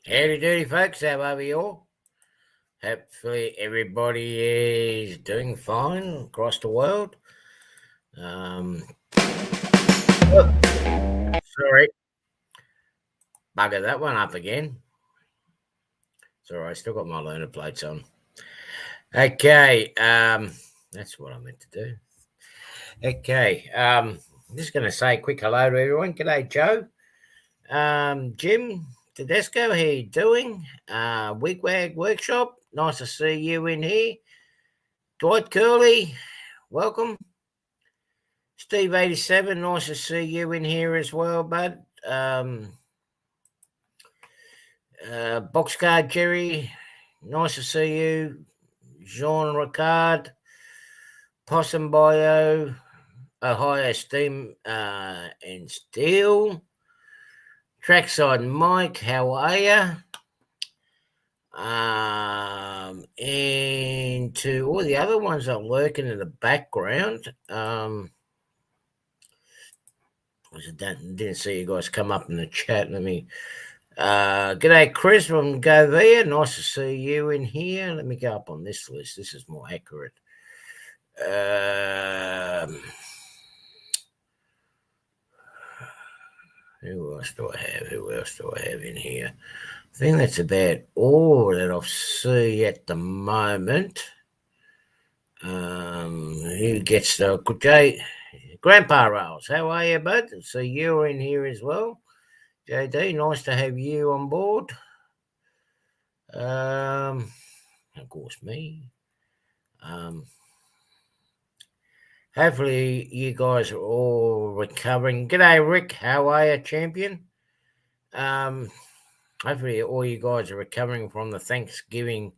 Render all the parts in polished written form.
Howdy doody, folks. How are we all? Hopefully everybody is doing fine across the world. Sorry, bugger that one up again. It's all right, I still got my learner plates on. Okay, that's what I meant to do. Okay, I'm just going to say a quick hello to everyone. G'day, Joe. Jim, Tedesco, how you doing? Wigwag Workshop, nice to see you in here. Dwight Curley, welcome. Steve 87, nice to see you in here as well, bud. Boxcard Jerry, nice to see you. Jean Ricard, Possum Bio, Ohio Steam and Steel. Trackside Mike, how are you? And to all the other ones that are lurking in the background, didn't see you guys come up in the chat. Let me. G'day, Chris from Govia. Nice to see you in here. Let me go up on this list. This is more accurate. Who else do I have? Who else do I have in here? I think that's about all that I'll see at the moment. Who gets the good day? Grandpa Rolls, how are you, bud? So you're in here as well. JD, nice to have you on board. Of course, me. Hopefully you guys are all recovering. G'day, Rick. How are you, champion? Hopefully all you guys are recovering from the Thanksgiving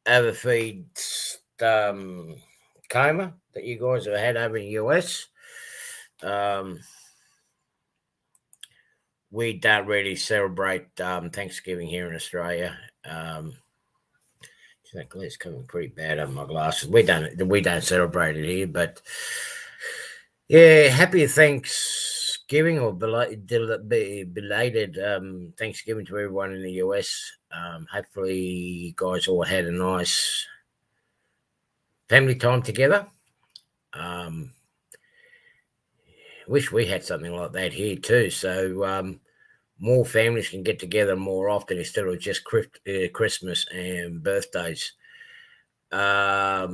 overfeed coma that you guys have had over in the US. We don't really celebrate Thanksgiving here in Australia. That glare's coming pretty bad on my glasses. We don't celebrate it here, but yeah, happy Thanksgiving or belated Thanksgiving to everyone in the US. Hopefully you guys all had a nice family time together. Wish we had something like that here too, so more families can get together more often instead of just Christmas and birthdays. Yeah,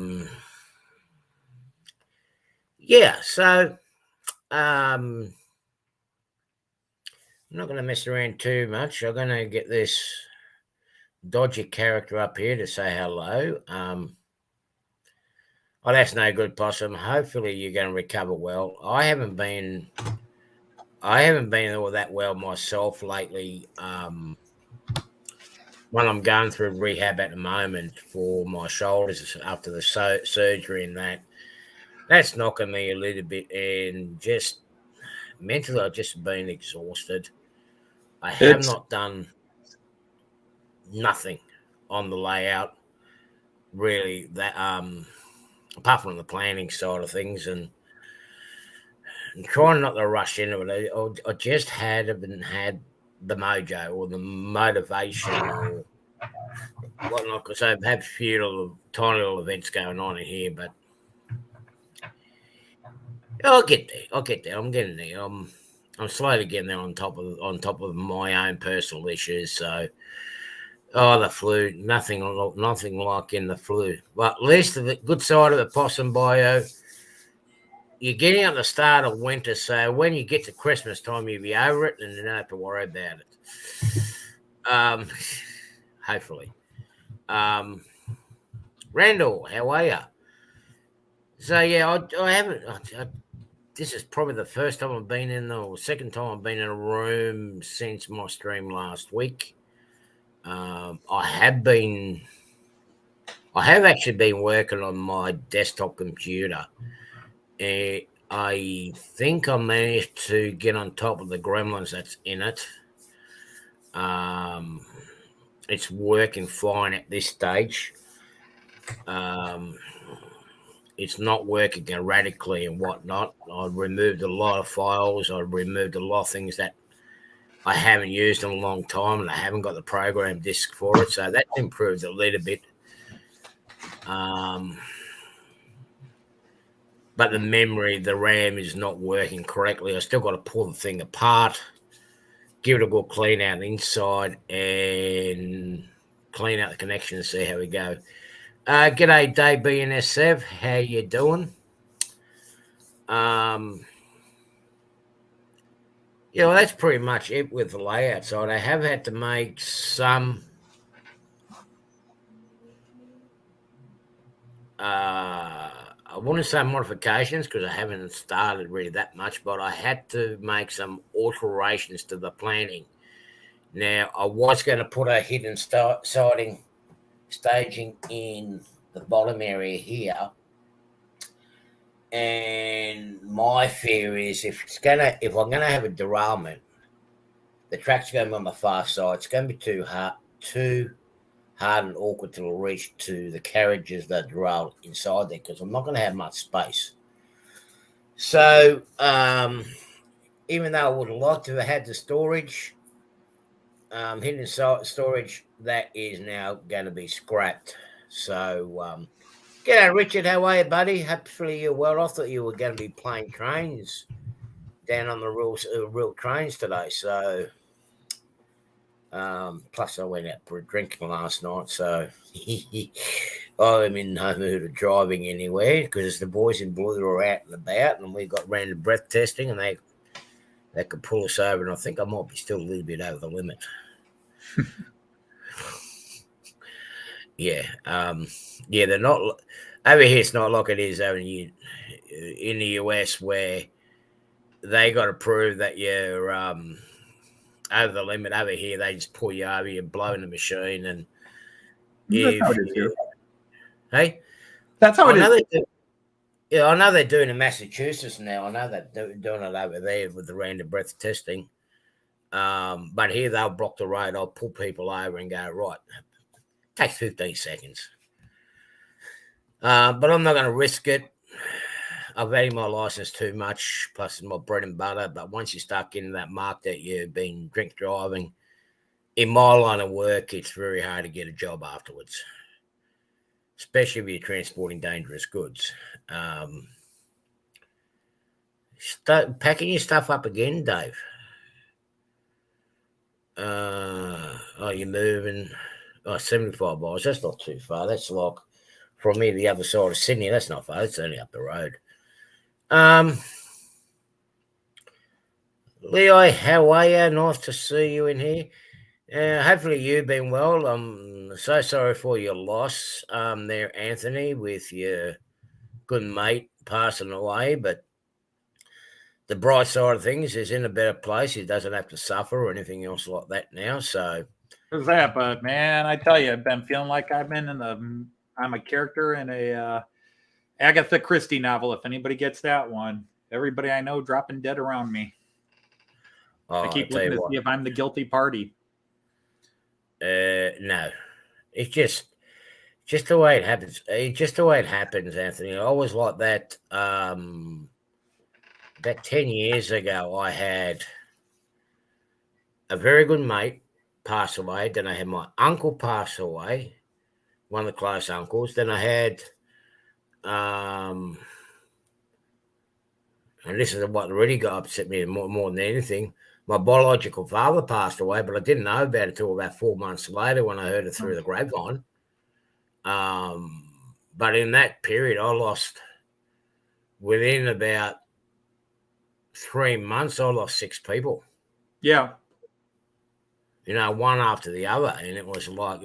so I'm not going to mess around too much. I'm going to get this dodgy character up here to say hello. Oh, that's no good, Possum. Hopefully you're going to recover well. I haven't been all that well myself lately. When I'm going through rehab at the moment for my shoulders after the surgery and that's knocking me a little bit, and just mentally I've just been exhausted. I have not done nothing on the layout really, that apart from the planning side of things, and trying not to rush into it. I just haven't had the mojo or the motivation or whatnot, because I have a few tiny little events going on in here, but I'll get there. I'm getting there. I'm slowly getting there on top of my own personal issues. So, the flu, nothing like in the flu. But at least the good side of the Possum Bio, you're getting at the start of winter, so when you get to Christmas time, you'll be over it and you don't have to worry about it. Hopefully. Randall, how are you? So yeah, I haven't. This is probably the first time I've been in, or second time I've been in a room since my stream last week. I have actually been working on my desktop computer. I think I managed to get on top of the gremlins that's in it. It's working fine at this stage. It's not working erratically and whatnot. I removed a lot of files. I removed a lot of things that I haven't used in a long time, and I haven't got the program disk for it. So that's improved a little bit. But the memory, the RAM is not working correctly. I still got to pull the thing apart, give it a good clean out inside, and clean out the connection and see how we go. G'day, Dave BNSF. How you doing? Yeah, well, that's pretty much it with the layout side. I have had to make some I wouldn't say modifications because I haven't started really that much, but I had to make some alterations to the planning. Now, I was going to put a hidden staging in the bottom area here, and my fear is if I'm gonna have a derailment, the track's going to be on the far side. It's going to be too hard and awkward to reach to the carriages that derail inside there because I'm not going to have much space. So, even though I would have liked to have had the storage, hidden storage, that is now going to be scrapped. So, g'day, Richard. How are you, buddy? Hopefully you're well. I thought you were going to be playing trains down on the real trains today. So, plus I went out for a drink last night, so I'm in no mood of driving anywhere because the boys in blue are out and about, and we got random breath testing, and they could pull us over, and I think I might be still a little bit over the limit. Yeah, they're not over here. It's not like it is over in the US where they got to prove that you're over the limit. Over here, they just pull you over, you blow in the machine, and that's how it is here. Hey, that's how it is. Yeah, I know they're doing it in Massachusetts now. I know they're doing it over there with the random breath testing. But here they'll block the road. I'll pull people over and go, right, takes 15 seconds. But I'm not going to risk it. I've valued my license too much, plus it's my bread and butter. But once you start getting that mark that you've been drink driving, in my line of work, it's very hard to get a job afterwards, especially if you're transporting dangerous goods. Start packing your stuff up again, Dave. You're moving. 75 miles. That's not too far. That's like from me the other side of Sydney. That's not far. It's only up the road. Leo, how are you? Nice to see you in here. Hopefully you've been well. I'm so sorry for your loss there, Anthony, with your good mate passing away. But the bright side of things is in a better place. He doesn't have to suffer or anything else like that now. So there's that. But man, I tell you, I've been feeling like I'm a character in a Agatha Christie novel. If anybody gets that one, everybody I know dropping dead around me. I keep looking to see if I'm the guilty party. No, it's just the way it happens. It's just the way it happens, Anthony. I always like that. About 10 years ago, I had a very good mate pass away. Then I had my uncle pass away, one of the close uncles. Then I had, and this is what really got upset me more than anything. My biological father passed away, but I didn't know about it until about 4 months later when I heard it through the grapevine. But in that period, I lost, within about 3 months, I lost 6 people. Yeah. One after the other. And it was like,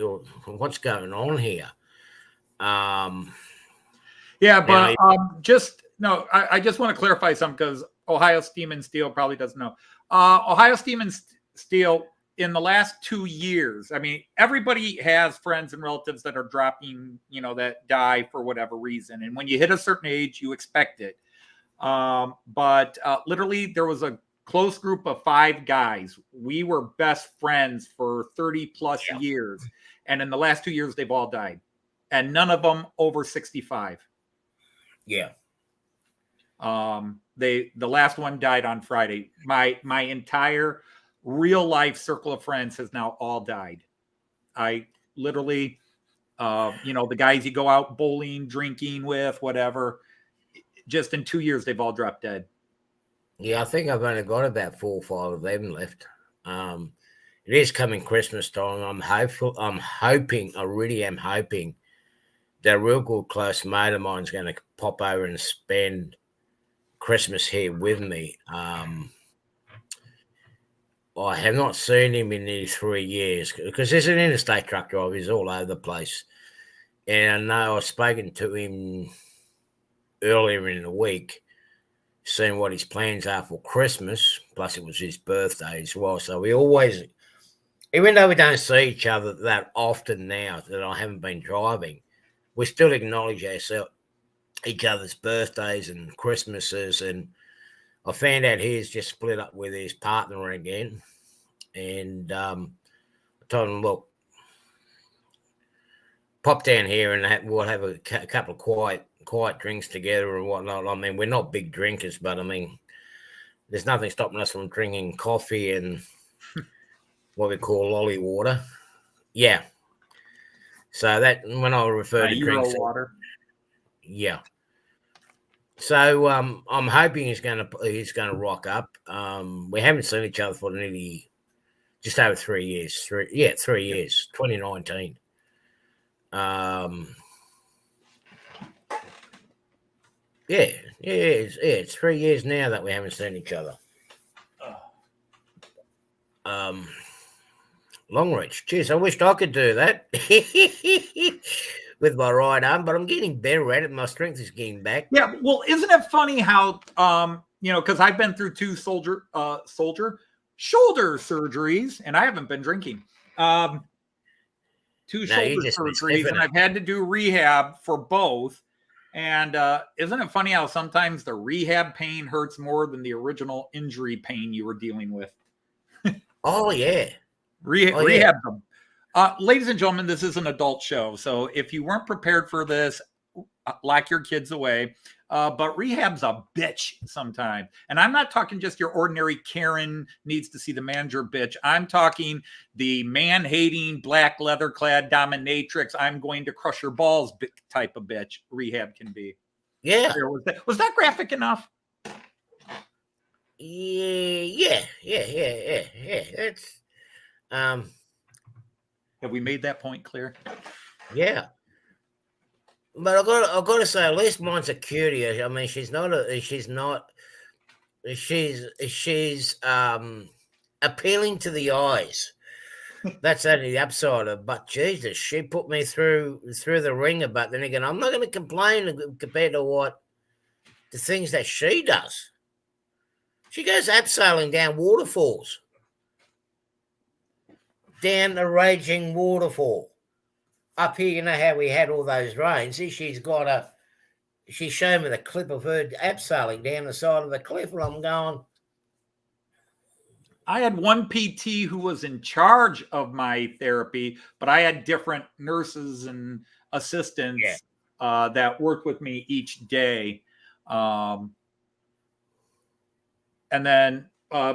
what's going on here? Yeah, but I just want to clarify something because Ohio Steam and Steel probably doesn't know. Ohio Steam and Steel, in the last 2 years, I mean, everybody has friends and relatives that are dropping, that die for whatever reason. And when you hit a certain age, you expect it. But literally, there was a close group of 5 guys. We were best friends for 30 plus years. And in the last 2 years, they've all died. And none of them over 65. Yeah. The last one died on Friday. My entire real life circle of friends has now all died. I literally, the guys you go out bowling, drinking with, whatever, just in 2 years, they've all dropped dead. Yeah, I think I've only got about 4 or 5 of them left. It is coming Christmas time. I really am hoping that a real good close mate of mine is going to pop over and spend Christmas here with me. I have not seen him in nearly 3 years because there's an interstate truck driver. He's all over the place. And I know I've spoken to him earlier in the week, seeing what his plans are for Christmas. Plus, it was his birthday as well. So we always, even though we don't see each other that often now that I haven't been driving, we still acknowledge each other's birthdays and Christmases. And I found out he's just split up with his partner again. And I told him, look, pop down here and we'll have a couple of quiet drinks together and whatnot. I mean, we're not big drinkers, but I mean, there's nothing stopping us from drinking coffee and what we call lolly water. Yeah. So that when I refer to drinks, water. Yeah. So I'm hoping he's going to rock up. We haven't seen each other for nearly just over 3 years. 3 years. 2019. It's 3 years now that we haven't seen each other. Long reach. Jeez, I wished I could do that with my right arm, but I'm getting better at it. My strength is getting back. Yeah, well, isn't it funny how because I've been through 2 shoulder surgeries, and I haven't been drinking. 2 shoulder surgeries, and I've had to do rehab for both. And isn't it funny how sometimes the rehab pain hurts more than the original injury pain you were dealing with? Oh, yeah. Rehab. Ladies and gentlemen, this is an adult show. So if you weren't prepared for this, lock your kids away. But rehab's a bitch sometimes. And I'm not talking just your ordinary Karen needs to see the manager bitch. I'm talking the man-hating, black leather-clad dominatrix, I'm going to crush your balls type of bitch rehab can be. Yeah. Was that graphic enough? Yeah. It's have we made that point clear? Yeah. But I've got to say, at least mine's a cutie. I mean, she's appealing to the eyes. That's only the upside of. But Jesus, she put me through the ringer. But then again, I'm not going to complain compared to the things that she does. She goes abseiling down waterfalls, down the raging waterfall. Up here, you know how we had all those rains. She's showing me the clip of her abseiling down the side of the cliff, and I'm going. I had one PT who was in charge of my therapy, but I had different nurses and assistants that worked with me each day. And then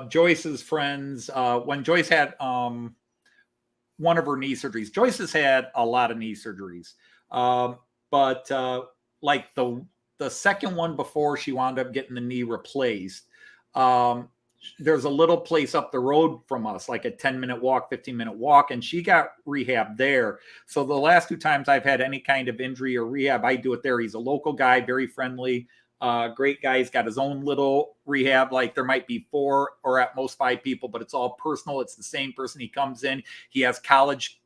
Joyce's friends, when Joyce had one of her knee surgeries. Joyce has had a lot of knee surgeries. But like the second one before she wound up getting the knee replaced, there's a little place up the road from us, like a 10-minute walk, 15-minute walk, and she got rehab there. So the last 2 times I've had any kind of injury or rehab, I do it there. He's a local guy, very friendly. Great guy. He's got his own little rehab. Like there might be 4 or at most 5 people, but it's all personal. It's the same person. He comes in. He has college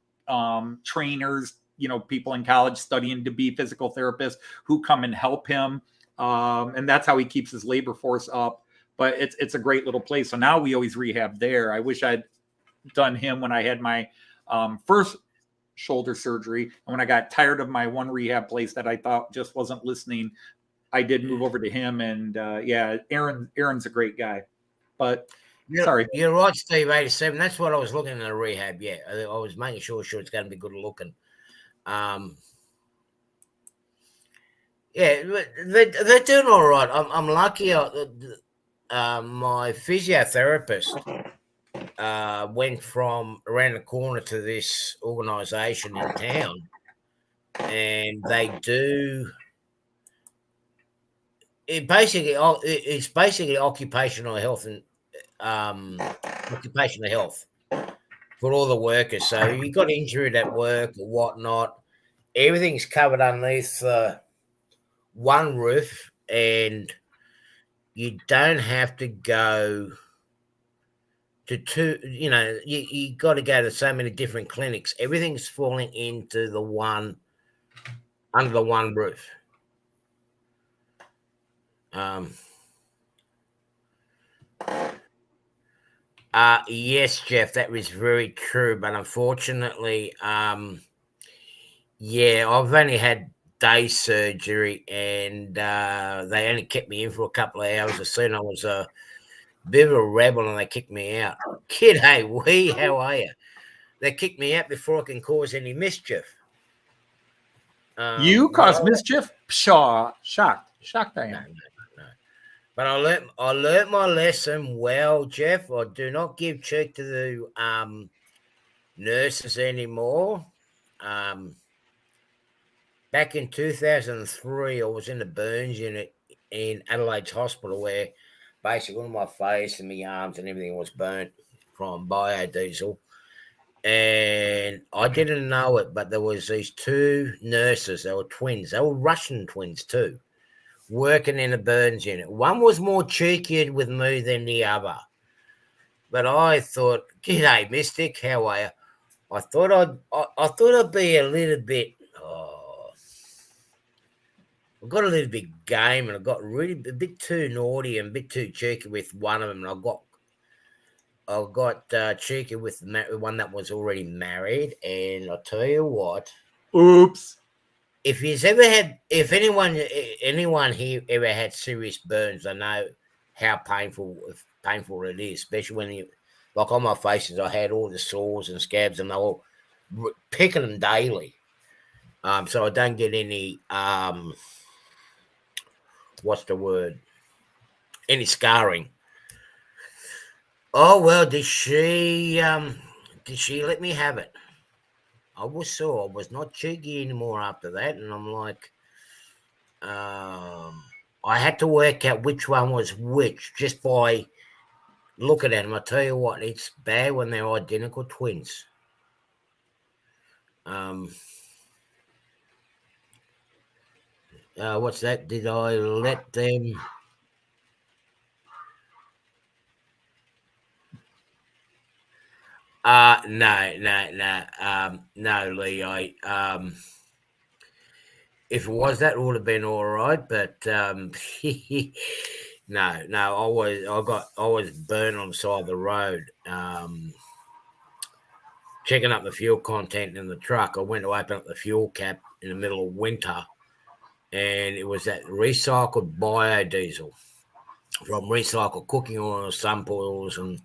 trainers, people in college studying to be physical therapists who come and help him. And that's how he keeps his labor force up. But it's a great little place. So now we always rehab there. I wish I'd done him when I had my first shoulder surgery. And when I got tired of my one rehab place that I thought just wasn't listening, I did move over to him, and Aaron's a great guy. But sorry, you're right, Steve. 87. That's what I was looking at a rehab. Yeah, I was making sure it's going to be good looking. Yeah, they're doing all right. I'm lucky. My physiotherapist went from around the corner to this organisation in town, and they do. It's basically occupational health and occupational health for all the workers. So if you got injured at work or whatnot, everything's covered underneath one roof, and you don't have to go to two, you got to go to so many different clinics. Everything's falling into under the one roof. Yes, Jeff, that was very true, but unfortunately, yeah, I've only had day surgery, and they only kept me in for a couple of hours. As soon as I was a bit of a rebel, and they kicked me out. Kid, hey, how are you? They kicked me out before I can cause any mischief. You cause mischief? Pshaw, shocked I am. No. But I learned my lesson well, Jeff. I do not give cheek to the nurses anymore. Back in 2003, I was in the burns unit in Adelaide's hospital, where basically my face and my arms and everything was burnt from biodiesel. And I didn't know it, but there was these two nurses. They were twins. They were Russian twins too, working in a burns unit. One was more cheeky with me than the other. But I thought, "G'day, Mystic. How are you?" I thought I'd be a little bit. I got a little bit game, and I got really a bit too naughty and a bit too cheeky with one of them. And I got cheeky with one that was already married. And I'll tell you what. Oops. If anyone here ever had serious burns, I know how painful it is, especially when you, like on my faces, I had all the sores and scabs, and they were picking them daily. So I don't get any what's the word? Any scarring. Oh well, did she let me have it? I was not cheeky anymore after that, and I'm like, I had to work out which one was which just by looking at them. I tell you what, it's bad when they're identical twins. What's that? Did I let them? No, Lee. If it was that, it would have been all right. But no. I was burnt on the side of the road. Checking up the fuel content in the truck. I went to open up the fuel cap in the middle of winter, and it was that recycled biodiesel from recycled cooking oil, sunflower oils, and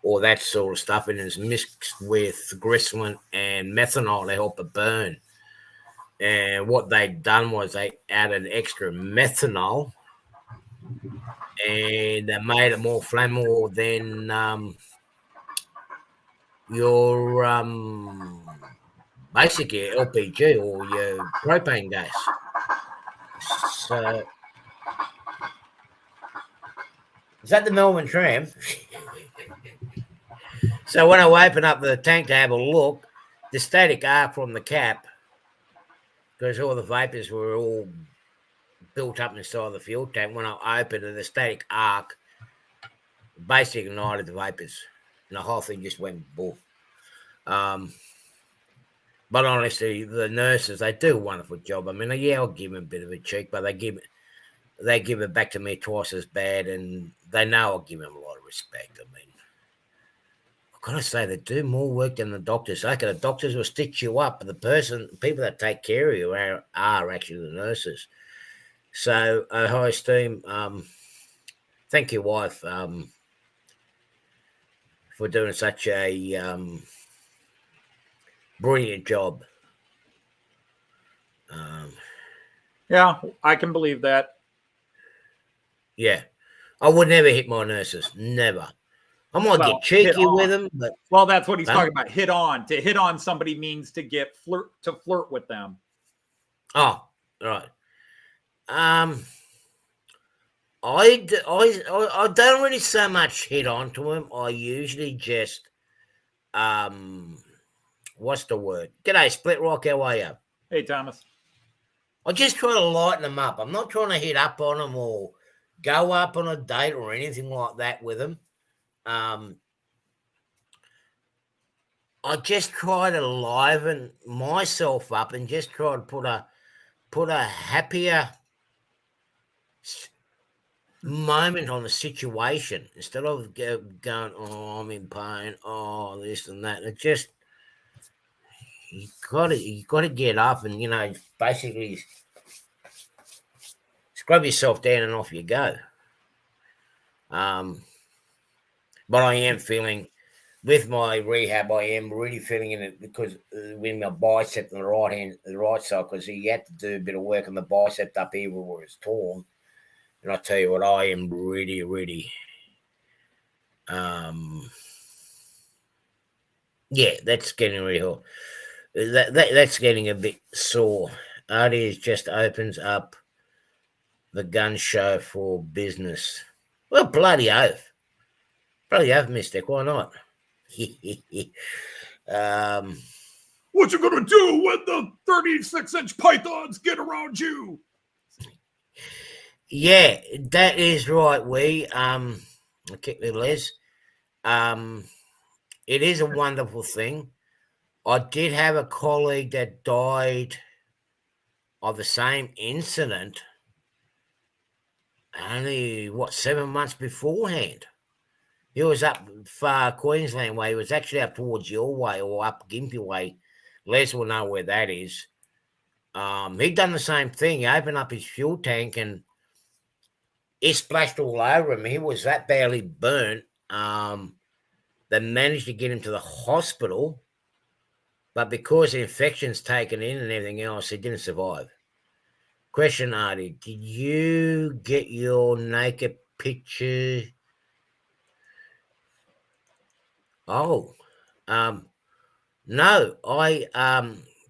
all that sort of stuff, and it's mixed with glycerin and methanol to help it burn. And what they'd done was they added extra methanol, and they made it more flammable than your basically LPG or your propane gas. So is that the Melbourne tram? So when I opened up the tank to have a look, the static arc from the cap, because all the vapors were all built up inside the fuel tank, when I opened it, the static arc basically ignited the vapors, and the whole thing just went boof. But honestly, the nurses, they do a wonderful job. I mean, yeah, I'll give them a bit of a cheek, but they give it back to me twice as bad, and they know I'll give them a lot of respect. I mean, I've got to say, they do more work than the doctors. Okay, the doctors will stitch you up, but people that take care of you are actually the nurses. So, high esteem, thank you, wife, for doing such a brilliant job. Yeah, I can believe that. Yeah, I would never hit my nurses. Never. I might get cheeky with them, but that's what he's talking about. Hit on. To hit on somebody means to flirt with them. Oh, right. I don't really so much hit on to them. I usually just what's the word? G'day, Split Rock. How are you? Hey, Thomas. I just try to lighten them up. I'm not trying to hit up on them or go up on a date or anything like that with them. I just try to liven myself up and just try to put a happier moment on the situation instead of going, oh, I'm in pain, oh, this and that. It just you gotta get up and basically scrub yourself down and off you go. But I am feeling with my rehab, I am really feeling it because when my bicep on the right side, because he had to do a bit of work on the bicep up here where it's torn. And I tell you what, I am really, really, yeah, that's getting real. That's getting a bit sore. Artie just opens up the gun show for business. Well, bloody oath, Mystic. Why not? What you gonna do when the 36-inch pythons get around you? Yeah, that is right. I kick the Les. It is a wonderful thing. I did have a colleague that died of the same incident only 7 months beforehand. He was up far Queensland way. He was actually up towards your way or up Gympie way. Les will know where that is. He'd done the same thing. He opened up his fuel tank and it splashed all over him. He was that badly burnt. They managed to get him to the hospital, but because the infection's taken in and everything else, he didn't survive. Question, Artie, did you get your naked picture? Oh, no, I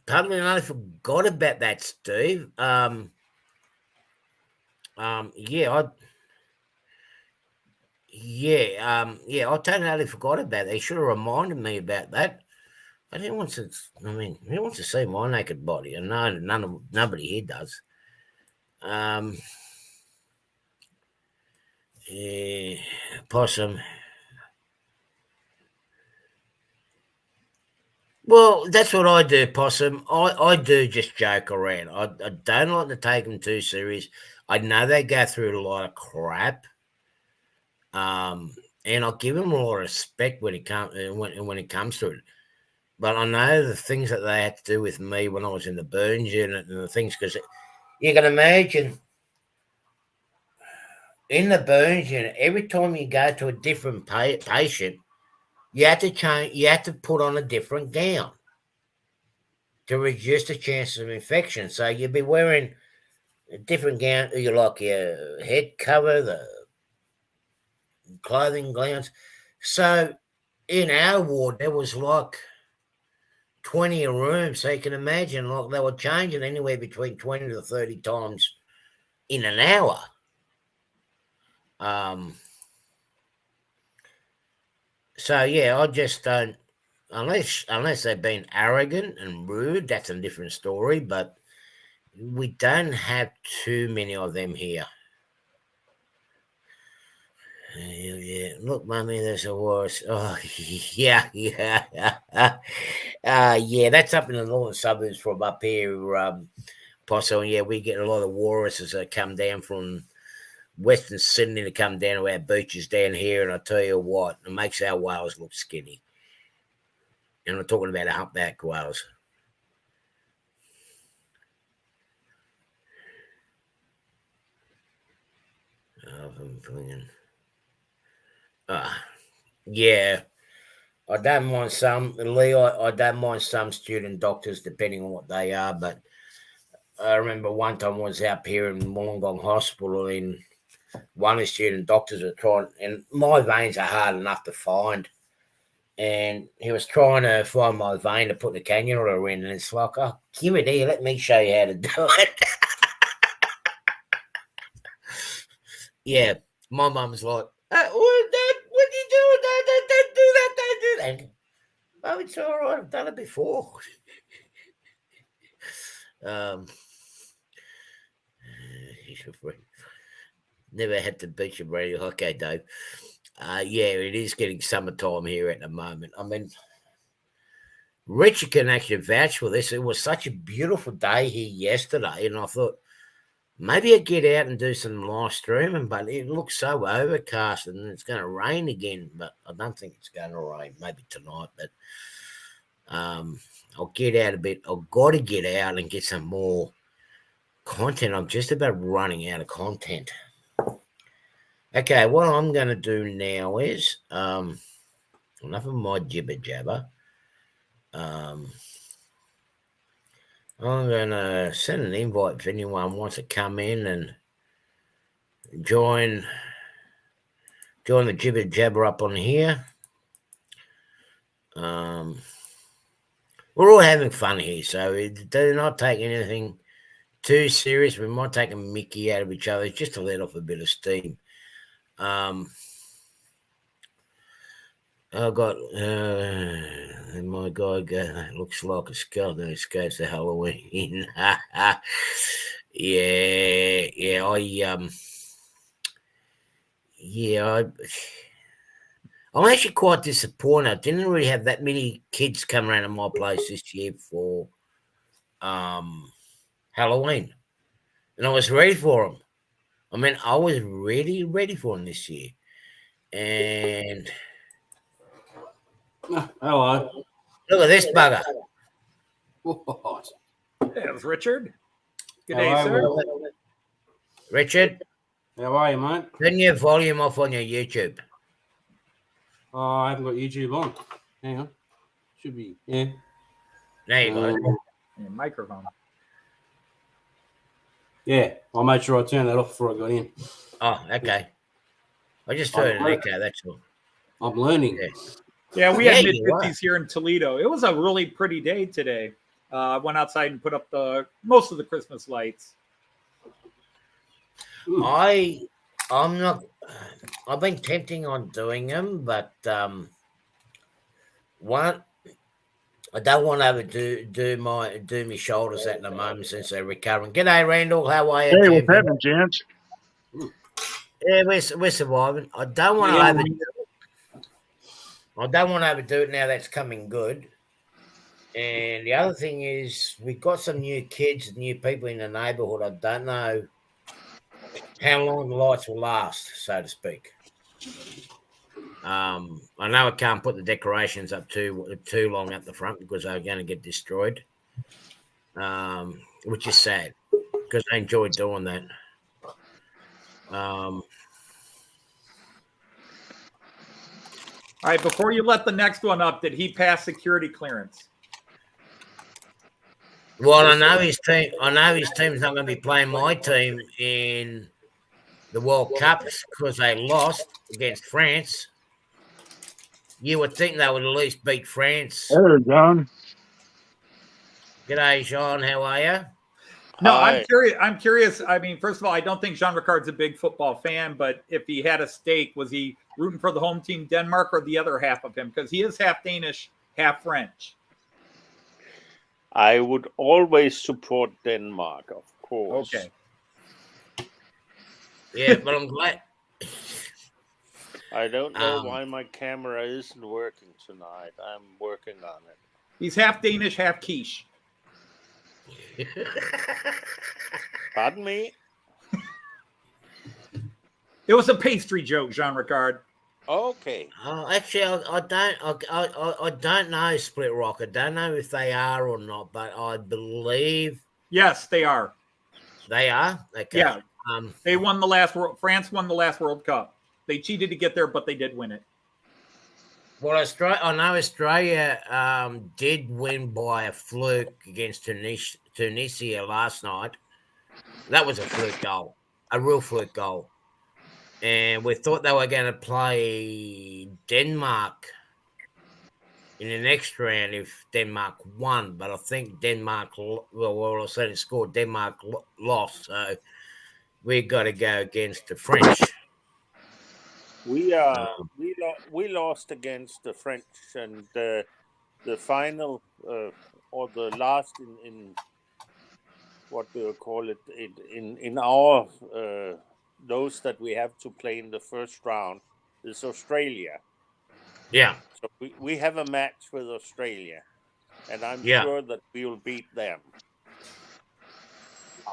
totally forgot about that, Steve. Yeah, I totally forgot about that. They should have reminded me about that. I didn't want to. I mean, who wants to see my naked body? And no, nobody here does. Yeah, possum. Well, that's what I do, possum. I do just joke around. I don't like to take them too serious. I know they go through a lot of crap. And I'll give them a lot of respect when it comes to it. But I know the things that they had to do with me when I was in the burns unit and the things, because you can imagine in the burns unit, every time you go to a different patient, you have to change. You have to put on a different gown to reduce the chances of infection. So you'll be wearing a different gown. You like your head cover, the clothing gowns. So in our ward, there was like 20 a room. So you can imagine, like, they were changing anywhere between 20 to 30 times in an hour. So yeah, I just don't, unless they've been arrogant and rude, that's a different story. But we don't have too many of them here. Yeah, look, mummy, there's a horse. Oh, yeah. Yeah, that's up in the northern suburbs from up here, Posso. And yeah, we get a lot of walruses that come down from Western Sydney to come down to our beaches down here. And I tell you what, it makes our whales look skinny. And I'm talking about a humpback whales. Yeah, I don't mind some, Lee. I don't mind some student doctors, depending on what they are. But I remember one time I was up here in Wollongong Hospital, and one of the student doctors was trying, and my veins are hard enough to find, and he was trying to find my vein to put the cannula in, and it's like, oh, give it here, let me show you how to do it. Yeah, my mum's like, what are you doing? Don't do that, don't do that. Oh, it's all right, I've done it before. Never had to beat your brain. Okay, Dave. Yeah, it is getting summertime here at the moment. I mean, Richard can actually vouch for this. It was such a beautiful day here yesterday, and I thought maybe I'd get out and do some live streaming, but it looks so overcast and it's going to rain again. But I don't think it's going to rain. Maybe tonight, but I'll get out a bit. I've got to get out and get some more content. I'm just about running out of content. Okay, what I'm going to do now is enough of my jibber jabber. I'm going to send an invite if anyone wants to come in and join the jibber jabber up on here. We're all having fun here, so do not take anything too serious. We might take a mickey out of each other just to let off a bit of steam. I got my guy looks like a skull. This goes to Halloween. I'm actually quite disappointed. I didn't really have that many kids come around to my place this year for Halloween, and I was ready for them. I mean, I was ready for them this year, and. Hello. Look at this bugger. What? There's Richard. Good How day, are sir. we? Richard, How are you, mate? turn your volume off on your YouTube. Oh, I haven't got YouTube on. Hang on. Should be. Yeah. There you go. And microphone. Yeah. I made sure I turned that off before I got in. Oh, okay. I just heard an echo, that's all. I'm learning. Yeah. Yeah, we Yeah, had you mid-50s here in Toledo. It was a really pretty day today. I went outside and put up most of the Christmas lights. I'm not. I've been tempting on doing them, but one, I don't want to do my shoulders at the moment since they're recovering. G'day, Randall. How are you? Hey, what's happening, gents? Yeah, we're surviving. I don't want to overdo it. I don't want to overdo it now. That's coming good. And the other thing is, we've got some new kids, new people in the neighbourhood. I don't know how long the lights will last, so to speak. I know I can't put the decorations up too long at the front because they're going to get destroyed, which is sad because I enjoy doing that. All right, before you let the next one up, did he pass security clearance? Well, I know his team's not going to be playing my team in the World Cup because they lost against France. You would think they would at least beat France. Hello, John. G'day, Sean. How are you? No, Hi. I'm curious. I mean, first of all, I don't think Jean Ricard's a big football fan, but if he had a stake, was he rooting for the home team, Denmark, or the other half of him? Because he is half Danish, half French. I would always support Denmark, of course. Okay. Yeah, but I'm glad. I don't know why my camera isn't working tonight. I'm working on it. He's half Danish, half quiche. Pardon me? It was a pastry joke, Jean Ricard. Okay. Actually, I don't know Split Rock. I don't know if they are or not, but I believe Yes, they are. they are. Okay. Yeah. They won the last France won the last World Cup. They cheated to get there, but they did win it. Well, I know Australia did win by a fluke against Tunisia last night. That was a fluke goal, a real fluke goal. And we thought they were going to play Denmark in the next round if Denmark won. But I think Denmark, well, I said it scored, Denmark lost. So we got to go against the French. We lost against the French, and the final or the last in what do you call it in our those that we have to play in the first round is Australia. Yeah. So we have a match with Australia. and I'm Yeah. sure that we'll beat them.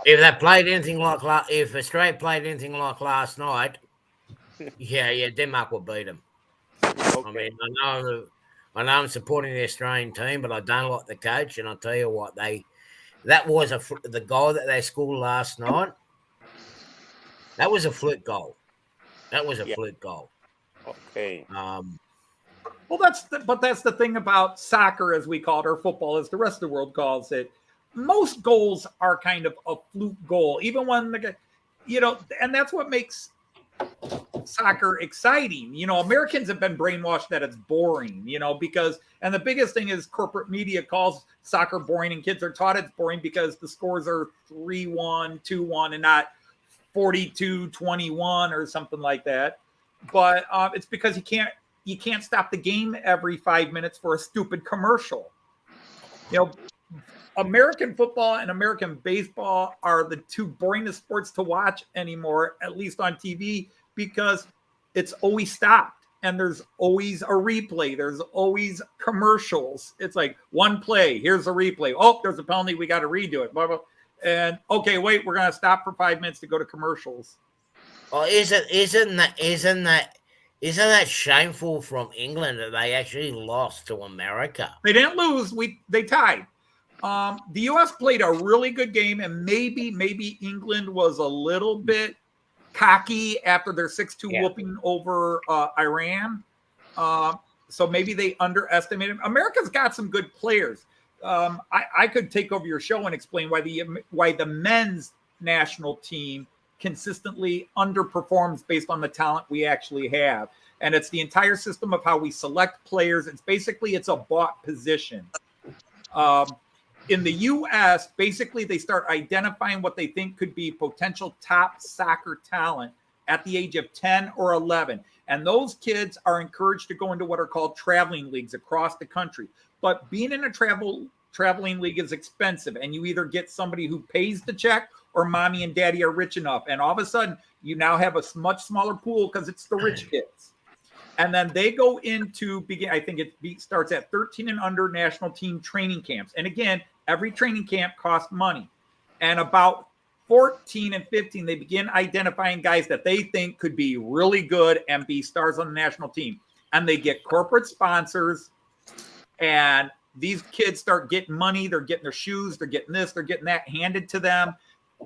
If they played anything like if Australia played anything like last night, yeah, Denmark will beat them. Okay. I mean, I know I'm supporting the Australian team, but I don't like the coach. And I'll tell you what, that was the goal that they scored last night. That was a fluke goal. That was a fluke goal. Okay. Well, that's the thing about soccer, as we call it, or football, as the rest of the world calls it. Most goals are kind of a fluke goal, even when and that's what makes soccer exciting. Americans have been brainwashed that it's boring, because, and the biggest thing is corporate media calls soccer boring, and kids are taught it's boring because the scores are 3-1, 2-1, and not 42-21 or something like that. But it's because you can't stop the game every 5 minutes for a stupid commercial. American football and American baseball are the two boringest sports to watch anymore, at least on TV, because it's always stopped and there's always a replay. There's always commercials. It's like one play, here's a replay. Oh, there's a penalty, we got to redo it. Blah, blah. And okay, wait, we're going to stop for 5 minutes to go to commercials. Oh, isn't that shameful from England that they actually lost to America? They didn't lose. They tied. The U.S. played a really good game, and maybe England was a little bit cocky after their 6-2 whooping over Iran. So maybe they underestimated. America's got some good players. I could take over your show and explain why the men's national team consistently underperforms based on the talent we actually have. And it's the entire system of how we select players. It's a bought position. In the U.S., basically, they start identifying what they think could be potential top soccer talent at the age of 10 or 11. And those kids are encouraged to go into what are called traveling leagues across the country. But being in a traveling league is expensive, and you either get somebody who pays the check or mommy and daddy are rich enough. And all of a sudden, you now have a much smaller pool because it's the rich kids. And then they go into I think it starts at 13 and under national team training camps. And again, every training camp costs money. And about 14 and 15, they begin identifying guys that they think could be really good and be stars on the national team. And they get corporate sponsors, and these kids start getting money. They're getting their shoes. They're getting this. They're getting that handed to them.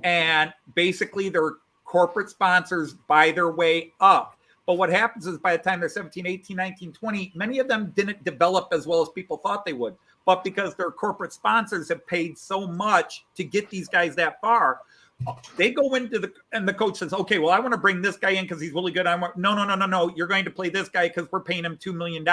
And basically, their corporate sponsors buy their way up. But what happens is by the time they're 17, 18, 19, 20, many of them didn't develop as well as people thought they would. But because their corporate sponsors have paid so much to get these guys that far, they go into and the coach says, okay, well, I want to bring this guy in because he's really good. No. You're going to play this guy because we're paying him $2 million.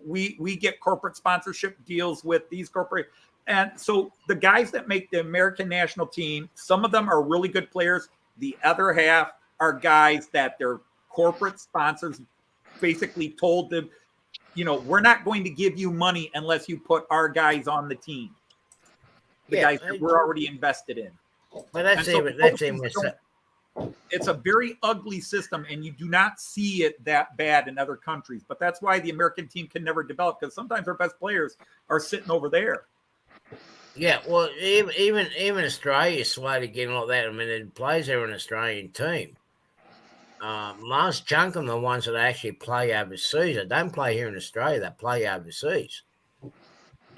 We get corporate sponsorship deals with these corporate. And so the guys that make the American national team, some of them are really good players. The other half are guys that their corporate sponsors basically told them, we're not going to give you money unless you put our guys on the team. The guys that we're already invested in. Well, it's a very ugly system, and you do not see it that bad in other countries. But that's why the American team can never develop, because sometimes our best players are sitting over there. Yeah, well, even Australia is slow to get like that. I mean, it plays there an Australian team. Large chunk of the ones that actually play overseas, they don't play here in Australia, they play overseas.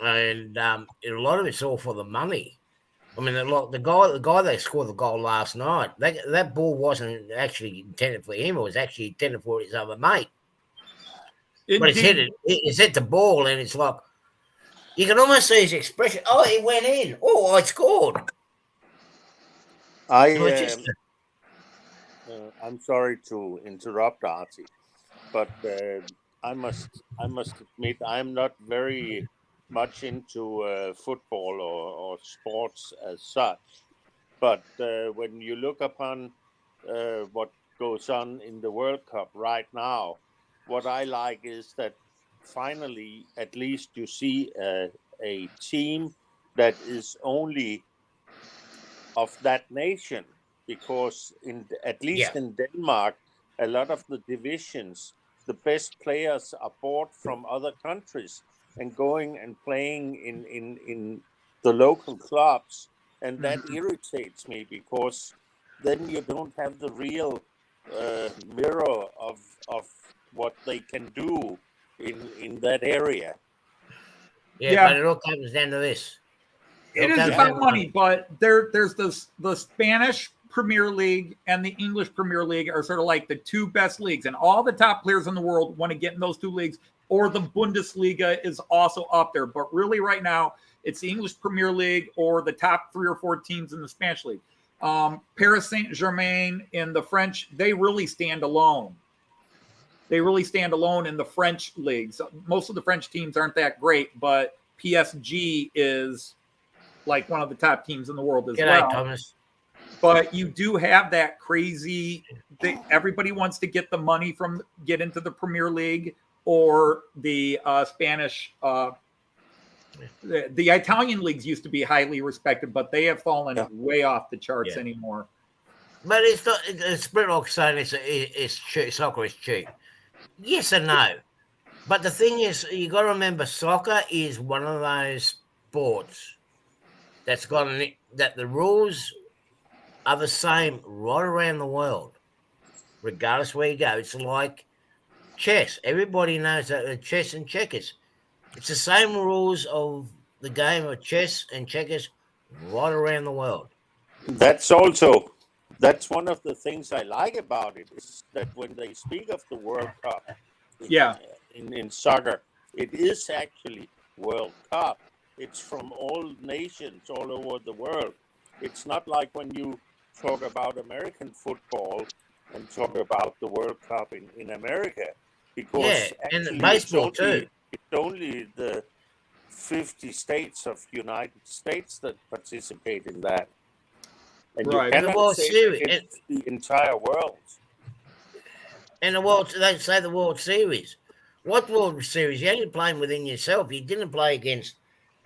And a lot of it's all for the money. I mean, the guy that scored the goal last night, that ball wasn't actually intended for him, it was actually intended for his other mate. But it's hit the ball, and it's like, you can almost see his expression. Oh, he went in. Oh, I scored. I'm sorry to interrupt, Artie, but I must admit I'm not very much into football or sports as such. But when you look upon what goes on in the World Cup right now, what I like is that finally, at least you see a team that is only of that nation, because at least in Denmark, a lot of the divisions, the best players are bought from other countries. and going and playing in the local clubs, and that irritates me because then you don't have the real mirror of what they can do in that area. Yeah, but it all comes down to this. It is about money, but there's the Spanish Premier League and the English Premier League are sort of like the two best leagues, and all the top players in the world want to get in those two leagues, or the Bundesliga is also up there. But really right now, it's the English Premier League or the top 3 or 4 teams in the Spanish league. Paris Saint-Germain in the French, they really stand alone. They really stand alone in the French leagues. Most of the French teams aren't that great, but PSG is like one of the top teams in the world as well. Thomas. But you do have that crazy thing. Everybody wants to get the money get into the Premier League or the Spanish. The Italian leagues used to be highly respected, but they have fallen way off the charts anymore. But it's not. Sprintrock saying it's cheap. Soccer is cheap. Yes and no. But the thing is, you got to remember, soccer is one of those sports that's that the rules are the same right around the world, regardless where you go. It's like chess. Everybody knows that chess and checkers. It's the same rules of the game of chess and checkers right around the world. That's one of the things I like about it, is that when they speak of the World Cup in soccer, it is actually World Cup. It's from all nations all over the world. It's not like when you talk about American football and talk about the World Cup in America, because and baseball too. It's only the 50 states of United States that participate in that. And you cannot say it's the entire world. And they say the World Series. What World Series? You're only playing within yourself. You didn't play against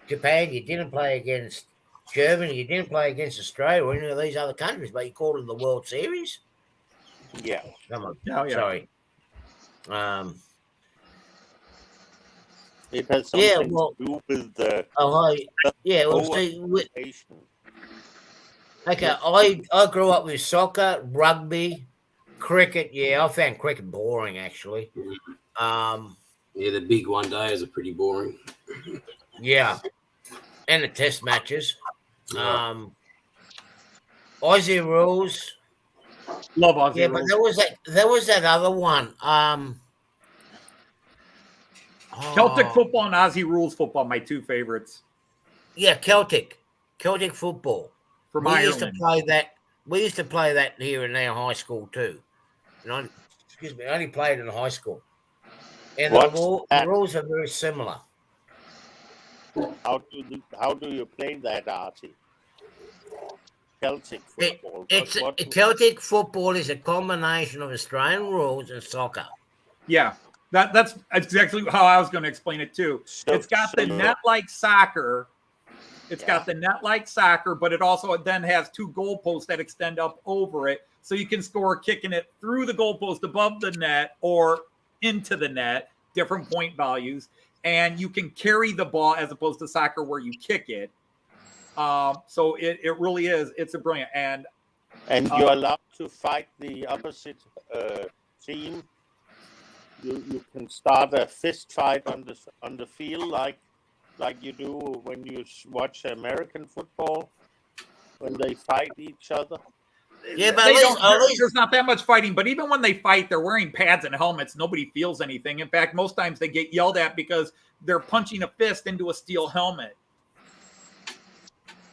Japan. You didn't play against Germany. You didn't play against Australia or any of these other countries, but you called it the World Series? Yeah. Come on. Oh, yeah. Sorry. It has something to do with the I grew up with soccer, rugby, cricket. Yeah, I found cricket boring, actually. The big one days are pretty boring. Yeah, and the test matches. Aussie rules. Love Aussie rules. Yeah, but there was that other one. Celtic football and Aussie rules football, my two favorites. Yeah, Celtic football. From we Ireland. used to play that. We used to play that here in our high school too. And I only played in high school. And the rules are very similar. How do you play that, Artie? Celtic football. Celtic football is a combination of Australian rules and soccer. Yeah. That's exactly how I was going to explain it too. It's got the net like soccer. It's got the net like soccer, but it also then has 2 goalposts that extend up over it. So you can score kicking it through the goalpost above the net or into the net, different point values. And you can carry the ball as opposed to soccer where you kick it. So it really is. It's a brilliant. And you're allowed to fight the opposite team. You can start a fist fight on the field like you do when you watch American football, when they fight each other. Yeah, but there's not that much fighting. But even when they fight, they're wearing pads and helmets. Nobody feels anything. In fact, most times they get yelled at because they're punching a fist into a steel helmet.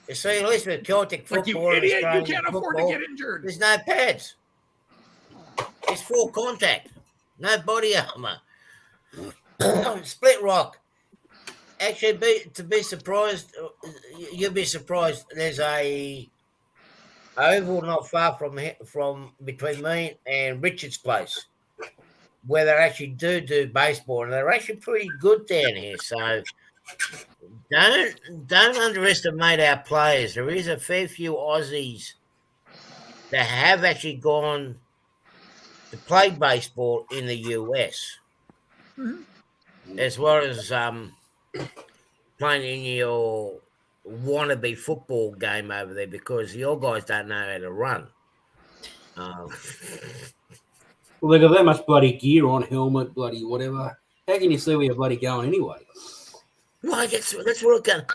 You see, at least with Celtic football, like, you idiot, you can't afford to get injured. There's no pads. It's full contact. No body armor. Split rock. Actually, to be surprised, you'll be surprised. There's a oval not far from between me and Richard's place, where they actually do baseball, and they're actually pretty good down here. So don't underestimate our players. There is a fair few Aussies that have actually gone to play baseball in the US, as well as playing in your wannabe football game over there because your guys don't know how to run. Um, Well, they got that much bloody gear on, helmet, bloody whatever. How can you see where you're bloody going anyway? well, that's what it can.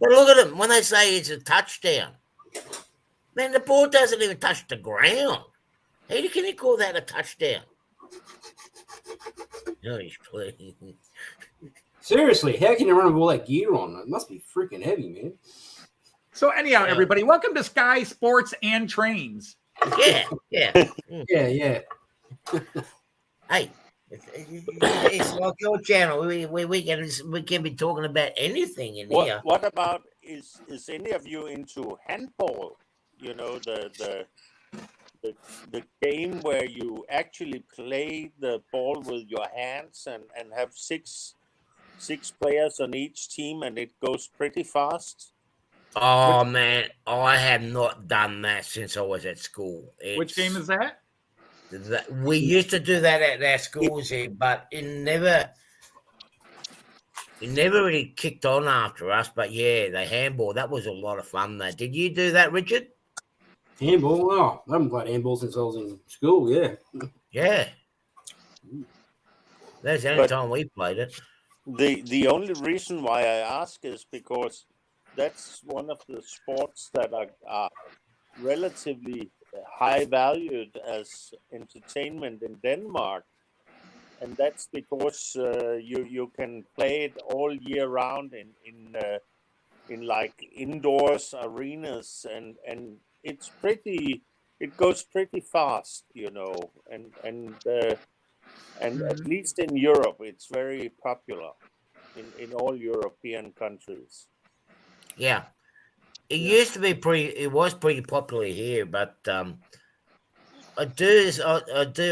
But look at them when they say it's a touchdown. Man, the ball doesn't even touch the ground. How can you call that a touchdown? No, he's playing. Seriously, how can you run with all that gear on? It must be freaking heavy, man. So anyhow, Yeah. everybody, welcome to Sky Sports and Trains. Yeah. Yeah. Hey, it's like your channel. We can be talking about anything in here. What about is any of you into handball? You know, the game where you actually play the ball with your hands and have six players on each team, and it goes pretty fast. Oh man, I have not done that since I was at school. Which game is that? We used to do that at our schools here, but it never really kicked on after us. But yeah, the handball, that was a lot of fun though. Did you do that, Richard? Handball? Oh, I haven't played handball since I was in school, yeah. Yeah. That's the only time we played it. The only reason why I ask is because that's one of the sports that are relatively high valued as entertainment in Denmark, and that's because you can play it all year round in like indoors arenas, and it goes pretty fast, you know, and at least in Europe it's very popular in all European countries. Yeah. It used to be it was pretty popular here, but I do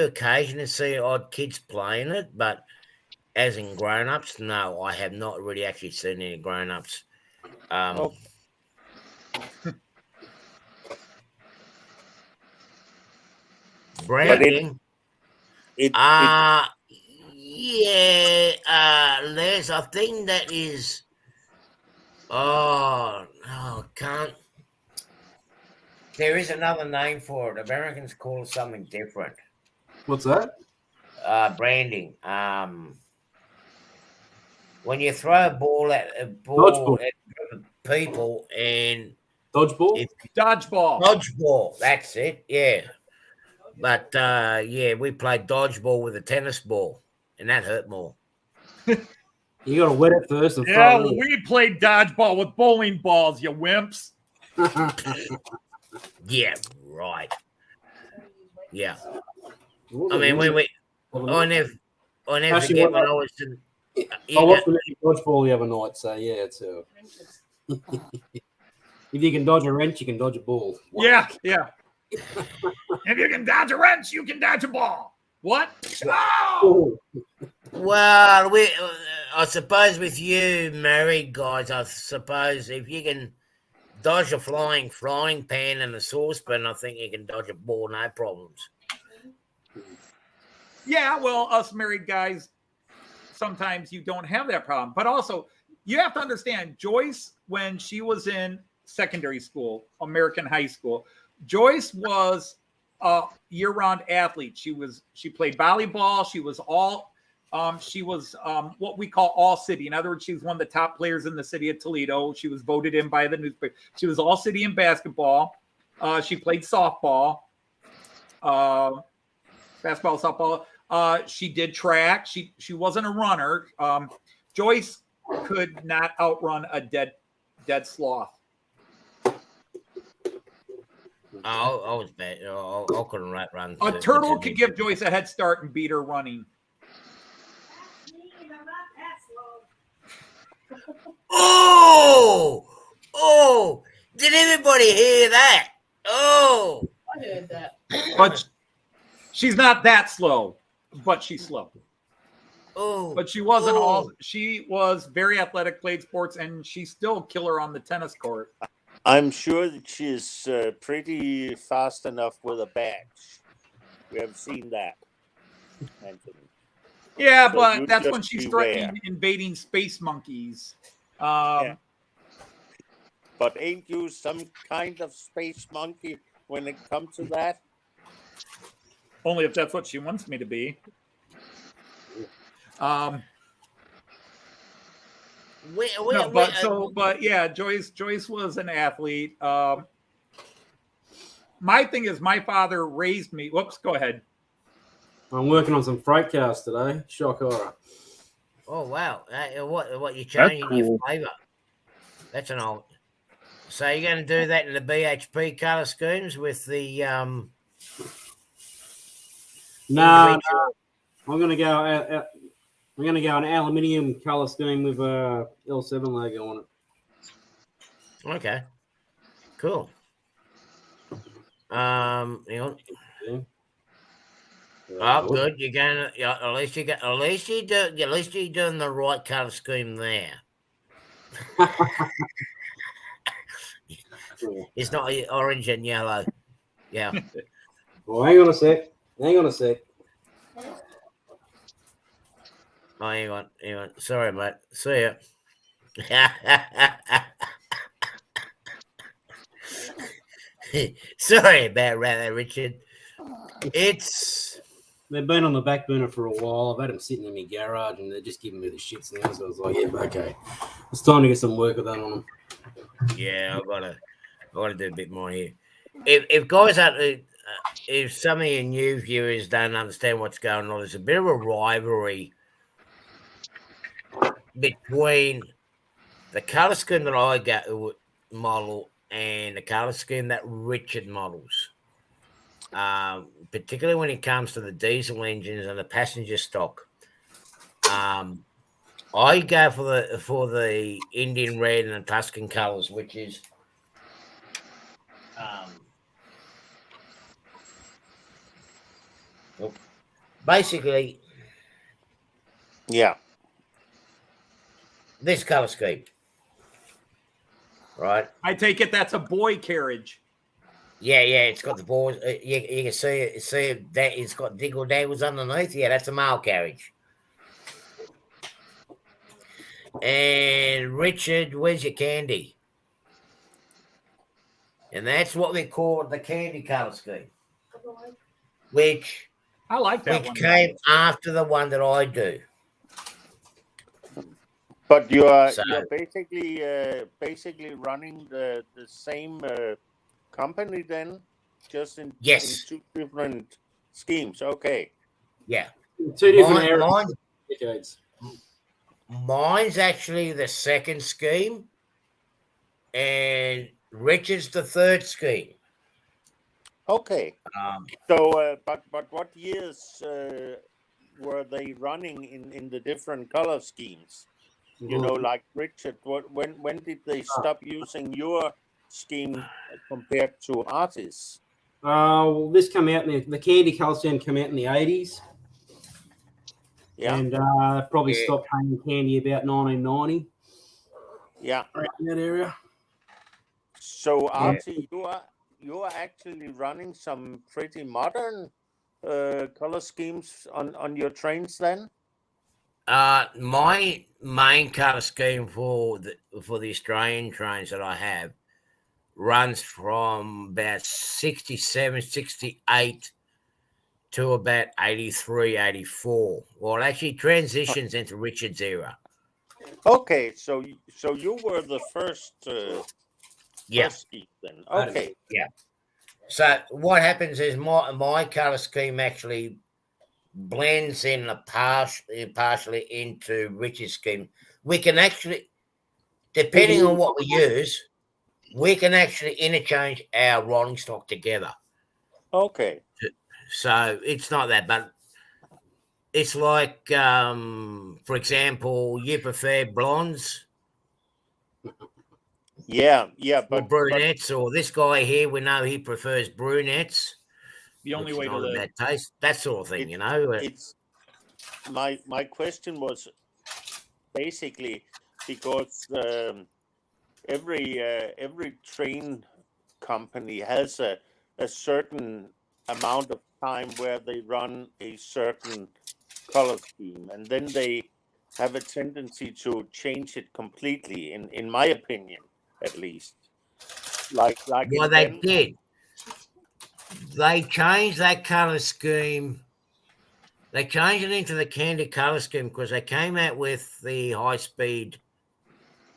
occasionally see odd kids playing it, but as in grown-ups, no, I have not really actually seen any grown-ups. Branding. There's a thing that is. Oh no, can't. There is another name for it. Americans call it something different. What's that? Branding. When you throw a ball at people and Dodgeball? Dodgeball. That's it. Yeah. But yeah, we played dodgeball with a tennis ball, and that hurt more. You got to wet it first and Yeah, throw it. we played dodgeball with bowling balls, you wimps. Yeah, right. Yeah. What I mean, was it? I never Actually, forget what when I was in. I watched the dodgeball the other night, so yeah, it's if you can dodge a wrench, you can dodge a ball. Yeah. If you can dodge a wrench, you can dodge a ball. What? Oh! Well, I suppose with you married guys, I suppose if you can dodge a flying pan and a saucepan, I think you can dodge a ball, no problems. Yeah, well, us married guys, sometimes you don't have that problem. But also, you have to understand, Joyce, when she was in secondary school, American high school, Joyce was a year-round athlete. She played volleyball. She was what we call all city. In other words, she was one of the top players in the city of Toledo. She was voted in by the newspaper. She was all city in basketball. She played softball, softball. She did track. She wasn't a runner. Joyce could not outrun a dead sloth. I was bad. I couldn't run. A turtle could give Joyce a head start and beat her running. Oh! Did everybody hear that? Oh! I heard that. But she's not that slow, but she's slow. Oh! But she wasn't she was very athletic, played sports, and she's still killer on the tennis court. I'm sure that she's pretty fast enough with a badge. We have seen that, Anthony. Yeah, So but you that's just when she's beware. threatening invading space monkeys. Yeah. But ain't you some kind of space monkey when it comes to that? Only if that's what she wants me to be. But yeah, Joyce was an athlete. My thing is, my father raised me. Whoops, go ahead. I'm working on some freight cars today. Shock horror. Oh wow! What you That's changing cool. your flavour? That's an old. So you're going to do that in the BHP colour schemes with the No, individual- I'm gonna go. I'm gonna go an aluminium color scheme with a L7 logo on it. Okay, cool. Hang on. Yeah. Oh, good. You're going to. Yeah, at least you're doing the right colour scheme there. It's not orange and yellow. Yeah. Well, hang on a sec. Oh, hang on. Sorry, mate. See ya. Sorry about that, Richard. They've been on the back burner for a while. I've had them sitting in my garage, and they're just giving me the shits now. So I was like, yeah, okay, it's time to get some work done on them. Yeah, I gotta do a bit more here. If guys out there, if some of your new viewers don't understand what's going on, there's a bit of a rivalry between the colour scheme that I model and the colour scheme that Richard models. Particularly when it comes to the diesel engines and the passenger stock. I go for the Indian red and the Tuscan colours, which is basically this colour scheme, right? I take it that's a boy carriage. Yeah, it's got the balls. You can see that it's got diggle daggles underneath. Yeah, that's a male carriage. And Richard, where's your candy? And that's what we call the candy colour scheme, which I like that one. Came after the one that I do. But you're basically running the same company then, just in two different schemes. Okay. Yeah. Two different areas. Mine's actually the second scheme, and Richard's the third scheme. Okay. So, but what years were they running in the different color schemes? You know, like Richard, when did they stop using your scheme compared to artists? Well, this come out in the candy color scheme come out in the 80s. Yeah. And probably stopped paying candy about 1990. Yeah. Right in that area. So, Artie, you are actually running some pretty modern color schemes on your trains then? My main colour scheme for the Australian trains that I have runs from about 67, 68 to about 83, 84. Well, it actually transitions into Richard's era. Okay, so you were the first first scheme then. Okay. Yeah. So what happens is my colour scheme actually blends in partially into Richard's scheme. We can actually, depending on what we use, we can actually interchange our rolling stock together. Okay. So it's not that, but it's like, for example, you prefer blondes. Yeah, or brunettes, or this guy here, we know he prefers brunettes. The only way to live. Bad taste, that sort of thing, you know. It's my question was basically because every train company has a certain amount of time where they run a certain color scheme, and then they have a tendency to change it completely. In my opinion, at least, like Well, they did. They changed that color scheme. They changed it into the candy color scheme because they came out with the high-speed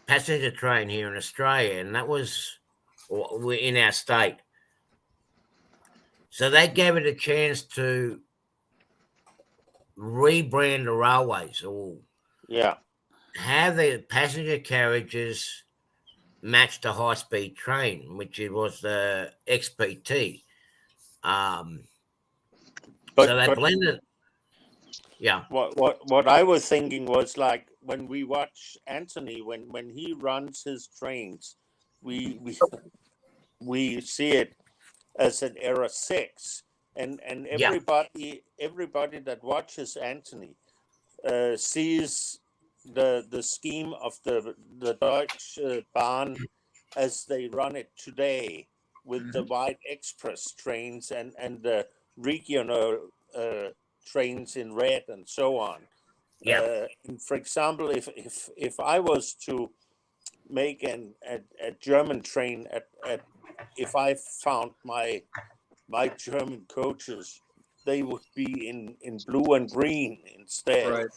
passenger train here in Australia, and that was in our state. So they gave it a chance to rebrand the railways or have the passenger carriages match the high-speed train, which it was the XPT. So they blended. Yeah. What I was thinking was, like, when we watch Anthony when he runs his trains, we see it as an Era 6, and everybody that watches Anthony sees the scheme of the Deutsche Bahn as they run it today, with the white express trains and the regional trains in red and so on. For example, if I was to make a German train if I found my German coaches, they would be in blue and green instead. Right.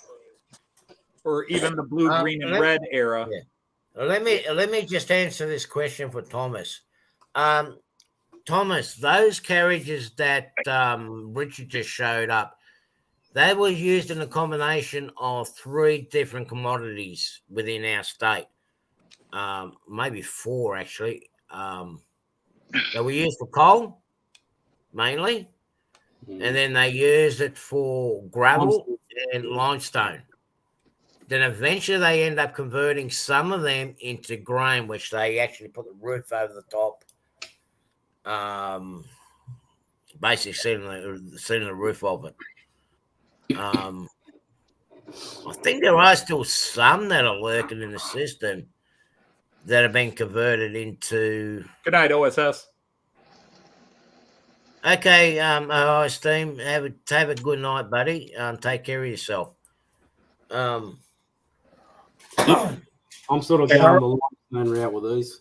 Or even the blue, green, and red era. Yeah. Let me just answer this question for Thomas. Thomas, those carriages that Richard just showed up, they were used in a combination of 3 different commodities within our state. Maybe 4 actually. They were used for coal mainly, and then they used it for gravel and limestone. Then eventually they end up converting some of them into grain, which they actually put the roof over the top. Basically sealing the roof of it. I think there are still some that are lurking in the system that have been converted into. Good night, OSS. Okay, Steve, have a good night, buddy. Take care of yourself. I'm sort of going the line route with these.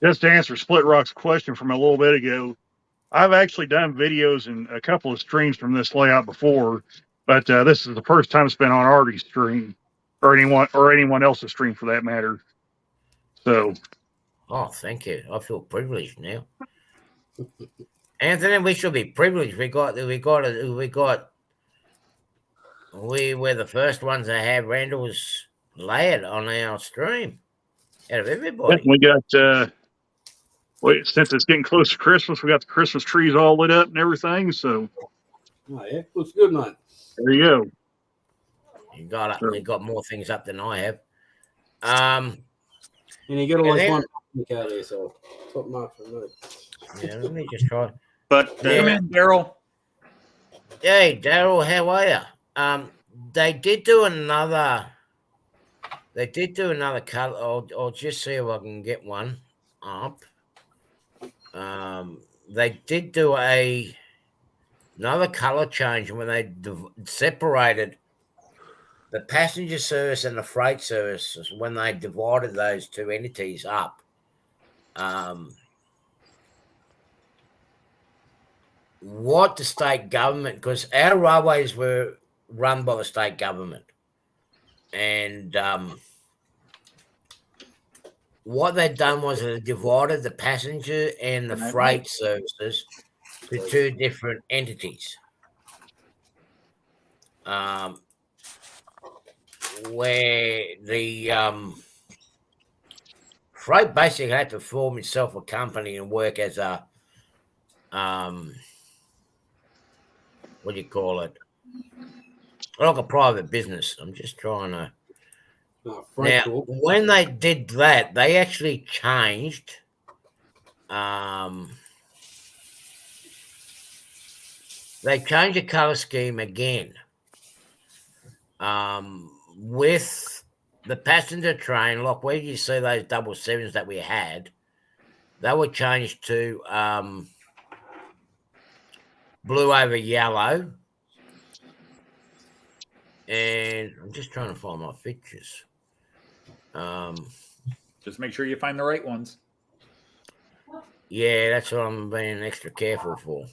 Just to answer Split Rock's question from a little bit ago, I've actually done videos and a couple of streams from this layout before, but this is the first time it's been on Artie's stream, or anyone else's stream for that matter. So, thank you. I feel privileged now, Anthony. We should be privileged. We were the first ones to have Randall's layout on our stream out of everybody. We got. Since it's getting close to Christmas, we got the Christmas trees all lit up and everything. So, looks good, mate. There you go. You got it. You got more things up than I have. And you got all this one out there, so top mark for me. Yeah, let me just try. But come in, Daryl. Hey, Daryl, how are you? They did do another color. I'll just see if I can get one up. They did do another color change when they separated the passenger service and the freight services, when they divided those 2 entities up. What the state government, because our railways were run by the state government, and what they'd done was they divided the passenger and the freight services to 2 different entities. Where the freight basically had to form itself a company and work as a what do you call it? Like a private business. I'm just trying to. Now, when they did that, they actually changed. They changed the color scheme again. With the passenger train, like where you see those 777s that we had, they were changed to blue over yellow, and I'm just trying to find my pictures. Just make sure you find the right ones. Yeah, that's what I'm being extra careful for.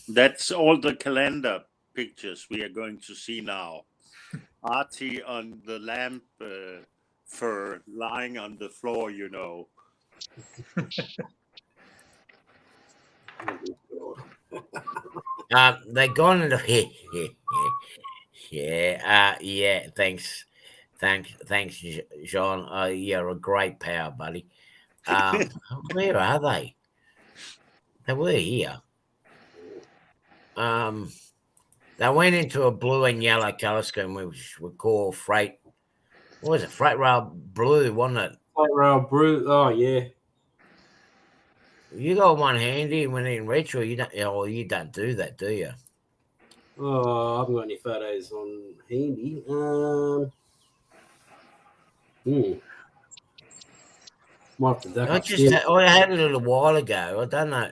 That's all the calendar pictures we are going to see now. Artie on the lamp fur lying on the floor, you know. They gone into yeah. Thanks, John. You're a great power, buddy. Where are they? They were here. They went into a blue and yellow colour scheme, which we call freight. What was it? Freight rail blue, wasn't it? Freight rail blue. Oh yeah. You got one handy when in retro. You don't do that, do you? Oh, I haven't got any photos on handy. Might have to duck upstairs. I had it a little while ago. I don't know.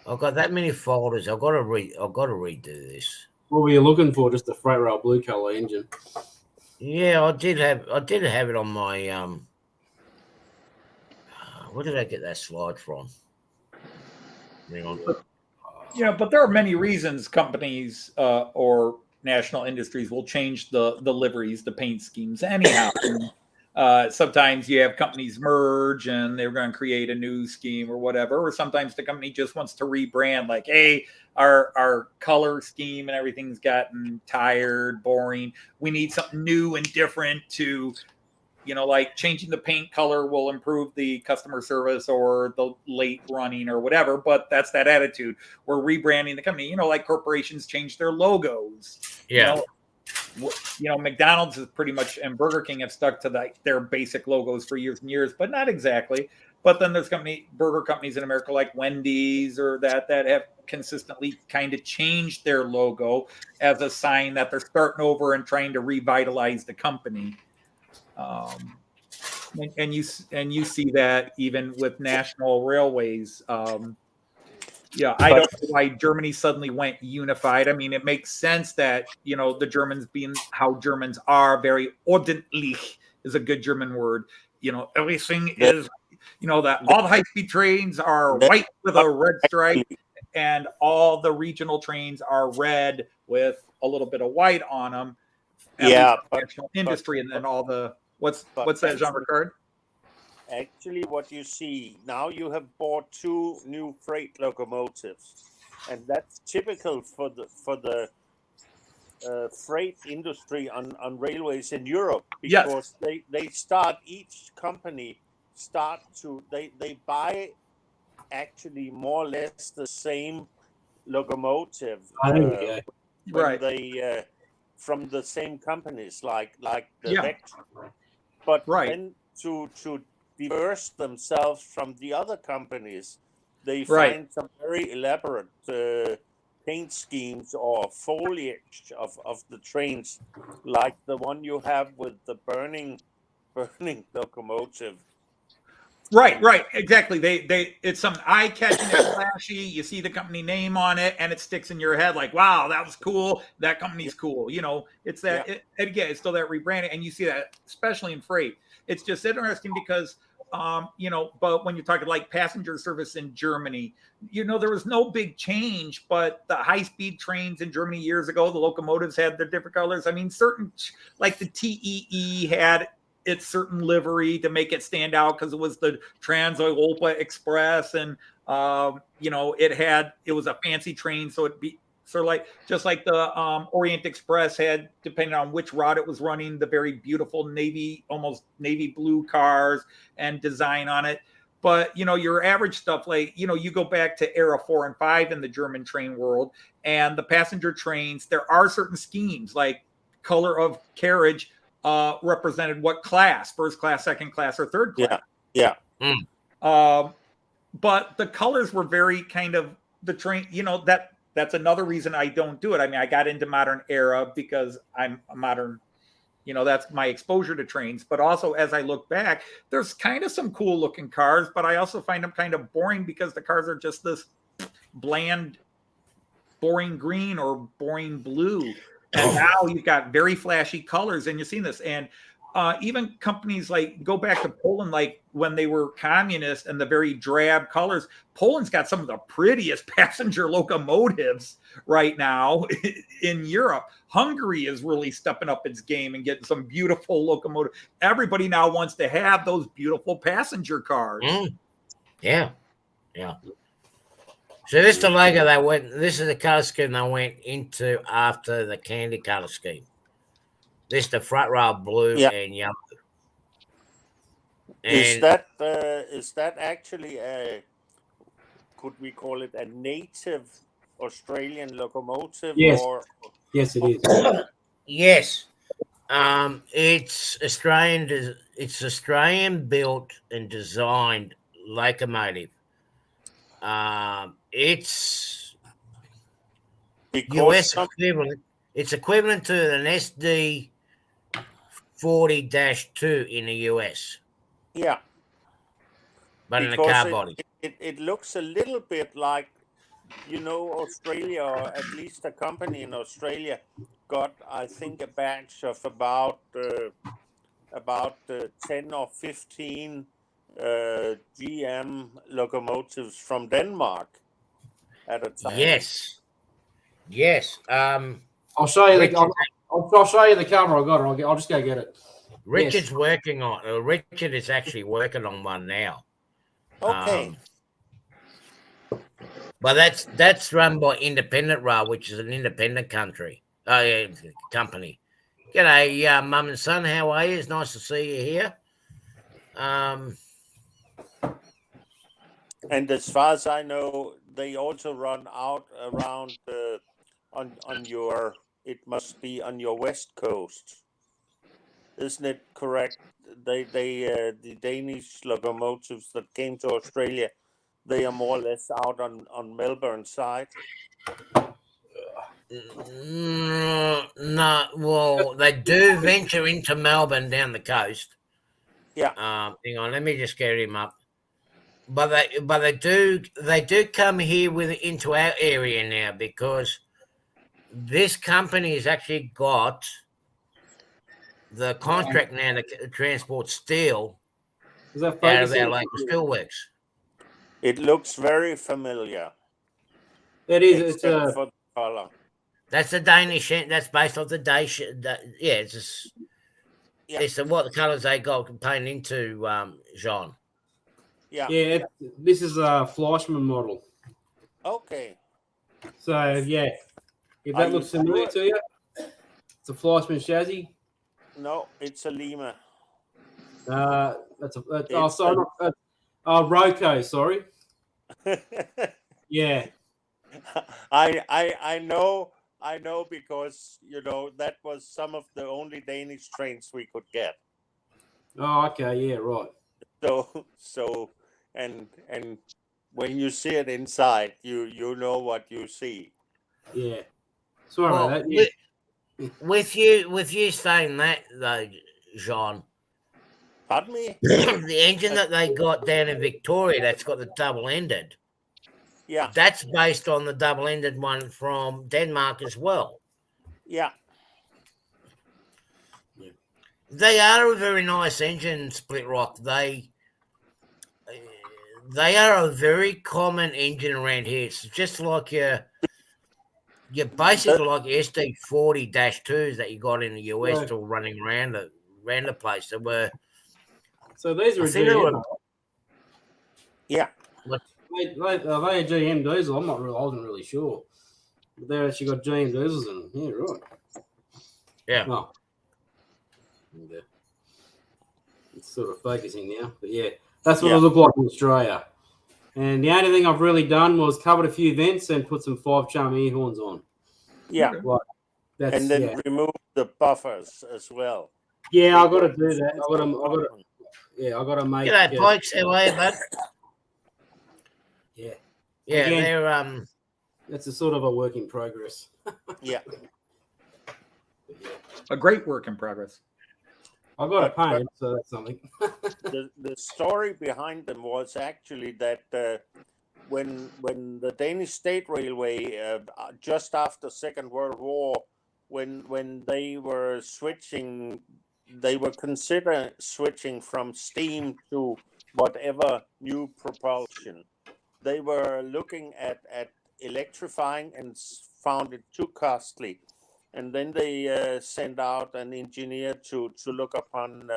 I've got that many folders. I've got to redo this. What were you looking for? Just a freight rail blue color engine. Yeah, I did have it on my where did I get that slide from? Hang on. Yeah, but there are many reasons companies or national industries will change the liveries, the paint schemes anyhow. Sometimes you have companies merge and they're going to create a new scheme or whatever, or sometimes the company just wants to rebrand, like, hey, our color scheme and everything's gotten tired, boring. We need something new and different to, like changing the paint color will improve the customer service or the late running or whatever. But that's that attitude. We're rebranding the company, like corporations change their logos. Yeah. McDonald's is pretty much, and Burger King have stuck to their basic logos for years and years, but not exactly. But then there's burger companies in America like Wendy's or that have consistently kind of changed their logo as a sign that they're starting over and trying to revitalize the company. And you see that even with national railways. Yeah, I don't know why Germany suddenly went unified. I mean, it makes sense that, the Germans, being how Germans are, very ordentlich is a good German word. Everything is, that all the high-speed trains are white with a red stripe, and all the regional trains are red with a little bit of white on them. Yeah, industry, and then all the what's that, Jean-Ricard? Actually, what you see now, you have bought 2 new freight locomotives, and that's typical for the freight industry on railways in Europe, because they start, each company they buy actually more or less the same locomotive. Right. They from the same companies like the Vector, but then to diverse themselves from the other companies, they find some very elaborate paint schemes or foliage of the trains, like the one you have with the burning locomotive. Right, exactly. They it's some eye-catching, flashy. You see the company name on it, and it sticks in your head like, wow, that was cool. That company's cool. It's that. Again, it's still that rebranding, and you see that especially in freight. It's just interesting because, but when you're talking like passenger service in Germany, there was no big change, but the high-speed trains in Germany years ago, the locomotives had their different colors. I mean, certain, like the TEE had its certain livery to make it stand out because it was the Trans-Europa Express, and it was a fancy train, so it'd be sort of like just like the Orient Express had, depending on which route it was running, the very beautiful almost navy blue cars and design on it. But your average stuff, like you go back to era 4 and 5 in the German train world, and the passenger trains, there are certain schemes like color of carriage represented what class, first class, second class, or third class. But the colors were very kind of the train, that's another reason I don't do it. I mean, I got into modern era because I'm a modern, that's my exposure to trains. But also, as I look back, there's kind of some cool looking cars, but I also find them kind of boring because the cars are just this bland, boring green or boring blue. And now you've got very flashy colors, and you're seeing this. And even companies like, go back to Poland, like when they were communist and the very drab colors, Poland's got some of the prettiest passenger locomotives right now in Europe. Hungary is really stepping up its game and getting some beautiful locomotive. Everybody now wants to have those beautiful passenger cars. Yeah. So this is the logo they went. This is the color scheme they went into after the candy color scheme. This is the front row blue and yellow. And is that actually a, could we call it a native Australian locomotive? Yes. Or Yes, it is. yes, it's Australian. It's Australian built and designed locomotive. It's US equivalent. It's equivalent to an SD 40-2 in the US. Yeah. But in a car body. It looks a little bit like, Australia, or at least a company in Australia, got, I think, a batch of about 10 or 15 GM locomotives from Denmark at a time. Yes. I'll show you I'll show you the camera. I got it. I'll just go get it. Richard's working on. Richard is actually working on one now. Okay. But that's run by Independent Rail, which is an independent company. G'day, Mum and Son. How are you? It's nice to see you here. And as far as I know, they also run out around on your. It must be on your west coast, isn't it correct? The Danish locomotives that came to Australia, they are more or less out on Melbourne side. No, well, they do venture into Melbourne down the coast. Yeah. Hang on, let me just get him up. But they do come here into our area now, because this company has actually got the contract now to transport steel out of our local steelworks. It looks very familiar. It is. It's for the color. That's the Danish. That's based off the Danish. It's what the colours they got painted into, Jean. Yeah. This is a Fleischmann model. Okay. So if that looks familiar to you, it's a Fleischmann chassis. No, it's a Lima. Roco. Sorry. Yeah. I know because that was some of the only Danish trains we could get. Oh, okay, yeah, right. So and when you see it inside, you know what you see. Yeah. Sorry about that. Yeah. With you saying that though, Jean. Pardon me? The engine that they got down in Victoria, that's got the double-ended. Yeah. That's based on the double-ended one from Denmark as well. Yeah. They are a very nice engine, Split Rock. They are a very common engine around here. It's just like you're basically like SD 40-2s that you got in the US, still running around the place. They were. So these are a GM. Yeah. Are they a GM diesel? I wasn't really sure. But they actually got GM diesels in them. Yeah, right. Yeah. Oh. Okay. It's sort of focusing now. But yeah, that's what it looked like in Australia. And the only thing I've really done was covered a few vents and put some 5-chum ear horns on. Yeah. And then remove the buffers as well. Yeah, I've got to do that. I've got to make. G'day, Pikes. How are you, bud? Yeah. Yeah, again, they're It's a sort of a work in progress. Yeah. A great work in progress. I've got to paint, so that's something. The story behind them was actually that when the Danish State Railway just after Second World War when they were switching, they were considering switching from steam to whatever new propulsion. They were looking at electrifying and found it too costly. And then they sent out an engineer to look upon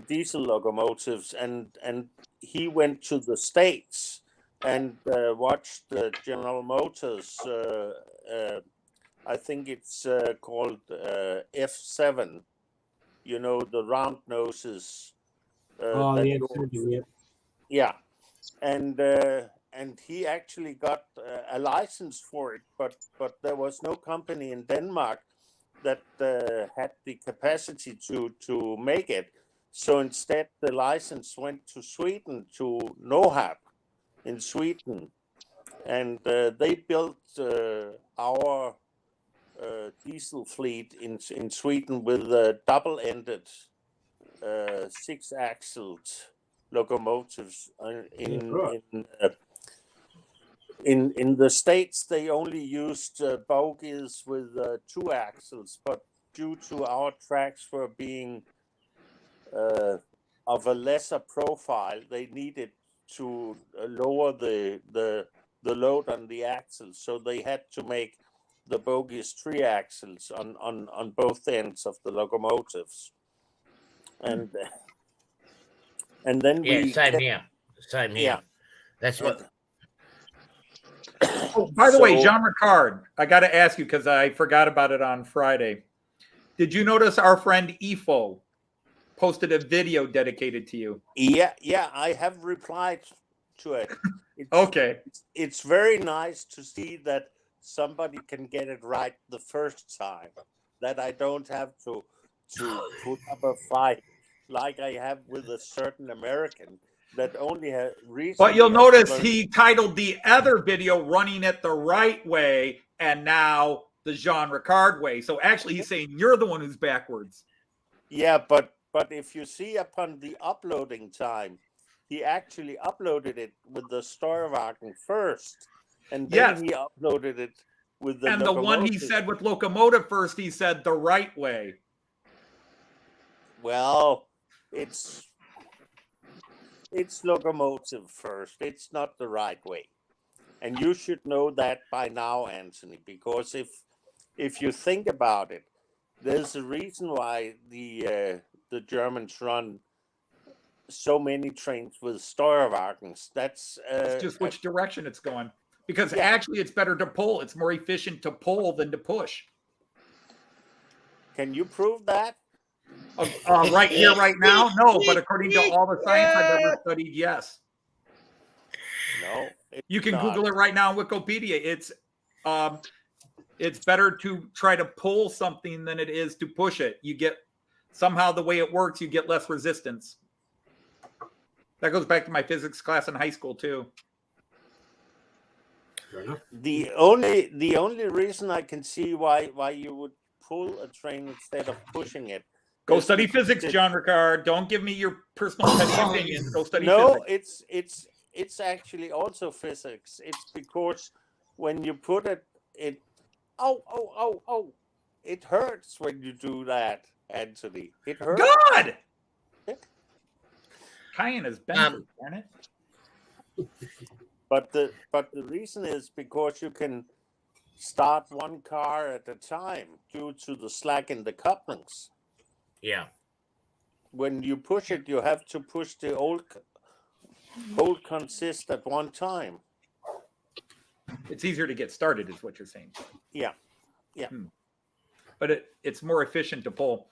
diesel locomotives, and he went to the States and watched General Motors. I think it's called F7. You know, the round noses. Yeah, and he actually got a license for it, but there was no company in Denmark that had the capacity to make it. So instead, the license went to Sweden, to Nohab in Sweden, and they built our diesel fleet in Sweden with double-ended 6-axled locomotives. In the States, they only used bogies with 2 axles, but due to our tracks were being of a lesser profile, they needed to lower the load on the axles, so they had to make the bogies 3 axles on both ends of the locomotives, and then same here. Yeah. That's what. Oh, by the way, Jean Ricard, I got to ask you because I forgot about it on Friday. Did you notice our friend Ifo posted a video dedicated to you? Yeah, I have replied to it. Okay. It's very nice to see that somebody can get it right the first time, that I don't have to put up a fight like I have with a certain American that only has recently. But you'll notice he titled the other video "Running It the Right Way" and now the Jean Ricard way. So actually he's saying you're the one who's backwards. Yeah, but if you see upon the uploading time, he actually uploaded it with the Steuerwagen first, and then he uploaded it with the and locomotive. The one he said with locomotive first, he said the right way. Well, it's locomotive first. It's not the right way, and you should know that by now, Anthony. Because if you think about it, there's a reason why the Germans run so many trains with Steuerwagens. That's just which direction it's going. Because actually, it's better to pull. It's more efficient to pull than to push. Can you prove that? Right here, right now? No, but according to all the science I've ever studied, yes. No. You can Google it right now on Wikipedia. It's better to try to pull something than it is to push it. You get, somehow the way it works, you get less resistance. That goes back to my physics class in high school, too. The only reason I can see why you would pull a train instead of pushing it. Go study physics, Jean Ricard. Don't give me your personal opinions. Go study physics. No, it's actually also physics. It's because when you put it, it hurts when you do that, Anthony. It hurts. God! Cayenne is bent, darn it. But the reason is because you can start one car at a time due to the slack in the couplings. Yeah. When you push it, you have to push the whole consist at one time. It's easier to get started, is what you're saying. Yeah. But it's more efficient to pull.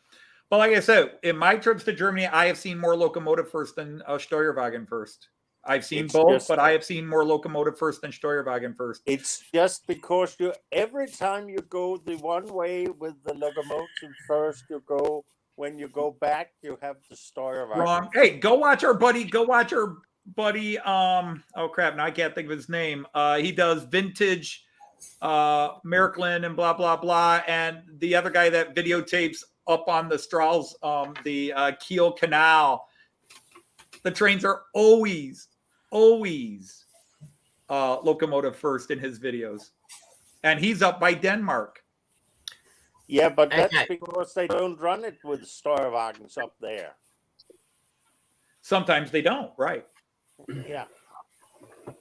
But like I said, in my trips to Germany, I have seen more locomotive first than Steuerwagen first. I've seen both, but I have seen more locomotive first than Steuerwagen first. It's just because every time you go the one way with the locomotive first, when you go back, you have the Steuerwagen. Wrong. Hey, go watch our buddy. Oh crap! Now I can't think of his name. He does vintage, Märklin and blah blah blah, and the other guy that videotapes up on the Strauss, the Kiel Canal. The trains are always locomotive first in his videos. And he's up by Denmark. Yeah, but that's Okay. because they don't run it with Steuerwagens up there. Sometimes they don't, right? Yeah.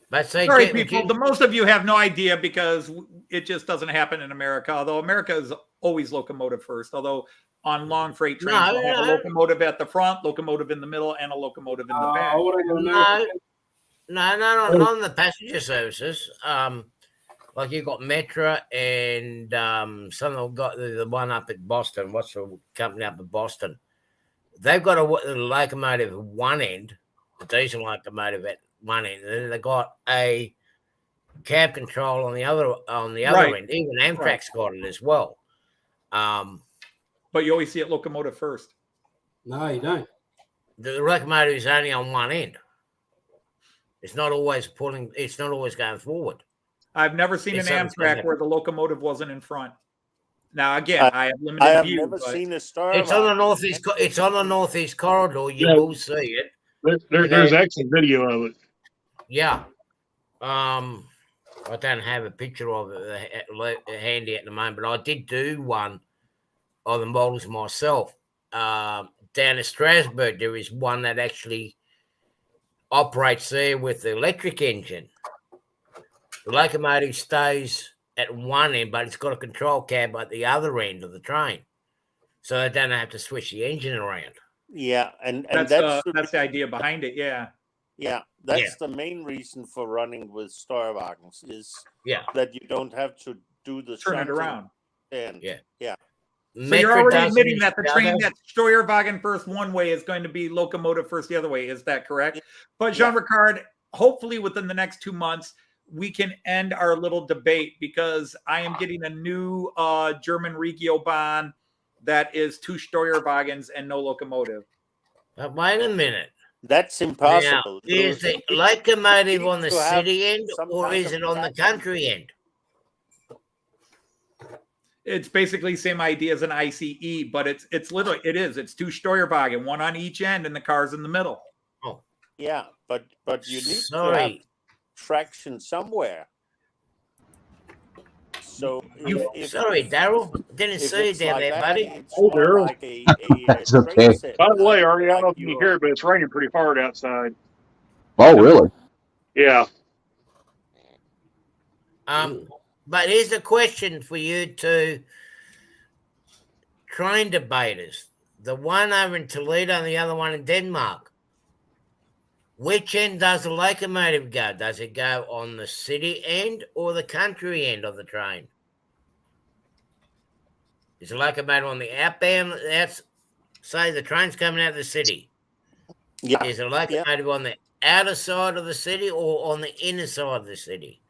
But say, Sorry, Jim, people. The most of you have no idea because it just doesn't happen in America. Although America is always locomotive first. Although on long freight trains, No, they'll have a no. locomotive at the front, locomotive in the middle, and a locomotive in the back. I want to go America. No, not on the passenger services. Like you got Metra and some of them got the one up at Boston. What's the company up at Boston? They've got a locomotive at one end, a diesel locomotive at one end, and then they got a cab control on the other Right. end. Even Amtrak's got it as well. But you always see it locomotive first. No, you don't. The locomotive is only on one end. It's not always pulling. It's not always going forward. I've never seen It's an something Amtrak where the locomotive wasn't in front. Now, again, I have limited I have view. never but seen a Steuerwagen. It's on the northeast. It's on the northeast corridor. You Yeah. will see it. There's actually video of it. Yeah. I don't have a picture of it handy at the moment, but I did do one of the models myself. Down in Strasbourg, there is one that actually operates there with the electric engine. The locomotive stays at one end, but it's got a control cab at the other end of the train, so they don't have to switch the engine around. Yeah, and that's the idea behind it. Yeah. Yeah, that's the main reason for running with Steuerwagens is that you don't have to do the turn it around. And So you're Metra already does admitting it that the train that's Steuerwagen first one way is going to be locomotive first the other way. Is that correct? But Jean-Ricard, hopefully within the next 2 months, we can end our little debate because I am getting a new German Regiobahn that is 2 Steuerwagens and no locomotive. But wait a minute. That's impossible. Now, is the locomotive on the city end or is it on the country end? It's basically same idea as an ICE, but it's literally it's 2 Steuerwagen, one on each end, and the car's in the middle. Oh, yeah, but you need to have traction somewhere. So sorry, Daryl, didn't see you down there, buddy. Oh, Daryl. Like That's okay. By the way, Artie, I don't know if you can hear it, but it's raining pretty hard outside. Oh, really? Yeah. But here's a question for you two train debaters. The one over in Toledo and the other one in Denmark. Which end does the locomotive go? Does it go on the city end or the country end of the train? Is the locomotive on the outbound? Say the train's coming out of the city. Yeah. Is the locomotive on the outer side of the city or on the inner side of the city?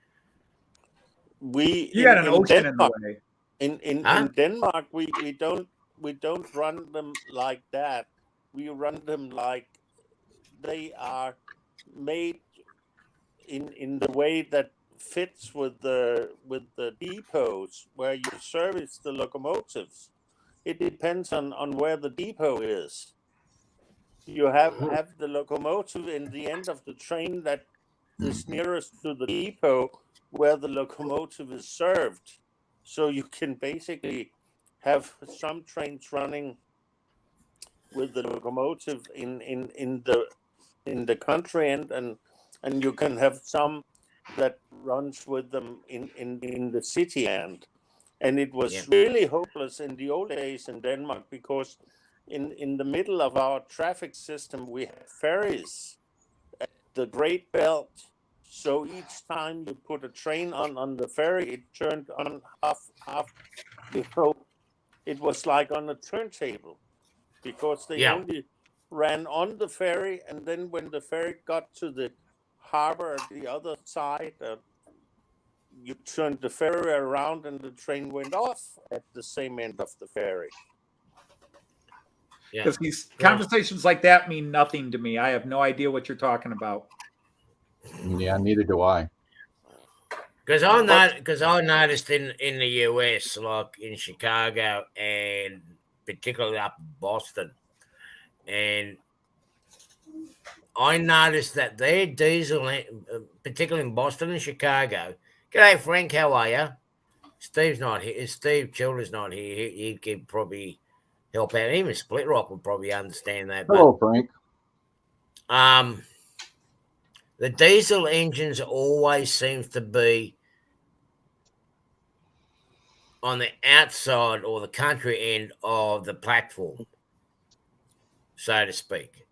You got an ocean in the way. In Denmark, we don't run them like that. We run them like they are made in the way that fits with the depots where you service the locomotives. It depends on where the depot is. You have the locomotive in the end of the train that is nearest to the depot where the locomotive is served. So you can basically have some trains running with the locomotive in the country end, and you can have some that runs with them in the city end. And it was really hopeless in the old days in Denmark because in the middle of our traffic system we had ferries at the Great Belt. So each time you put a train on the ferry, it turned on half. It was like on a turntable because they only ran on the ferry, and then when the ferry got to the harbor at the other side, you turned the ferry around and the train went off at the same end of the ferry. Because these conversations like that mean nothing to me. I have no idea what you're talking about. Yeah, neither do I. Because I noticed in the US, like in Chicago and particularly up in Boston, and I noticed that their diesel, particularly in Boston and Chicago. G'day, Frank. How are you? Steve's not here. If Steve Childers not here, he could probably help out. Even Split Rock would probably understand that. Hello, Frank. But the diesel engines always seems to be on the outside or the country end of the platform, so to speak.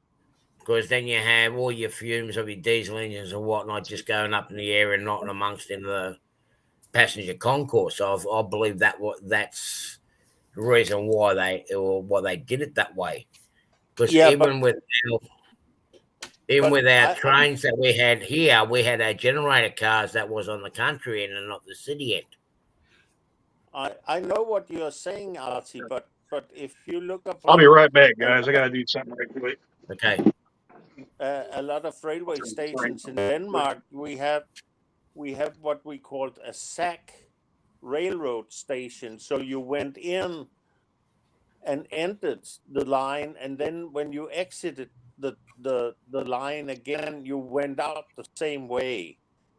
Because then you have all your fumes of your diesel engines and whatnot just going up in the air and not amongst in the passenger concourse. So I believe that's the reason why they did it that way. Because even with our trains that we had here, we had our generator cars that was on the country end and not the city end. I know what you're saying, Archie, but if you look up, I'll be right back, guys. I gotta do something right quick. Okay. A lot of railway stations in Denmark, we have what we called a sack railroad station. So you went in and entered the line, and then when you exited the line again, you went out the same way.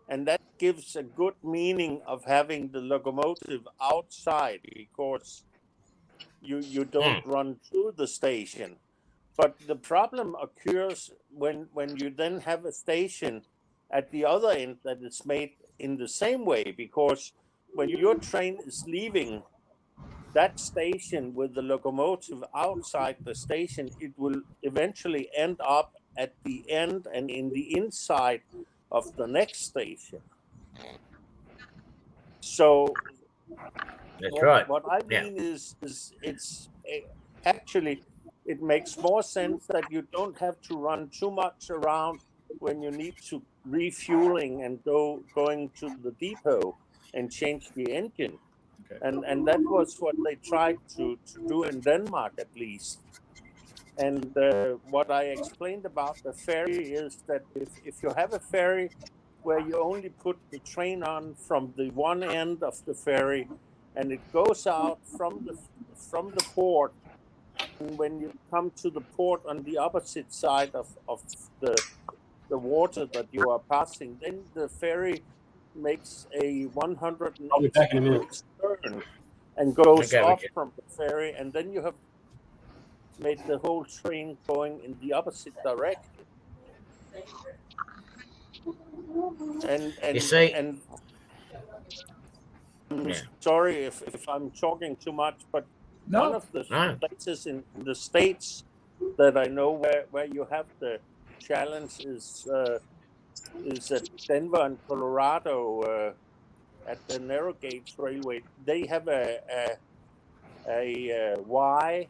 And that gives a good meaning of having the locomotive outside, because you don't run through the station. But the problem occurs when you then have a station at the other end that is made in the same way, because when your train is leaving that station with the locomotive outside the station, it will eventually end up at the end and in the inside of the next station. So that's right. What I mean is it's actually, it makes more sense that you don't have to run too much around when you need to refueling and going to the depot and change the engine. Okay. And that was what they tried to do in Denmark, at least. And what I explained about the ferry is that if you have a ferry where you only put the train on from the one end of the ferry, and it goes out from the port, and when you come to the port on the opposite side of the water that you are passing, then the ferry makes a 180 degrees turn and goes off from the ferry, and then you have made the whole train going in the opposite direction. And you see, and I'm sorry if I'm talking too much, but one of the places in the States that I know where you have the challenge is at Denver and Colorado at the narrow gauge railway. They have a Y,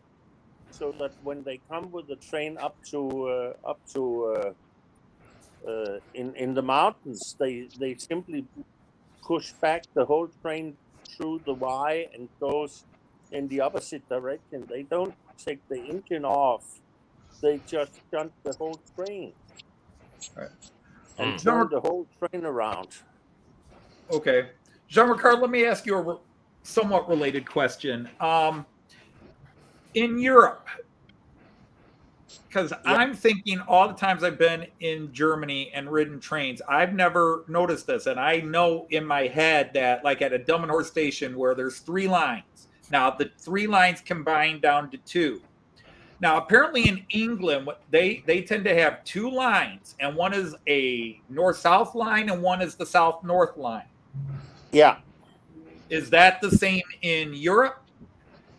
so that when they come with the train up to in the mountains, they simply push back the whole train through the Y and goes in the opposite direction. They don't take the engine off. They just shunt the whole train and turn the whole train around. Okay. Jean-Ricard, let me ask you a somewhat related question. In Europe, because I'm thinking all the times I've been in Germany and ridden trains, I've never noticed this. And I know in my head that, like at a Dummenhorst station where there's 3 lines, now the 3 lines combine down to 2. Now, apparently in England, they tend to have 2 lines, and one is a north-south line and one is the south-north line. Yeah. Is that the same in Europe?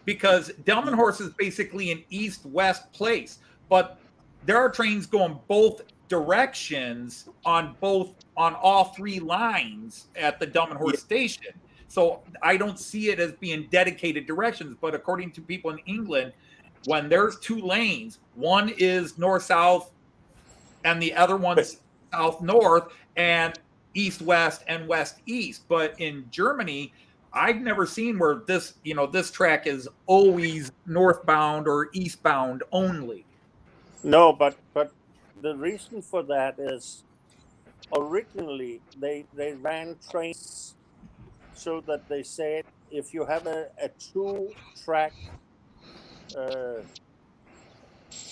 Because Delmenhorst is basically an east-west place, but there are trains going both directions on all 3 lines at the Delmenhorst station. So I don't see it as being dedicated directions, but according to people in England, when there's 2 lanes, one is north-south and the other one's south-north and east-west and west-east. But in Germany, I've never seen where this track is always northbound or eastbound only. No, but the reason for that is originally they ran trains so that they said if you have a 2-track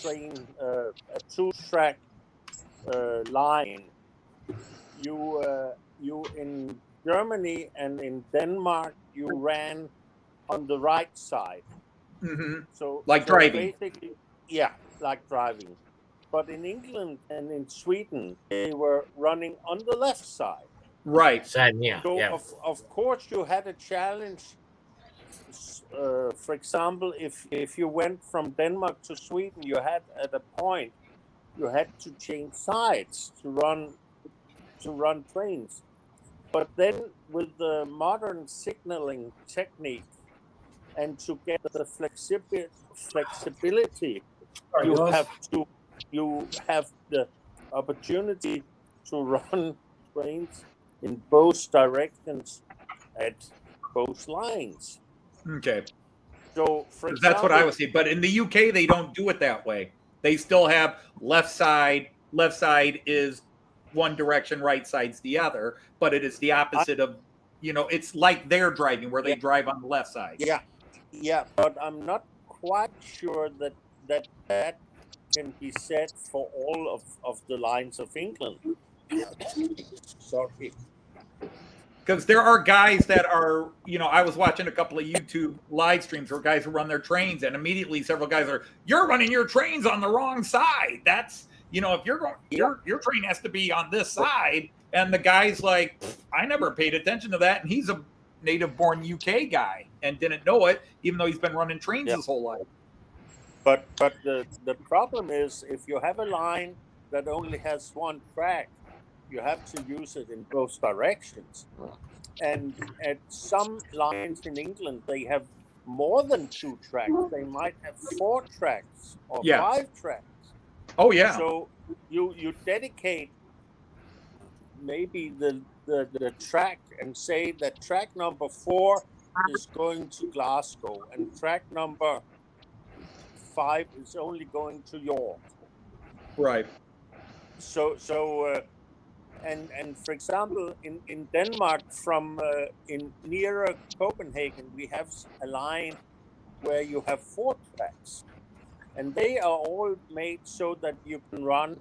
train, a 2-track line, you in Germany and in Denmark, you ran on the right side. Mm-hmm. So driving. basically, yeah, like driving. But in England and in Sweden, they were running on the left side. Right. Same here. So Yeah. of course you had a challenge. For example, if you went from Denmark to Sweden, you had at a point you had to change sides to run trains. But then with the modern signaling technique and to get the flexibility, you have the opportunity to run trains in both directions at both lines. Okay. So, for example, that's what I was saying. But in the UK, they don't do it that way. They still have left side. Left side is one direction, right side's the other. But it is the opposite of, it's like they're driving where they drive on the left side. Yeah. But I'm not quite sure that can be said for all of the lines of England. Sorry. Because there are guys that are, I was watching a couple of YouTube live streams where guys who run their trains, and immediately several guys are, you're running your trains on the wrong side. That's, if you're going, your train has to be on this side. And the guy's like, I never paid attention to that. And he's a native-born UK guy and didn't know it, even though he's been running trains his whole life. But the problem is, if you have a line that only has one track, you have to use it in both directions. And at some lines in England, they have more than 2 tracks. They might have 4 tracks or 5 tracks. Oh, yeah. So you dedicate maybe the track and say that track number 4 is going to Glasgow and track number 5 is only going to York. Right. So and for example, in Denmark, from in nearer Copenhagen, we have a line where you have 4 tracks, and they are all made so that you can run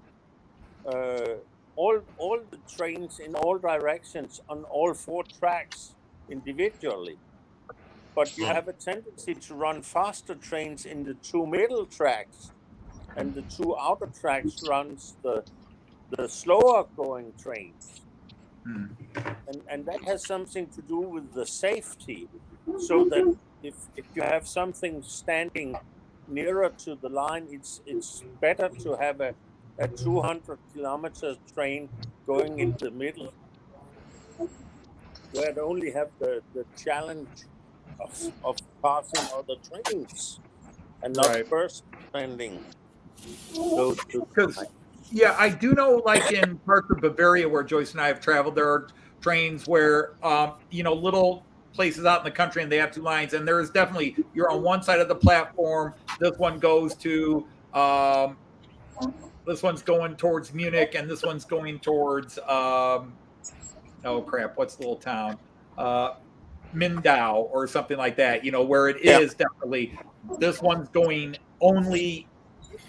all the trains in all directions on all 4 tracks individually. But you have a tendency to run faster trains in the 2 middle tracks, and the 2 outer tracks runs the slower going trains. And that has something to do with the safety, so that if you have something standing nearer to the line, it's better to have a 200-kilometer train going in the middle, where it only have the challenge of passing other trains and not first spending those 2 trains. Yeah, I do know, like in parts of Bavaria where Joyce and I have traveled, there are trains where, little places out in the country and they have 2 lines. And there is definitely, you're on one side of the platform. This one goes to, this one's going towards Munich and this one's going towards, what's the little town? Mindau or something like that, where it is definitely, this one's going only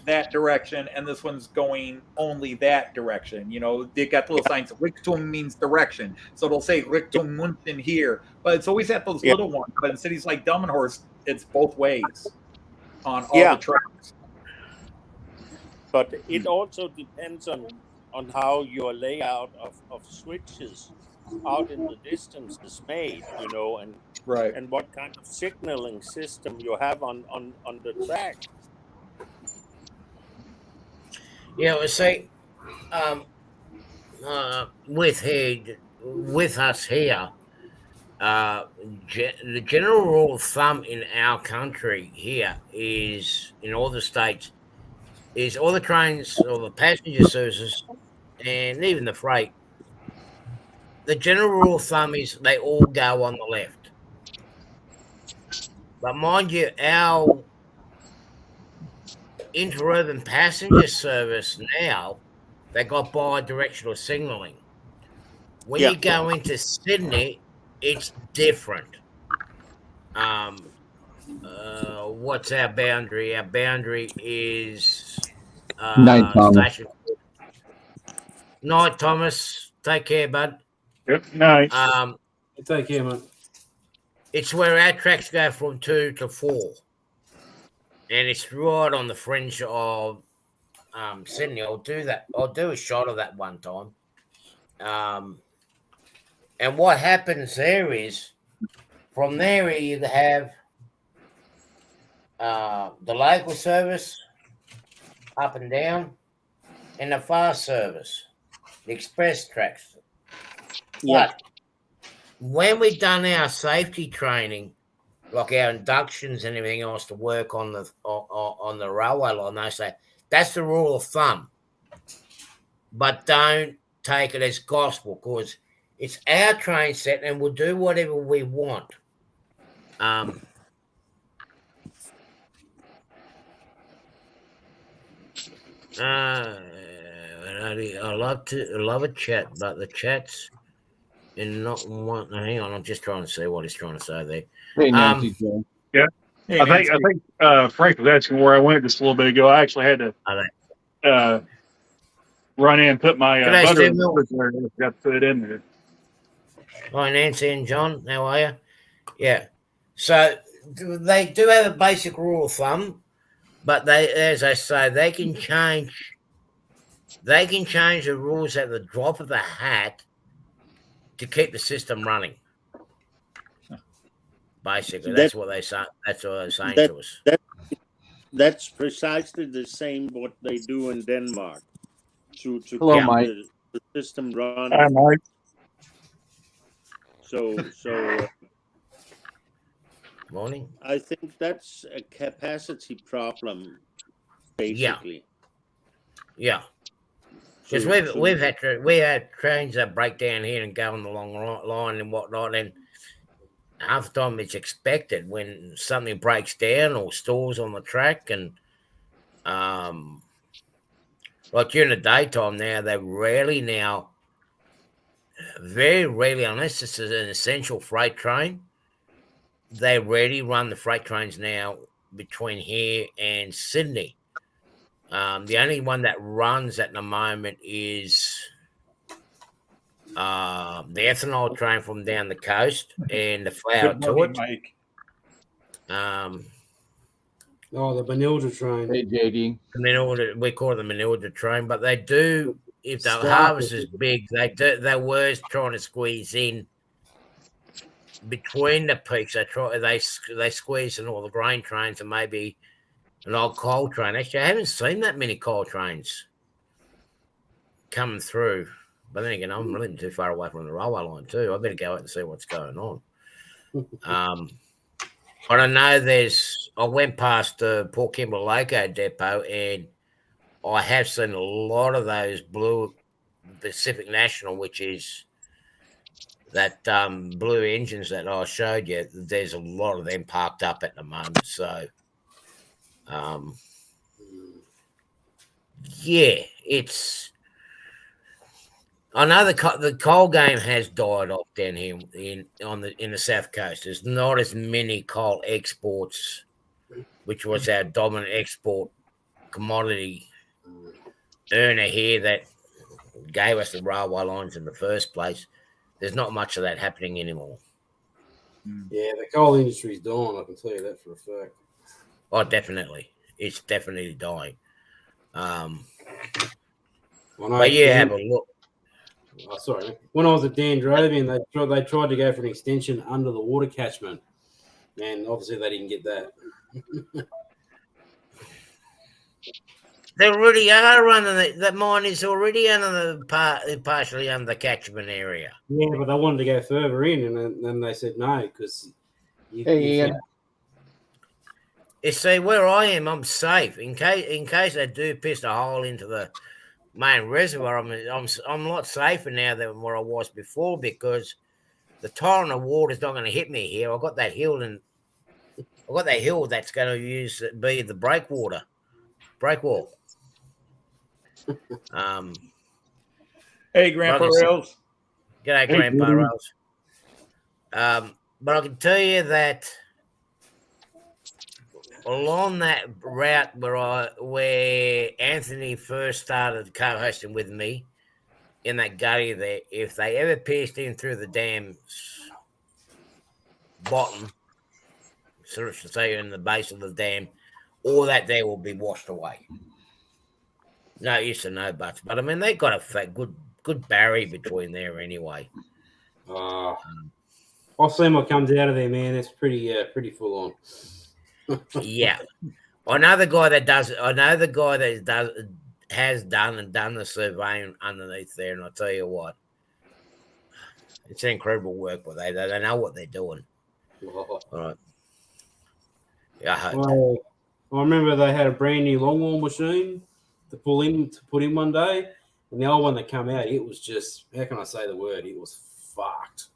that direction and this one's going only that direction. They got little signs. Richtung means direction, so it'll say Richtung München here, but it's always at those little ones. But in cities like Delmenhorst, it's both ways on all the tracks. But it also depends on how your layout of switches out in the distance is made, and what kind of signaling system you have on the track. Yeah, well, see, with us here, the general rule of thumb in our country here is, in all the states, is all the trains, all the passenger services, and even the freight, the general rule of thumb is they all go on the left. But mind you, our interurban passenger service now, they got bi-directional signalling. When you go into Sydney, it's different. What's our boundary? Our boundary is Night, Thomas. Night, Thomas. Take care, bud. Yep, nice. Take care, mate. It's where our tracks go from 2 to 4. And it's right on the fringe of Sydney. I'll do that. I'll do a shot of that one time. And what happens there is, from there you have the local service up and down, and the fast service, the express tracks. Yeah. But when we've done our safety training, like our inductions and everything else to work on the railway line, they say that's the rule of thumb. But don't take it as gospel, because it's our train set and we'll do whatever we want. I love a chat, but the chat's in not one. Hang on, I'm just trying to see what he's trying to say there. Hey, Nancy, Joe. Yeah. Hey, I think Frank was asking where I went just a little bit ago. I actually had to run in and put my butter in the refrigerator. Got to put it in there. Hi, Nancy and John. How are you? Yeah. So they do have a basic rule of thumb, but they, as I say, they can change. They can change the rules at the drop of the hat to keep the system running. Basically, that's what they say. That's what they're saying to us. That's precisely the same what they do in Denmark to Hello, keep Mike. the system running. Hi, Mike. So Morning. I think that's a capacity problem, basically. Yeah. Because So- we had trains that break down here and go on the long line and whatnot, and half the time it's expected when something breaks down or stalls on the track, and like during the daytime now, they rarely now, very rarely, unless it's an essential freight train, they rarely run the freight trains now between here and Sydney. The only one that runs at the moment is the ethanol train from down the coast and the flour Good to morning, it. Mike. The Benilde train. Hey, JD. We call it the Manilda train, but they do, if the Start harvest with is big, they were trying to squeeze in between the peaks. They squeeze in all the grain trains and maybe an old coal train. Actually, I haven't seen that many coal trains coming through. But then again, I'm living too far away from the railway line too. I better go out and see what's going on. But I know I went past the Port Kimberley Loco depot, and I have seen a lot of those blue Pacific National, which is that blue engines that I showed you. There's a lot of them parked up at the moment. So, yeah, it's. I know the coal game has died off down here in the South Coast. There's not as many coal exports, which was our dominant export commodity earner here that gave us the railway lines in the first place. There's not much of that happening anymore. Yeah, the coal industry's dying. I can tell you that for a fact. Oh, definitely, it's definitely dying. But yeah, have a look. Oh, sorry. When I was at Dandrovian, they tried to go for an extension under the water catchment, and obviously they didn't get that. They already are running that mine is already under partially under the catchment area. Yeah, but they wanted to go further in, and then they said no because. Hey, Ian. You see, where I am, I'm safe in case they do piss a hole into the main reservoir. I'm a lot safer now than where I was before, because the torrent of water is not going to hit me here. I've got that hill, that's going to be the breakwall. Hey, Grandpa Rails. G'day, Grandpa Rails. But I can tell you that along that route where Anthony first started co-hosting with me in that gully there, if they ever pierced in through the dams bottom, sort of say in the base of the dam, all that there will be washed away. No ifs and no buts. But I mean, they got a good barrier between there anyway. I've seen what comes out of there, man. It's pretty full on. Yeah, I know the guy that does. I know the guy that has done the surveying underneath there, and I tell you what, it's incredible work. What they know what they're doing. All right. Yeah. Well, I remember they had a brand new longwall machine to put in one day, and the old one that came out, it was just, how can I say the word? It was fucked.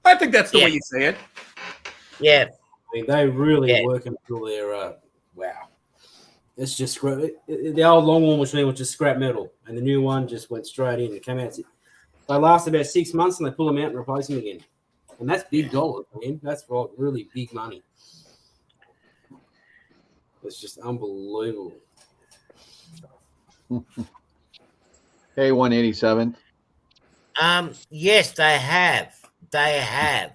I think that's the way you say it. Yeah. I mean, they really work until they're wow. It's just the old longwall machine was just scrap metal, and the new one just went straight in and came out. They last about 6 months, and they pull them out and replace them again. And that's big dollars, man. That's like really big money. It's just unbelievable. Hey, 187. Yes, they have. They have.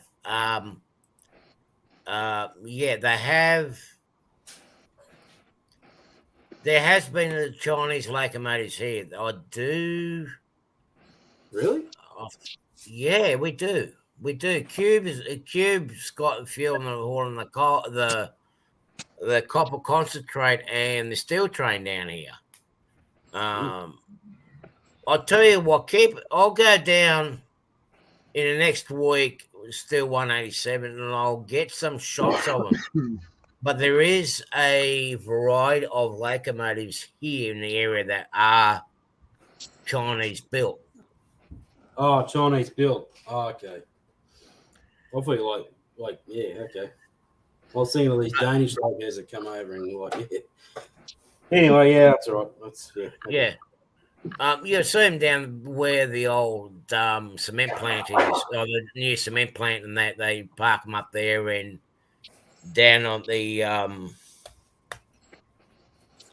Yeah, they have. There has been the Chinese locomotives here. I do. Really? Yeah, we do. We do. Cube's got the fuel and the haul and the copper concentrate and the steel train down here. I'll tell you what, I'll go down in the next week, still 187, and I'll get some shots of them. But there is a variety of locomotives here in the area that are Chinese built. Oh, Chinese built. Oh, okay. I thought like yeah, okay. I was seeing all these Danish logos that come over and like, yeah. Anyway, yeah, that's all right. That's yeah. Okay. Yeah. You see them down where the old cement plant is, or the new cement plant, and that they park them up there, and down on the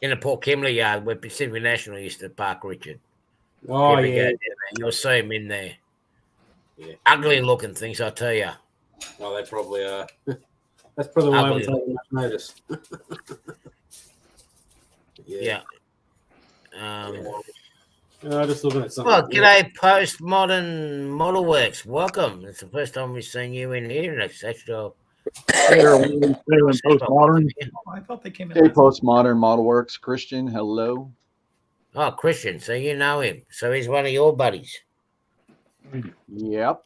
in the Port Kimberley yard where Pacific National used to park Richard. Oh yeah. You'll see them in there. Yeah. Ugly looking things, I tell you. Well, they probably are. That's probably why I haven't taken much notice. Yeah. Just looking at something. Well, g'day, Postmodern Model Works. Welcome. It's the first time we've seen you in here, and it's actually. Postmodern. I thought they came in. Hey, Postmodern Model Works. Christian, hello. Oh, Christian. So you know him. So he's one of your buddies. Yep.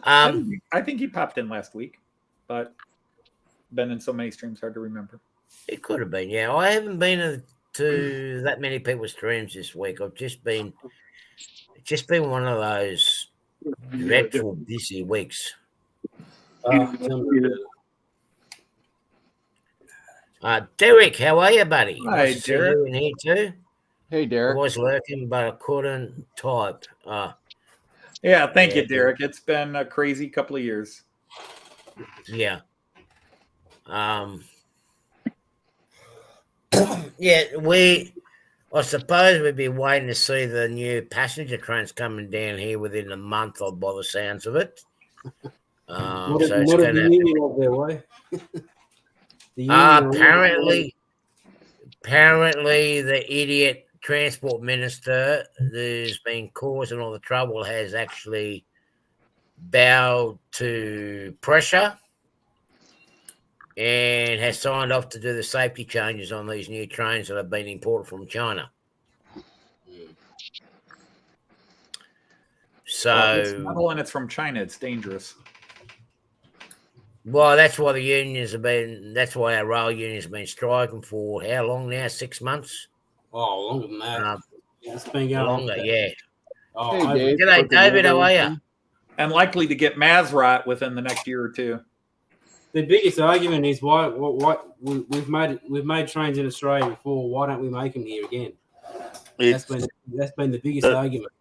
I think he popped in last week, but been in so many streams, hard to remember. It could have been, yeah. I haven't been to that many people's streams this week. It's just been one of those dreadful busy weeks. Derek, how are you, buddy? Hi, Derek. You in here too? Hey, Derek. I was lurking, but I couldn't type. Yeah, thank you, Derek. It's been a crazy couple of years. Yeah. Yeah, I suppose we'd be waiting to see the new passenger trains coming down here within a month, or by the sounds of it. What so it's going to of their way? Apparently, the idiot transport minister who's been causing all the trouble has actually bowed to pressure and has signed off to do the safety changes on these new trains that have been imported from China. So, it's metal and it's from China. It's dangerous. Well, that's why the unions have been. That's why our rail unions have been striking for how long now? 6 months. Oh, longer than that. It's been going longer, yeah. Oh, hey, Dave. G'day, David. How are you? And likely to get Maserati within the next year or two. The biggest argument is why we've made trains in Australia before. Why don't we make them here again? That's been the biggest argument.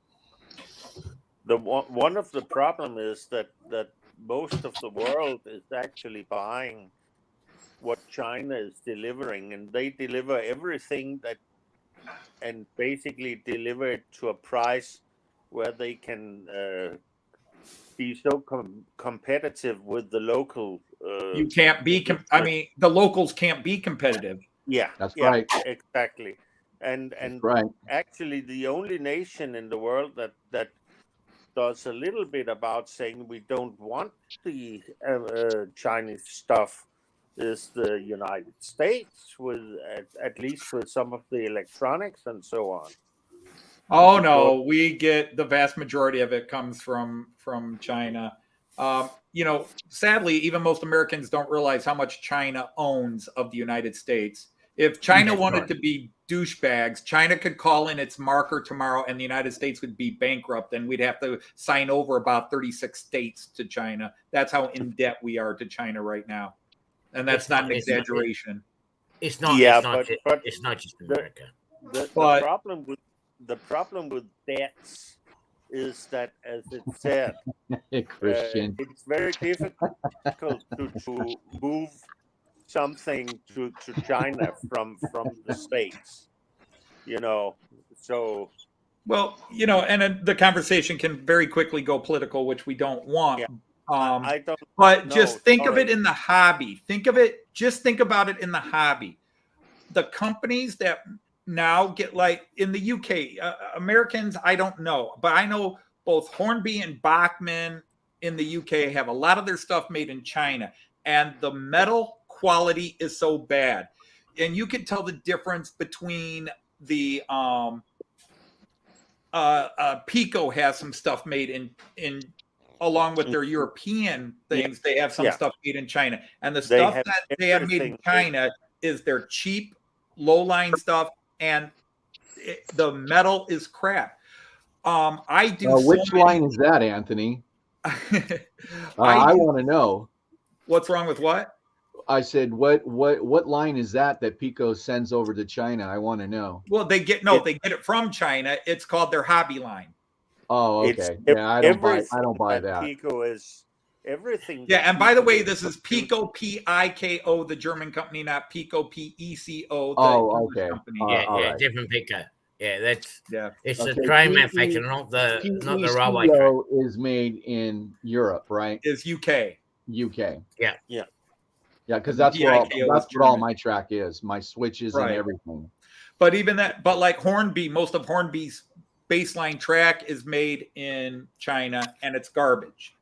One of the problem is that most of the world is actually buying what China is delivering, and they deliver everything and basically deliver it to a price where they can be so competitive with the local. You can't be. I mean, the locals can't be competitive. Yeah, That's yeah, right. exactly. And That's right. actually, the only nation in the world that does a little bit about saying we don't want the Chinese stuff is the United States, with at least with some of the electronics and so on. Oh no, we get the vast majority of it comes from China. You know, sadly, even most Americans don't realize how much China owns of the United States. If China wanted to be douchebags, China could call in its marker tomorrow and the United States would be bankrupt and we'd have to sign over about 36 states to China. That's how in debt we are to China right now. And that's not an exaggeration. It's not. Yeah, it's not just America. The problem with debts is that, as it said, Christian. it's very difficult to move something to China from the States. You know, so. Well, you know, and the conversation can very quickly go political, which we don't want. Yeah. I don't. But just think of it in the hobby. Think about it in the hobby. The companies that now get, like in the UK, Americans, I don't know, but I know both Hornby and Bachmann in the UK have a lot of their stuff made in China, and the metal quality is so bad. And you can tell the difference between the Pico has some stuff made in along with their European things. They have some stuff made in China, and the stuff that they have made in China is their cheap, low-line stuff, and the metal is crap. I do. Which line is that, Anthony? I want to know. What's wrong with what? I said, what line is that Pico sends over to China? I want to know. Well, they get it from China. It's called their hobby line. Oh, okay. Yeah, I don't buy that. Pico is everything. Yeah, and by the way, this is Pico, P-I-K-O, the German company, not Pico, P-E-C-O. Oh, okay. Company. Yeah, different Pico. Yeah, it's okay. the train manufacturer, not the railway train. Pico is made in Europe, right? Is UK. UK. Yeah. Yeah, because that's what all my track is, my switches and everything. But even that, like Hornby, most of Hornby's baseline track is made in China, and it's garbage.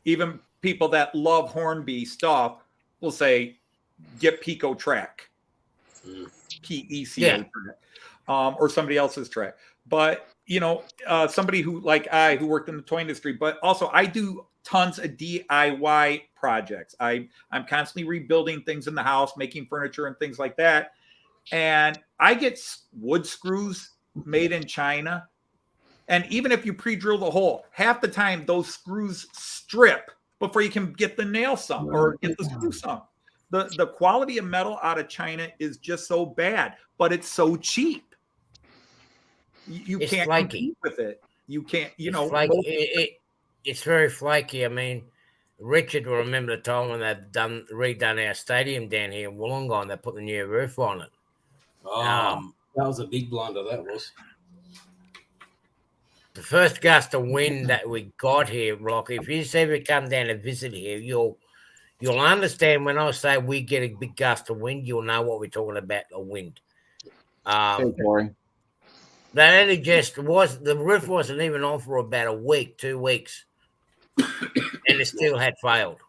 Even people that love Hornby stuff will say, get Pico track, P-E-C-O track, or somebody else's track. But, you know, somebody who worked in the toy industry, but also I do tons of DIY projects. I'm constantly rebuilding things in the house, making furniture and things like that. And I get wood screws made in China. And even if you pre-drill the hole, half the time those screws strip before you can get the nail sunk or get the screw sunk. The quality of metal out of China is just so bad, but it's so cheap. You can't compete with it. You can't, it's very flaky. I mean, Richard will remember the time when they've redone our stadium down here in Wollongong. They put the new roof on it. Oh, that was a big blunder. That was the first gust of wind that we got here, Rocky. If you ever come down and visit here, you'll understand when I say we get a big gust of wind. You'll know what we're talking about. The wind. Hey, Corey. That only the roof wasn't even on for about a week, 2 weeks, and it still had failed.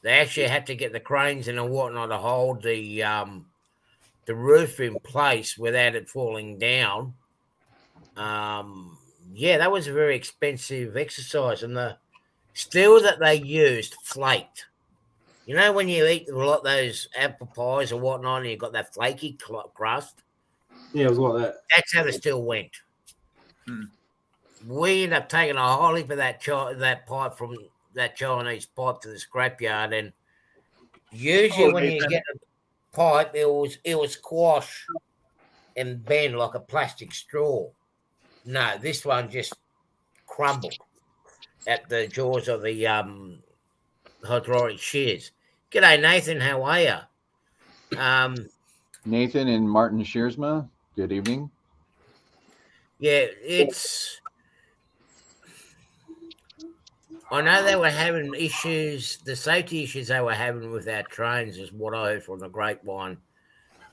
They actually had to get the cranes and whatnot to hold the roof in place without it falling down. That was a very expensive exercise, and the steel that they used flaked. You know, when you eat a lot of those apple pies or whatnot, and you got that flaky crust. Yeah, it was like that. That's how the steel went. We ended up taking a whole heap of that pipe from that Chinese pipe to the scrapyard, and usually when you get a pipe, it was squash and bend like a plastic straw. No, this one just crumbled at the jaws of the hydraulic shears. G'day, Nathan. How are you? Nathan and Martin Shearsma. Good evening. Yeah, I know they were having issues. The safety issues they were having with our trains is what I heard from the grapevine,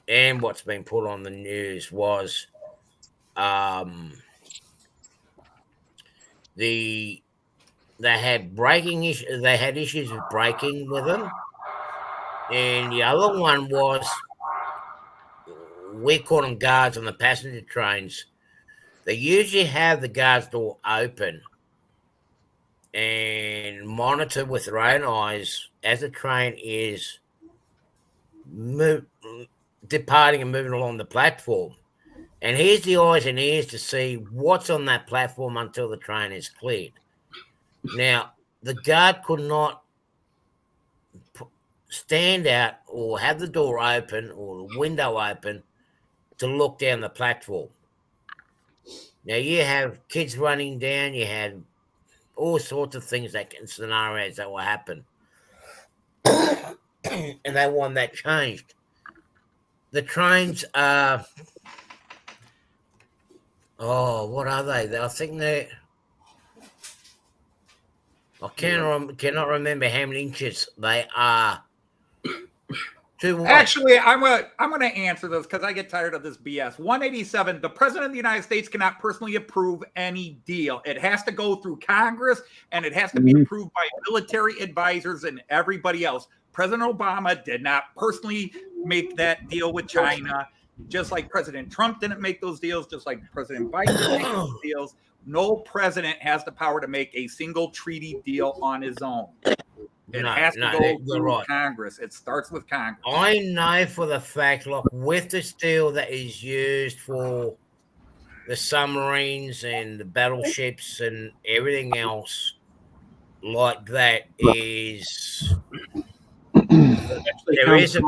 and what's been put on the news was they had braking issues. They had issues with braking with them, and the other one was we call them guards on the passenger trains. They usually have the guards door open and monitor with their own eyes as the train is departing and moving along the platform. And here's the eyes and ears to see what's on that platform until the train is cleared. Now, the guard could not stand out or have the door open or the window open to look down the platform. Now, you have kids running down, you had all sorts of things scenarios that will happen. And they want that changed. The trains are, what are they? I think they're, I cannot remember how many inches they are. Actually, I'm gonna answer this because I get tired of this BS. 187. The president of the United States cannot personally approve any deal. It has to go through Congress, and it has to be approved by military advisors and everybody else. President Obama did not personally make that deal with China, just like President Trump didn't make those deals, just like President Biden didn't make those deals. No president has the power to make a single treaty deal on his own. It has to go through Congress. It starts with Congress. I know for the fact, like with the steel that is used for the submarines and the battleships and everything else like that is there's a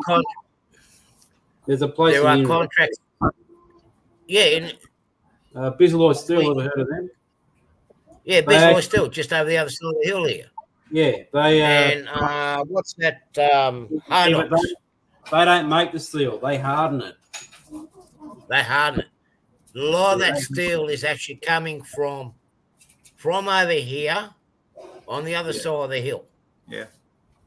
place. There are contracts. Yeah, Bisalloy Steel. Ever heard of them? Yeah, Bisalloy Steel, just over the other side of the hill here. Yeah, they and what's that? Hard they don't make the steel; they harden it. They harden it. A lot of that steel is actually coming from over here on the other side of the hill. Yeah,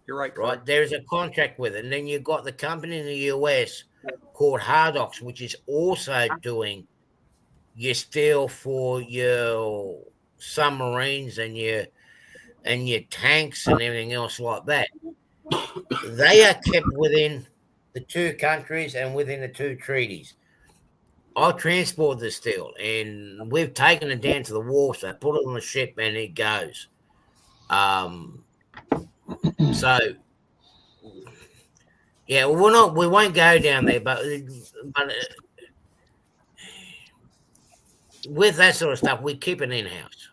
you're right. Right, there's a contract with it, and then you've got the company in the US called Hardox, which is also doing your steel for your submarines and your tanks and everything else like that. They are kept within the two countries and within the two treaties. I'll transport the steel, and we've taken it down to the wharf, so put it on the ship, and it goes. So, yeah, we won't go down there, but with that sort of stuff, we keep it in-house.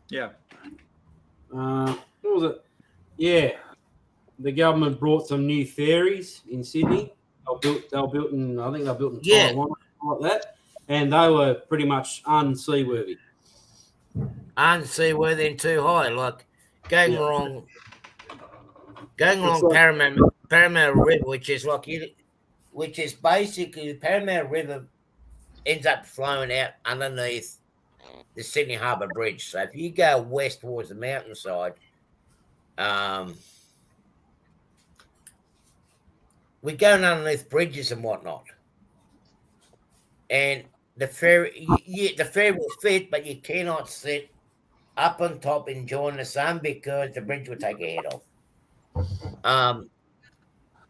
Yeah. What was it? Yeah, the government brought some new ferries in Sydney. They were built in, I think they were built in Taiwan, like that, and they were pretty much unseaworthy. Unseaworthy and too high, like going along Parramatta River, which is basically Parramatta River ends up flowing out underneath the Sydney Harbour Bridge. So if you go west towards the mountainside, we're going underneath bridges and whatnot. And the ferry will fit, but you cannot sit up on top enjoying the sun because the bridge will take your head off.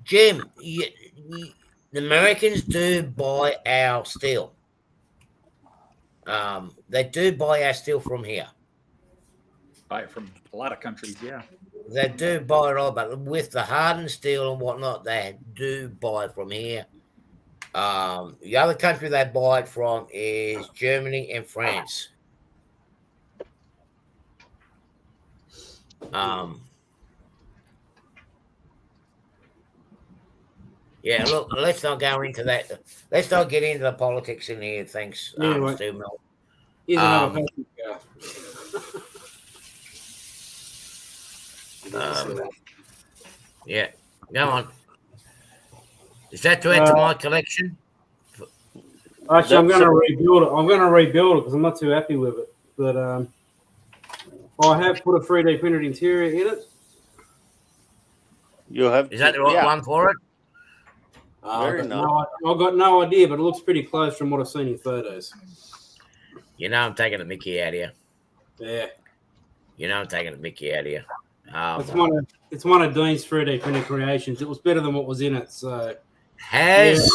Jim, the Americans do buy our steel. They do buy our steel from here. Buy it from a lot of countries, yeah. They do buy it all, but with the hardened steel and whatnot, they do buy it from here. The other country they buy it from is Germany and France. Yeah, look, let's not go into that. Let's not get into the politics in here. Thanks, Steve Mel. Yeah, go on. Is that to add to my collection? Actually, I'm going to rebuild it. I'm going to rebuild it because I'm not too happy with it. But I have put a 3D printed interior in it. You have. Is that the right one for it? Very nice. I've got no idea, but it looks pretty close from what I've seen in photos. You know I'm taking a Mickey out of you. Yeah. You know I'm taking a Mickey out of you. It's one of Dean's 3D printed creations. It was better than what was in it. So has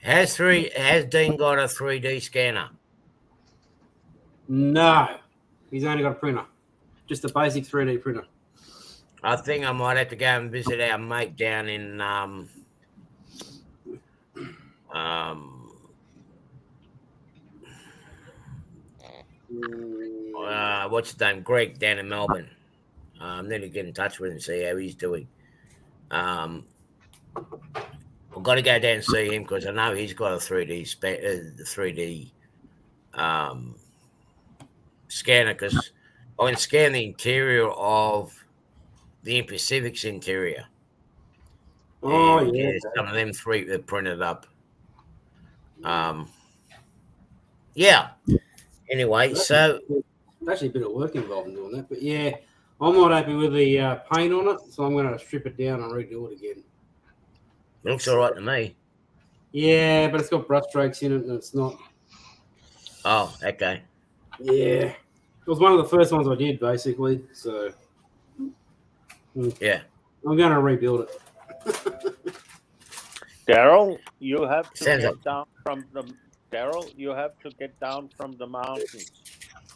Dean got a 3D scanner? No, he's only got a printer, just a basic 3D printer. I think I might have to go and visit our mate down in what's his name? Greg down in Melbourne. I need to get in touch with him and see how he's doing. I've got to go down and see him because I know he's got a 3D scanner, because I can scan the interior of the Pacific's interior. Oh, and yeah. Some of them three are printed up. Yeah. Anyway, so actually a bit of work involved in doing that, but yeah, I'm not happy with the paint on it, so I'm going to strip it down and redo it again. It looks all right to me. Yeah, but it's got brush strokes in it, and it's not. Oh, okay. Yeah, it was one of the first ones I did, basically. So yeah, I'm going to rebuild it. Daryl, you have to Sounds get like- down from the you have to get down from the mountains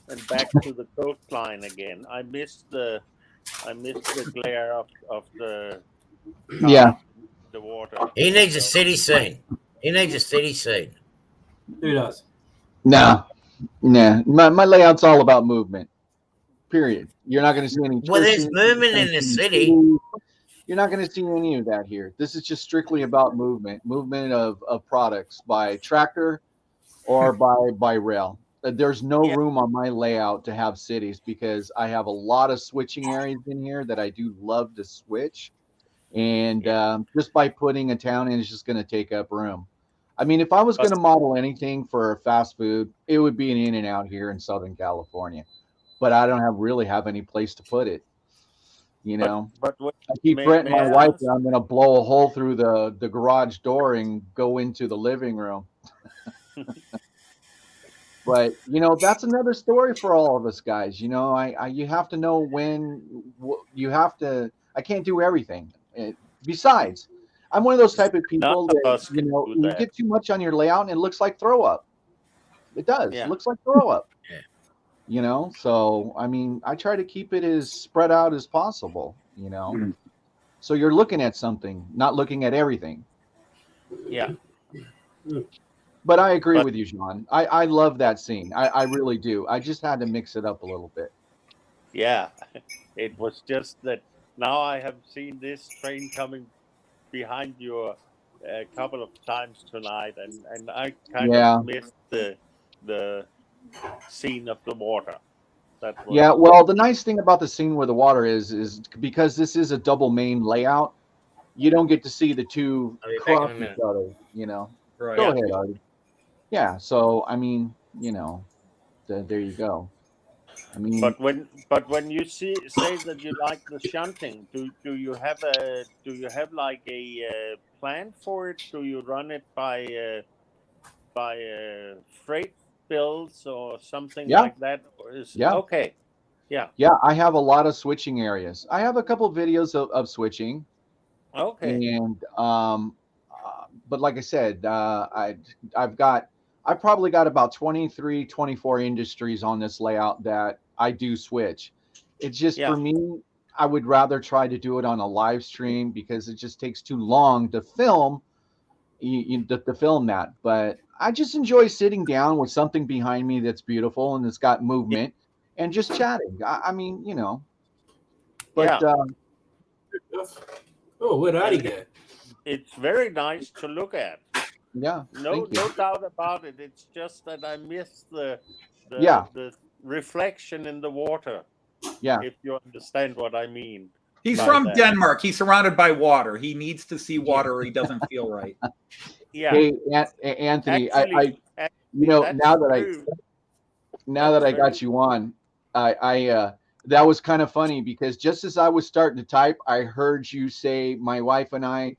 and back to the coastline again. I missed the glare of the the water. He needs a city scene. He needs a city scene. Who does? Nah. My layout's all about movement. Period. You're not going to see any. Well, there's movement in the city. You're not going to see any of that here. This is just strictly about movement of products by tractor or by rail. There's no room on my layout to have cities because I have a lot of switching areas in here that I do love to switch. And just by putting a town in is just going to take up room. I mean, if I was going to model anything for fast food, it would be an In-N-Out here in Southern California. But I don't really have any place to put it. You know, but I keep threatening my wife that I'm going to blow a hole through the garage door and go into the living room. But, you know, that's another story for all of us guys. You know, you have to know when you have to. I can't do everything. Besides, I'm one of those type of people that, you know, you get too much on your layout and it looks like throw up. It does. It looks like throw up. You know, so I mean, I try to keep it as spread out as possible, you know. So you're looking at something, not looking at everything. Yeah. But I agree with you, Sean. I love that scene. I really do. I just had to mix it up a little bit. Yeah. It was just that now I have seen this train coming behind you a couple of times tonight, and I kind of missed the scene of the water. Well, the nice thing about the scene where the water is because this is a double main layout, you don't get to see the two cross each other, you know. Right. Go ahead, Artie. Yeah, so I mean, you know, there you go. I mean, but when you say that you like the shunting, do you have like a plan for it? Do you run it by freight bills or something like that? Or okay. Yeah, I have a lot of switching areas. I have a couple of videos of switching. Okay. And but like I said, I've probably got about 23, 24 industries on this layout that I do switch. It's just for me, I would rather try to do it on a live stream because it just takes too long to film. To film that, but I just enjoy sitting down with something behind me that's beautiful and it's got movement and just chatting. I mean, you know. But where'd Artie go? It's very nice to look at. Yeah. No doubt about it. It's just that I missed the reflection in the water. Yeah. If you understand what I mean. He's from Denmark. He's surrounded by water. He needs to see water or he doesn't feel right. Yeah. Hey, Anthony, actually, you know, now that I got you on, that was kind of funny because just as I was starting to type, I heard you say, my wife and I,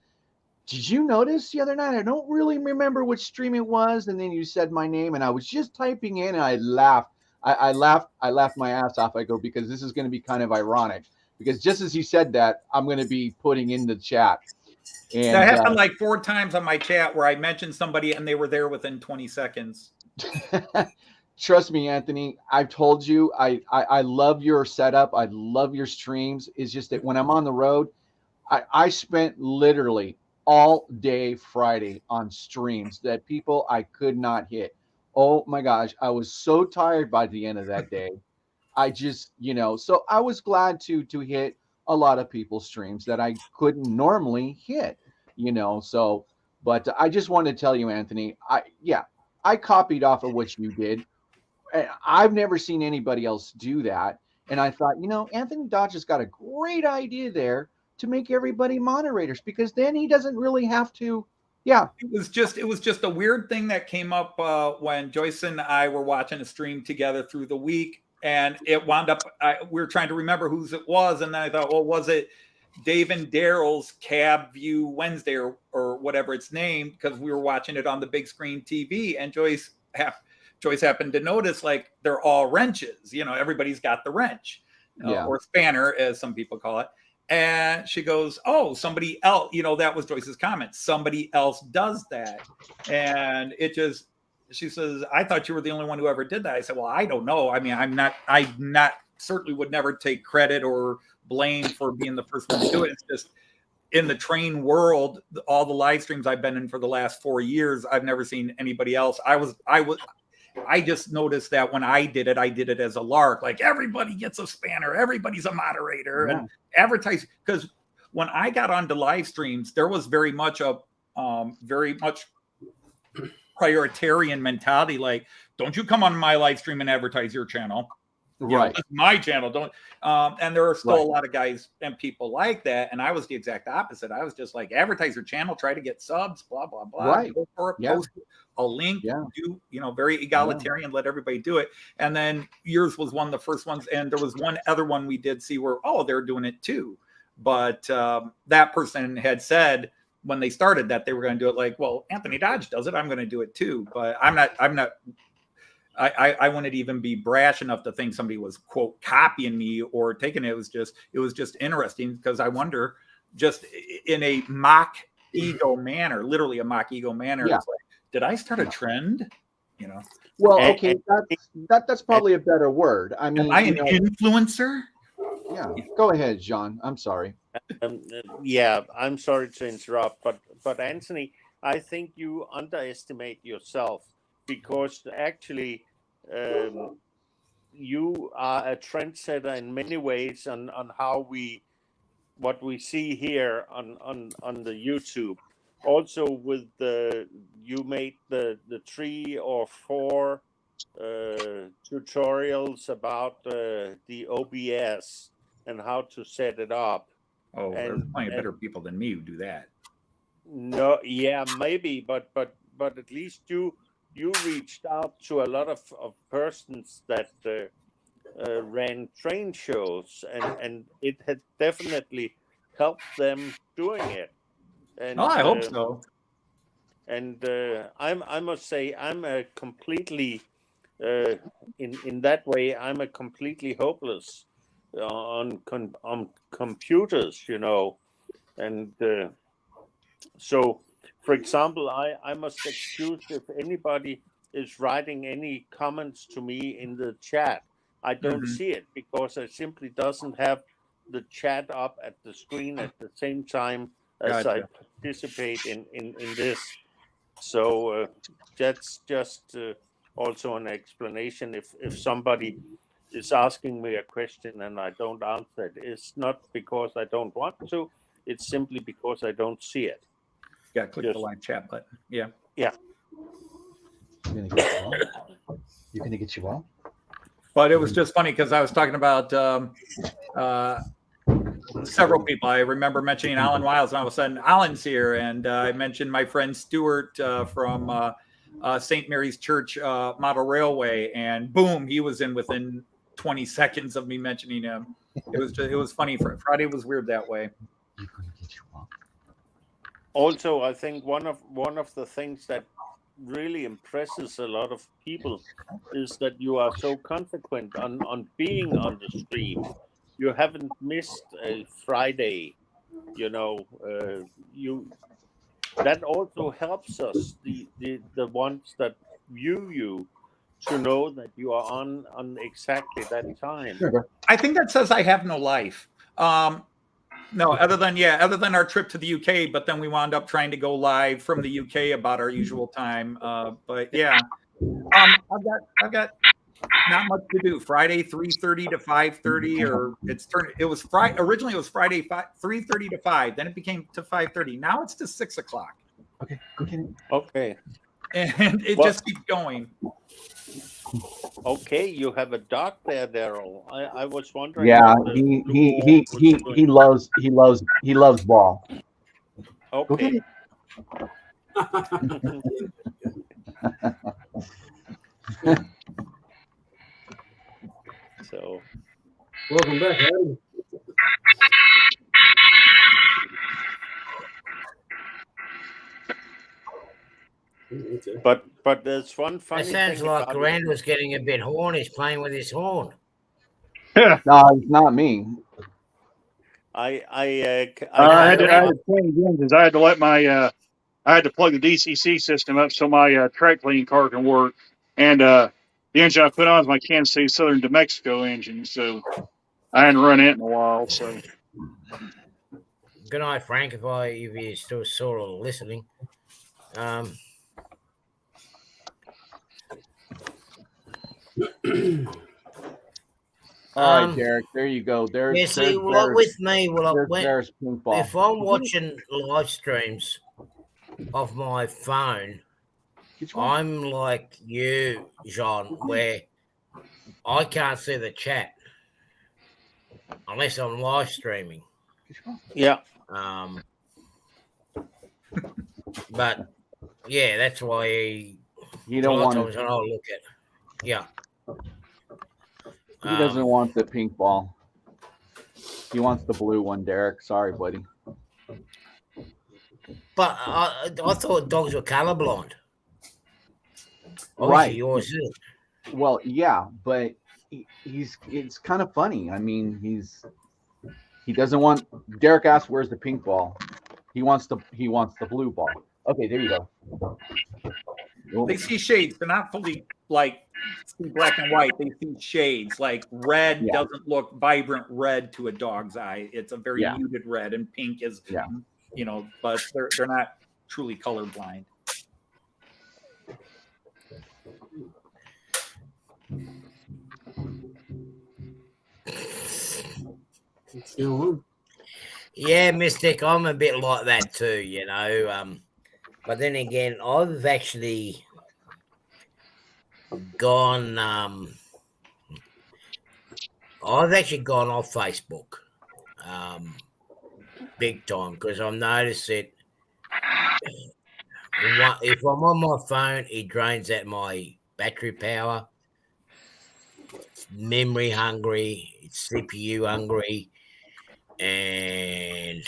did you notice the other night? I don't really remember which stream it was. And then you said my name and I was just typing in and I laughed. I laughed my ass off. I go, because this is going to be kind of ironic because just as you said that, I'm going to be putting in the chat. And that happened like 4 times on my chat where I mentioned somebody and they were there within 20 seconds. Trust me, Anthony, I've told you, I love your setup. I love your streams. It's just that when I'm on the road, I spent literally all day Friday on streams that people I could not hit. Oh my gosh, I was so tired by the end of that day. I just, so I was glad to hit a lot of people's streams that I couldn't normally hit, so, but I just wanted to tell you, Anthony, I copied off of what you did. I've never seen anybody else do that. And I thought, Anthony Dodge has got a great idea there to make everybody moderators because then he doesn't really have to. Yeah. It was just a weird thing that came up when Joyce and I were watching a stream together through the week. And it wound up, we were trying to remember whose it was. And then I thought, well, was it Dave and Daryl's Cab View Wednesday or whatever it's named? Because we were watching it on the big screen TV. And Joyce happened to notice, like, they're all wrenches. Everybody's got the wrench or spanner, as some people call it. And she goes, oh, somebody else, that was Joyce's comment. Somebody else does that. And she says, I thought you were the only one who ever did that. I said, well, I don't know. I mean, I'm not certainly would never take credit or blame for being the first one to do it. It's just in the train world, all the live streams I've been in for the last 4 years, I've never seen anybody else. I just noticed that when I did it as a lark, like everybody gets a spanner, everybody's a moderator and advertise. Because when I got onto live streams, there was very much prioritarian mentality. Like, don't you come on my live stream and advertise your channel. Right. My channel. Don't. And there are still a lot of guys and people like that. And I was the exact opposite. I was just like, advertise your channel, try to get subs, blah, blah, blah. Right. Go for it, post a link, do, very egalitarian, let everybody do it. And then yours was one of the first ones. And there was one other one we did see where, they're doing it too. But that person had said when they started that they were going to do it like, well, Anthony Dodge does it, I'm going to do it too. But I wouldn't even be brash enough to think somebody was, quote, copying me or taking it. It was just interesting because I wonder, just in a mock ego manner, literally a mock ego manner, it's like, did I start a trend? Well, okay, that's probably a better word. I mean, am I an influencer? Yeah, go ahead, John. I'm sorry. I'm sorry to interrupt, but Anthony, I think you underestimate yourself because actually you are a trendsetter in many ways on how what we see here on the YouTube. Also with you made the 3 or 4 tutorials about the OBS and how to set it up. Oh, there's plenty of better people than me who do that. No, maybe, but at least you reached out to a lot of persons that ran train shows, and it had definitely helped them doing it. And, I hope so. And I must say, I'm a completely in that way, I'm a completely hopeless on computers, and so, for example, I must excuse if anybody is writing any comments to me in the chat. I don't see it because I simply doesn't have the chat up at the screen at the same time as I participate in this. So that's just also an explanation. If somebody is asking me a question and I don't answer it, it's not because I don't want to. It's simply because I don't see it. Yeah, click the live chat button. Yeah. Yeah. You're gonna get you all. But it was just funny because I was talking about several people. I remember mentioning Alan Wiles, and all of a sudden Alan's here, and I mentioned my friend Stuart from St. Mary's Church Model Railway, and boom, he was in within 20 seconds of me mentioning him. It was funny. Friday was weird that way. Also, I think one of the things that really impresses a lot of people is that you are so consequent on being on the stream. You haven't missed a Friday. You know, that also helps us, the ones that view you, to know that you are on exactly that time. I think that says I have no life. No, other than our trip to the UK, but then we wound up trying to go live from the UK about our usual time. But yeah, I've got not much to do. Friday 3:30 to 5:30, or it was Friday originally. It was Friday 3:30 to 5. Then it became to 5:30. Now it's to 6 o'clock. Okay. And it just keeps going. Okay, you have a dog there, Daryl. I was wondering. Yeah, he loves ball. Okay. So, Welcome back, Adam. but there's one funny That sounds thing like about Rand was getting a bit horny. He's playing with his horn. No, it's not me. I had to play again because I had to let my I had to plug the DCC system up so my track cleaning car can work. And the engine I put on is my Kansas City Southern to Mexico engine, so I hadn't run it in a while. So Good night, Frank. If you're still sort of listening. All right, Derek. There you go. There's Yeah, see, there's, with me, there's pink ball. if I'm watching live streams of my phone, I'm like you, John, where I can't see the chat unless I'm live streaming. Yeah. But yeah, that's why You don't want to look at. Yeah. He doesn't want the pink ball. He wants the blue one, Derek. Sorry, buddy. But I thought dogs were colorblind. Right. Yours is. Well, yeah, but it's kind of funny. I mean, he doesn't want. Derek asked, "Where's the pink ball?" He wants the blue ball. Okay, there you go. They see shades. They're not fully see black and white. They see shades. Like red doesn't look vibrant red to a dog's eye. It's a very muted red, and pink is, but they're not truly colorblind. Yeah, Mystic, I'm a bit like that too, but then again, I've actually gone off Facebook big time because I've noticed it. If I'm on my phone, it drains out my battery power. It's memory hungry, it's CPU hungry, and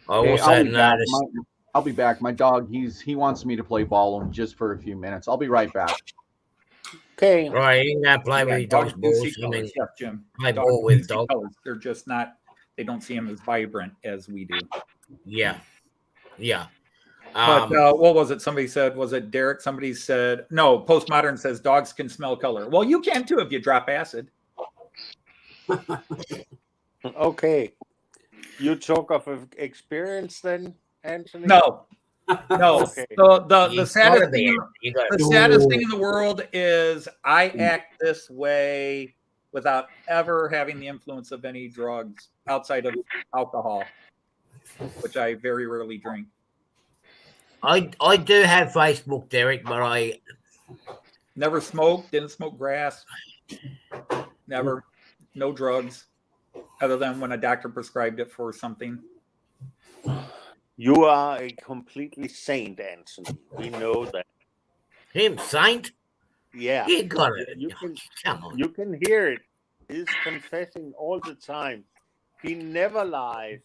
I also noticed. I'll be back. My dog, he wants me to play ball just for a few minutes. I'll be right back. Okay. Right, you can play with your dog's balls. Jim. Play ball with dogs. They're just not. They don't see them as vibrant as we do. Yeah. But what was it? Somebody said, was it Derek? Somebody said, no, Postmodern says dogs can smell color. Well, you can too if you drop acid. Okay. You talk of experience then, Anthony? No. Okay. The saddest thing in the world is I act this way without ever having the influence of any drugs outside of alcohol, which I very rarely drink. I do have Facebook, Derek, but I never smoked, didn't smoke grass, never, no drugs, other than when a doctor prescribed it for something. You are a completely saint, Anthony. We know that. Him, saint? Yeah, You got it. you can Come on. you can hear it. He's confessing all the time. He never lies,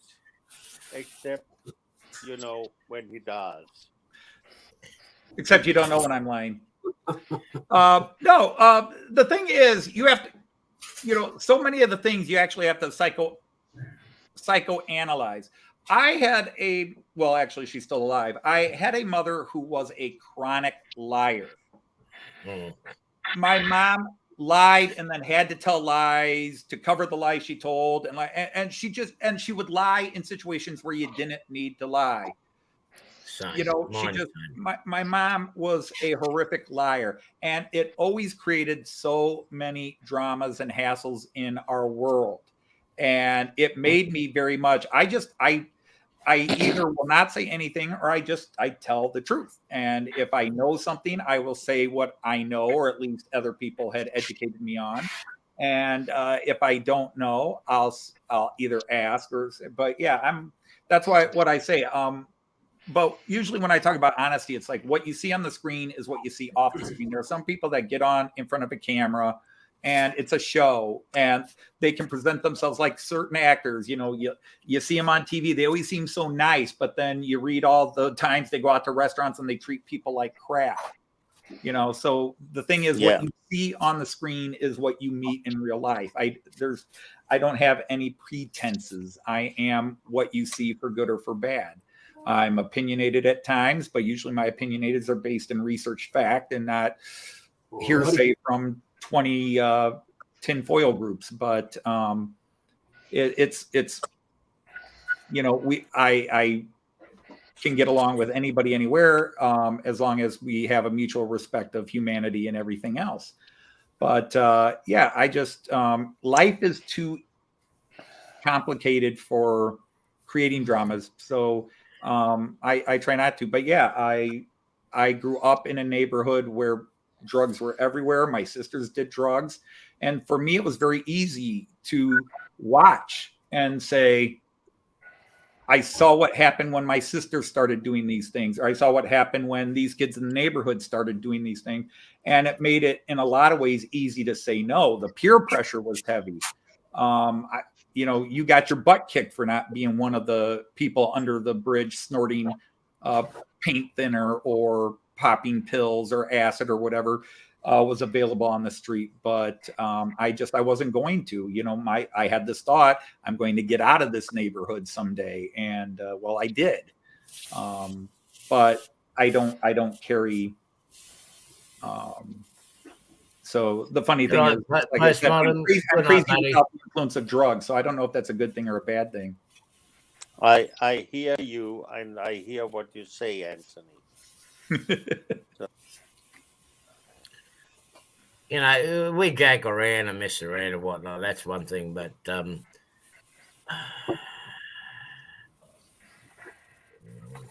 except when he does. Except you don't know when I'm lying. No, the thing is, you have to, so many of the things you actually have to psychoanalyze. I had actually, she's still alive. I had a mother who was a chronic liar. My mom lied and then had to tell lies to cover the lies she told, and she would lie in situations where you didn't need to lie. My mom was a horrific liar, and it always created so many dramas and hassles in our world. And it made me very much, I either will not say anything or I tell the truth. And if I know something, I will say what I know, or at least other people had educated me on. And if I don't know, I'll either ask or say, but yeah, that's what I say. But usually when I talk about honesty, it's like what you see on the screen is what you see off the screen. There are some people that get on in front of a camera and it's a show and they can present themselves like certain actors. You see them on TV. They always seem so nice, but then you read all the times they go out to restaurants and they treat people like crap. So the thing is, what you see on the screen is what you meet in real life. I don't have any pretenses. I am what you see, for good or for bad. I'm opinionated at times, but usually my opinionateds are based in research fact and not hearsay from 20 tinfoil groups. But I can get along with anybody anywhere as long as we have a mutual respect of humanity and everything else. But I just life is too complicated for creating dramas. So I try not to, but I grew up in a neighborhood where drugs were everywhere. My sisters did drugs. And for me, it was very easy to watch and say, I saw what happened when my sister started doing these things, or I saw what happened when these kids in the neighborhood started doing these things. And it made it, in a lot of ways, easy to say no. The peer pressure was heavy. You got your butt kicked for not being one of the people under the bridge snorting paint thinner or popping pills or acid or whatever was available on the street. But I wasn't going to. I had this thought, I'm going to get out of this neighborhood someday, and I did. But I don't carry. So the funny thing is, like I said, I'm crazy about the influence of drugs. So I don't know if that's a good thing or a bad thing. I hear you, and I hear what you say, Anthony. We joke around and mess around and whatnot. That's one thing, but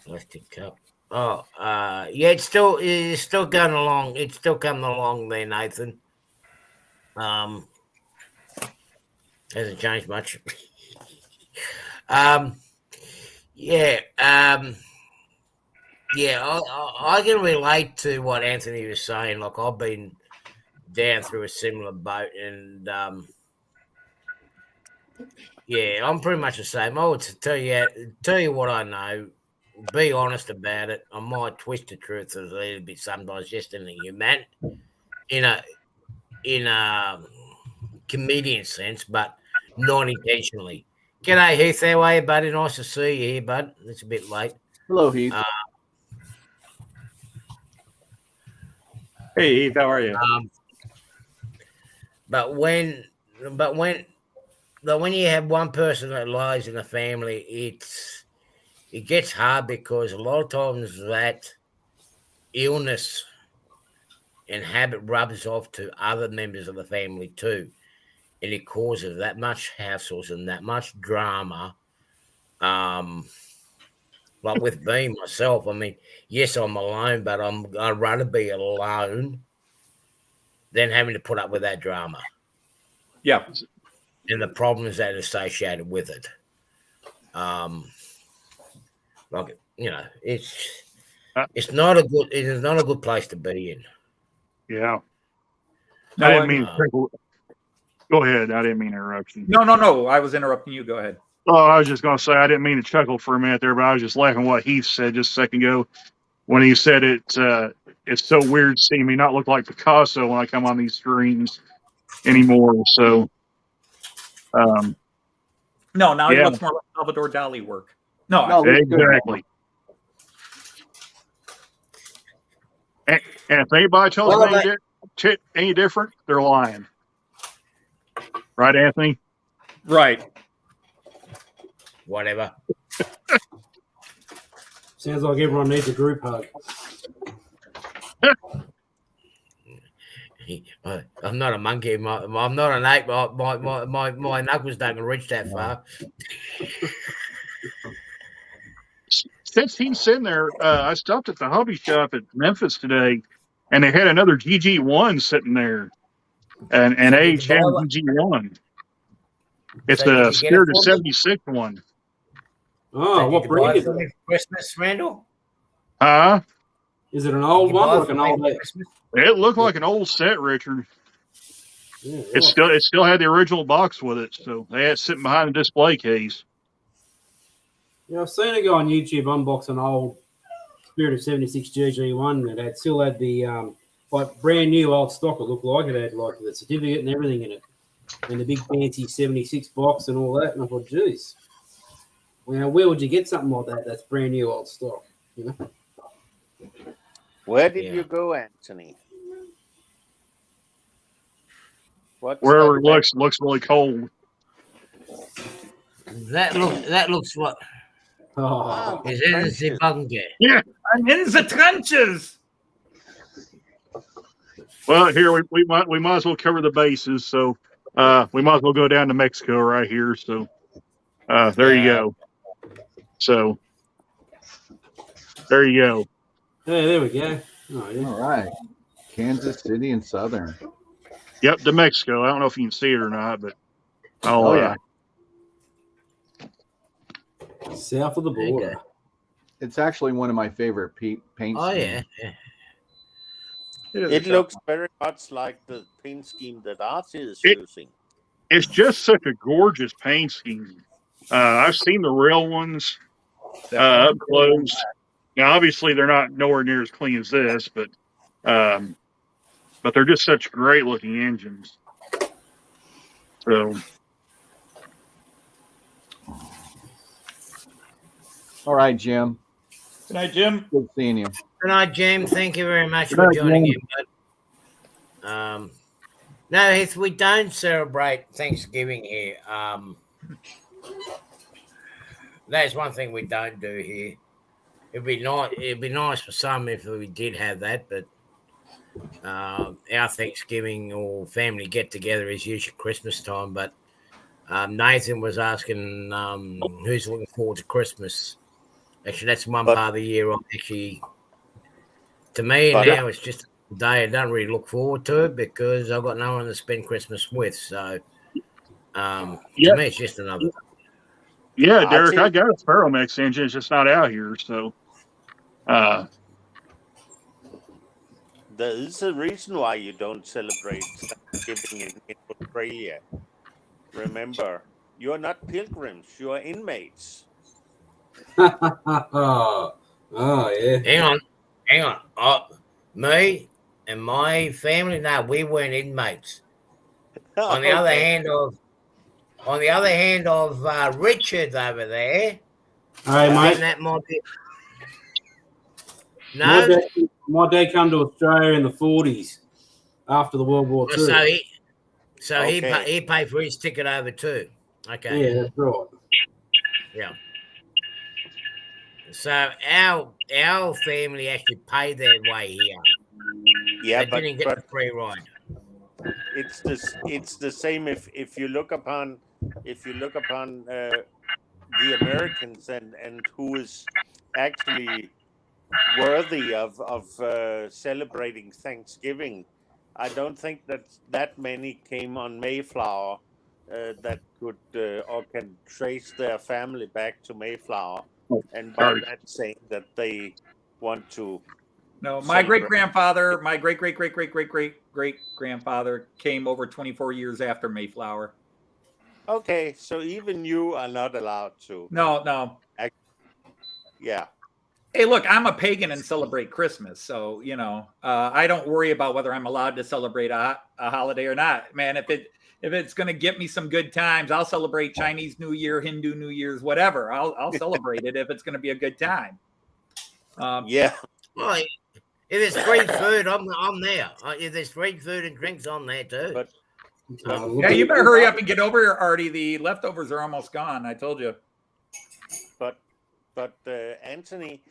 plastic cup. It's still going along. It's still coming along there, Nathan. Hasn't changed much. I can relate to what Anthony was saying. Like, I've been down through a similar boat, and I'm pretty much the same. I would tell you what I know. Be honest about it. I might twist the truth a little bit sometimes, just in a comedian sense, but not intentionally. G'day, Heath. How are you, buddy? Nice to see you here, bud. It's a bit late. Hello, Heath. Hey, Heath. How are you? But when you have one person that lies in the family, it gets hard, because a lot of times that illness and habit rubs off to other members of the family too, and it causes that much hassles and that much drama. Like with me myself, I mean, yes, I'm alone, but I'd rather be alone than having to put up with that drama. Yeah, and the problems that are associated with it. It's not a good place to be in. Yeah. I didn't mean to chuckle. Go ahead. I didn't mean to interrupt you. No. I was interrupting you. Go ahead. Oh, I was just going to say, I didn't mean to chuckle for a minute there, but I was just laughing what Heath said just a second ago when he said it's so weird seeing me not look like Picasso when I come on these streams anymore. So, No, now he yeah. looks more like Salvador Dali work. No, Exactly. And if anybody tells me any different, they're lying. Right, Anthony? Right. Whatever. Sounds like everyone needs a group hug. I'm not a monkey. I'm not an ape. My knuckles don't reach that far. Since he's in there, I stopped at the hobby shop at Memphis today, and they had another GG1 sitting there, an AHM GG1. It's the Spirit of 76 one. Oh, what brand is it? Christmas, Randall? Huh? Is it an old one or like an old? It looked like an old set, Richard. Yeah, It still had the original box with it, so they had it sitting behind the display case. Yeah, I've seen a guy on YouTube unbox an old Spirit of 76 GG1 that had still had the like brand new old stock. It looked like it had like the certificate and everything in it, and the big fancy 76 box and all that. And I thought, geez, well, where would you get something like that? That's brand new old stock, you know. Where did you go, Anthony? Wherever it looks really cold. That looks what? Oh, Is it the bunker? Yeah. I'm in the trenches. Well, here we might as well cover the bases. So we might as well go down to Mexico right here. So there you go. So there you go. Hey, there we go. Oh, yeah. All right. Kansas City and Southern. Yep, to Mexico. I don't know if you can see it or not, but yeah. South of the border. It's actually one of my favorite paint. Oh, schemes. yeah. It looks very much like the paint scheme that Archie is using. It's just such a gorgeous paint scheme. I've seen the real ones up close. Now, obviously, they're not nowhere near as clean as this, but they're just such great looking engines. So, all right, Jim. Good night, Jim. Good seeing you. Good night, Jim. Thank you very much for joining in. But, no, if we don't celebrate Thanksgiving here, that's one thing we don't do here. It'd be nice for some if we did have that, but our Thanksgiving or family get together is usually Christmas time. But Nathan was asking who's looking forward to Christmas. Actually, that's one part of the year. To me now, it's just a day I don't really look forward to it because I've got no one to spend Christmas with. So to me, it's just another day. Yeah, Derek, I got a Ferromex engine. It's just not out here. So there is a reason why you don't celebrate Thanksgiving in Australia. Remember, you're not pilgrims, you're inmates. Oh, yeah. Hang on. Me and my family, no, we weren't inmates. On the other hand of Richard over there, Hey, mate. that might be. No, My dad come to Australia in the 40s after the World War II. So he paid for his ticket over too. Okay. Yeah, that's right. Yeah. So our family actually paid their way here. Yeah, they didn't get the free ride. It's the same if you look upon the Americans and who is actually worthy of celebrating Thanksgiving. I don't think that many came on Mayflower that could or can trace their family back to Mayflower, and by that saying that they want to No, my great-grandfather, my great-great-great-great-great-great-great-grandfather came over 24 years after Mayflower. Okay, so even you are not allowed to. No. Yeah. Hey, look, I'm a pagan and celebrate Christmas, so I don't worry about whether I'm allowed to celebrate a holiday or not. Man, if it's going to get me some good times, I'll celebrate Chinese New Year, Hindu New Year's, whatever. I'll celebrate it if it's going to be a good time. Yeah. Well, if there's free food, I'm there. If there's free food and drinks, I'm there too. But yeah, you better hurry up and get over here, Artie. The leftovers are almost gone. I told you. But Anthony,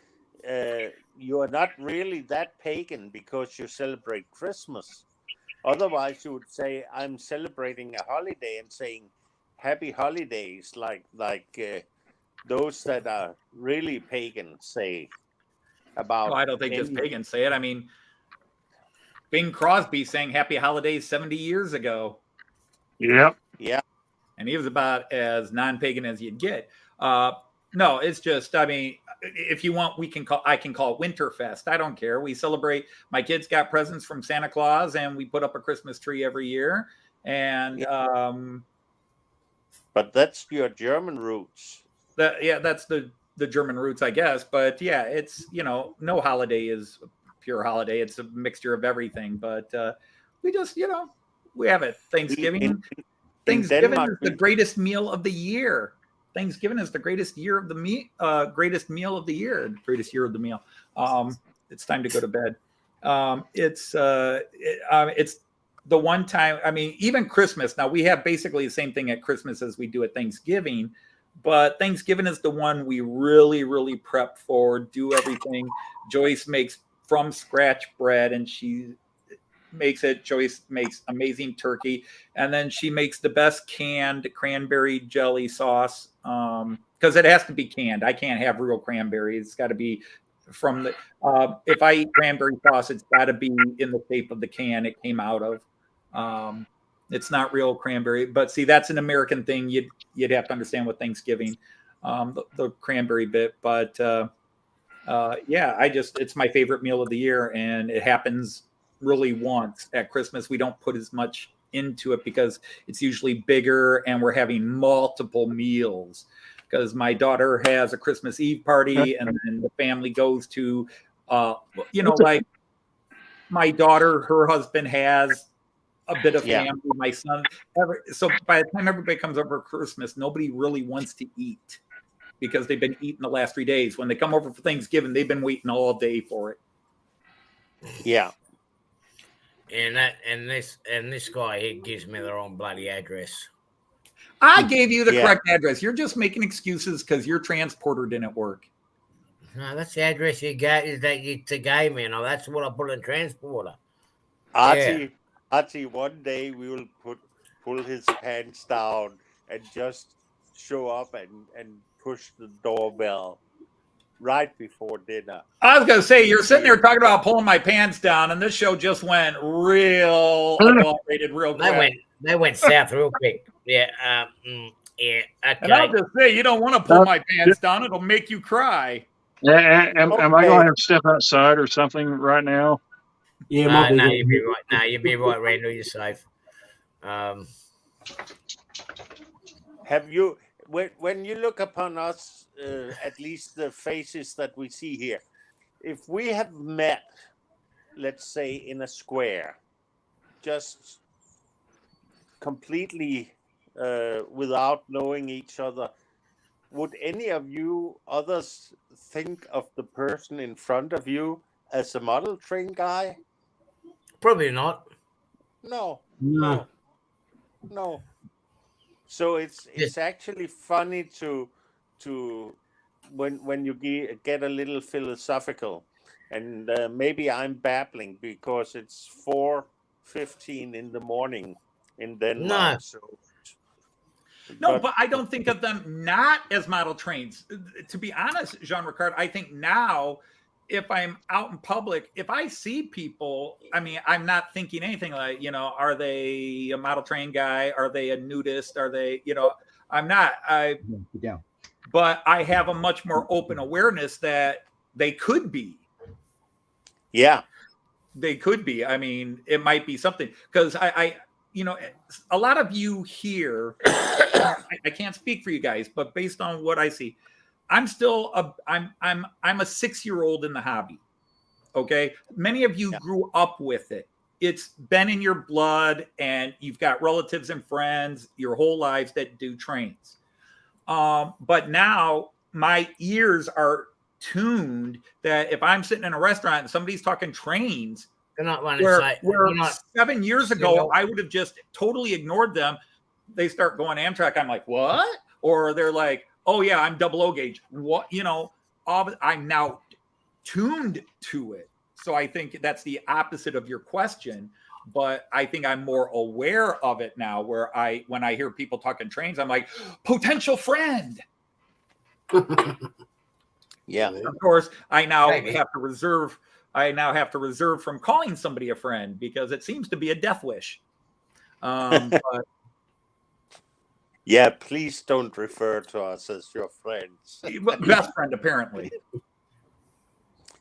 you are not really that pagan because you celebrate Christmas. Otherwise, you would say I'm celebrating a holiday and saying happy holidays, like those that are really pagan say about. I don't think just pagans say it. I mean, Bing Crosby sang happy holidays 70 years ago. Yep. Yeah. And he was about as non-pagan as you'd get. No, it's just, I mean, if you want, I can call it Winterfest. I don't care. We celebrate. My kids got presents from Santa Claus, and we put up a Christmas tree every year. And but that's your German roots. That's the German roots, I guess. But yeah, it's no holiday is a pure holiday. It's a mixture of everything. But we just we have it. Thanksgiving. Thanksgiving is the greatest meal of the year. Thanksgiving is the greatest meal of the year. Greatest year of the meal. It's time to go to bed. It's the one time. I mean, even Christmas. Now we have basically the same thing at Christmas as we do at Thanksgiving, but Thanksgiving is the one we really, really prep for. Do everything. Joyce makes from scratch bread, and she makes it. Joyce makes amazing turkey, and then she makes the best canned cranberry jelly sauce because it has to be canned. I can't have real cranberry. It's got to be from the if I eat cranberry sauce, it's got to be in the shape of the can it came out of. It's not real cranberry, but see, that's an American thing. You'd have to understand with Thanksgiving, the cranberry bit, but yeah, it's my favorite meal of the year, and it happens really once at Christmas. We don't put as much into it because it's usually bigger and we're having multiple meals because my daughter has a Christmas Eve party and then the family goes to like my daughter, her husband has a bit of family, my son. So by the time everybody comes over for Christmas, nobody really wants to eat because they've been eating the last 3 days. When they come over for Thanksgiving, they've been waiting all day for it. Yeah. And this guy here gives me the wrong bloody address. I gave you the correct address. You're just making excuses because your transporter didn't work. No, that's the address you got. Is that you gave me? No, that's what I put in transporter. Archie, one day we will pull his pants down and just show up and push the doorbell right before dinner. I was going to say, you're sitting there talking about pulling my pants down, and this show just went real adulterated real quick. They went south real quick. Yeah. Yeah. Okay. And I'll just say, you don't want to pull my pants down. It'll make you cry. Yeah, am I going to have to step outside or something right now? Yeah, no, you'll be right. No, you'll be right, Randall. You're safe. Have you, when you look upon us, at least the faces that we see here, if we have met, let's say, in a square, just completely without knowing each other, would any of you others think of the person in front of you as a model train guy? Probably not. No. So it's actually funny to when you get a little philosophical, and maybe I'm babbling because it's 4:15 in the morning in Denmark. No, but I don't think of them not as model trains. To be honest, Jean-Ricard, I think now, if I'm out in public, if I see people, I mean, I'm not thinking anything like, are they a model train guy? Are they a nudist? Are they, I'm not. But I have a much more open awareness that they could be. Yeah. They could be. I mean, it might be something because I a lot of you here, I can't speak for you guys, but based on what I see, I'm still I'm a 6-year-old in the hobby. Okay. Many of you grew up with it. It's been in your blood and you've got relatives and friends your whole lives that do trains. But now my ears are tuned that if I'm sitting in a restaurant and somebody's talking trains, where 7 years ago I would have just totally ignored them. They start going Amtrak. I'm like, what? Or they're like, oh yeah, I'm double O gauge. What, I'm now tuned to it. So I think that's the opposite of your question. But I think I'm more aware of it now, where when I hear people talking trains, I'm like, potential friend. Yeah. Of course, I now have to reserve from calling somebody a friend because it seems to be a death wish. But yeah, please don't refer to us as your friends. Best friend, apparently.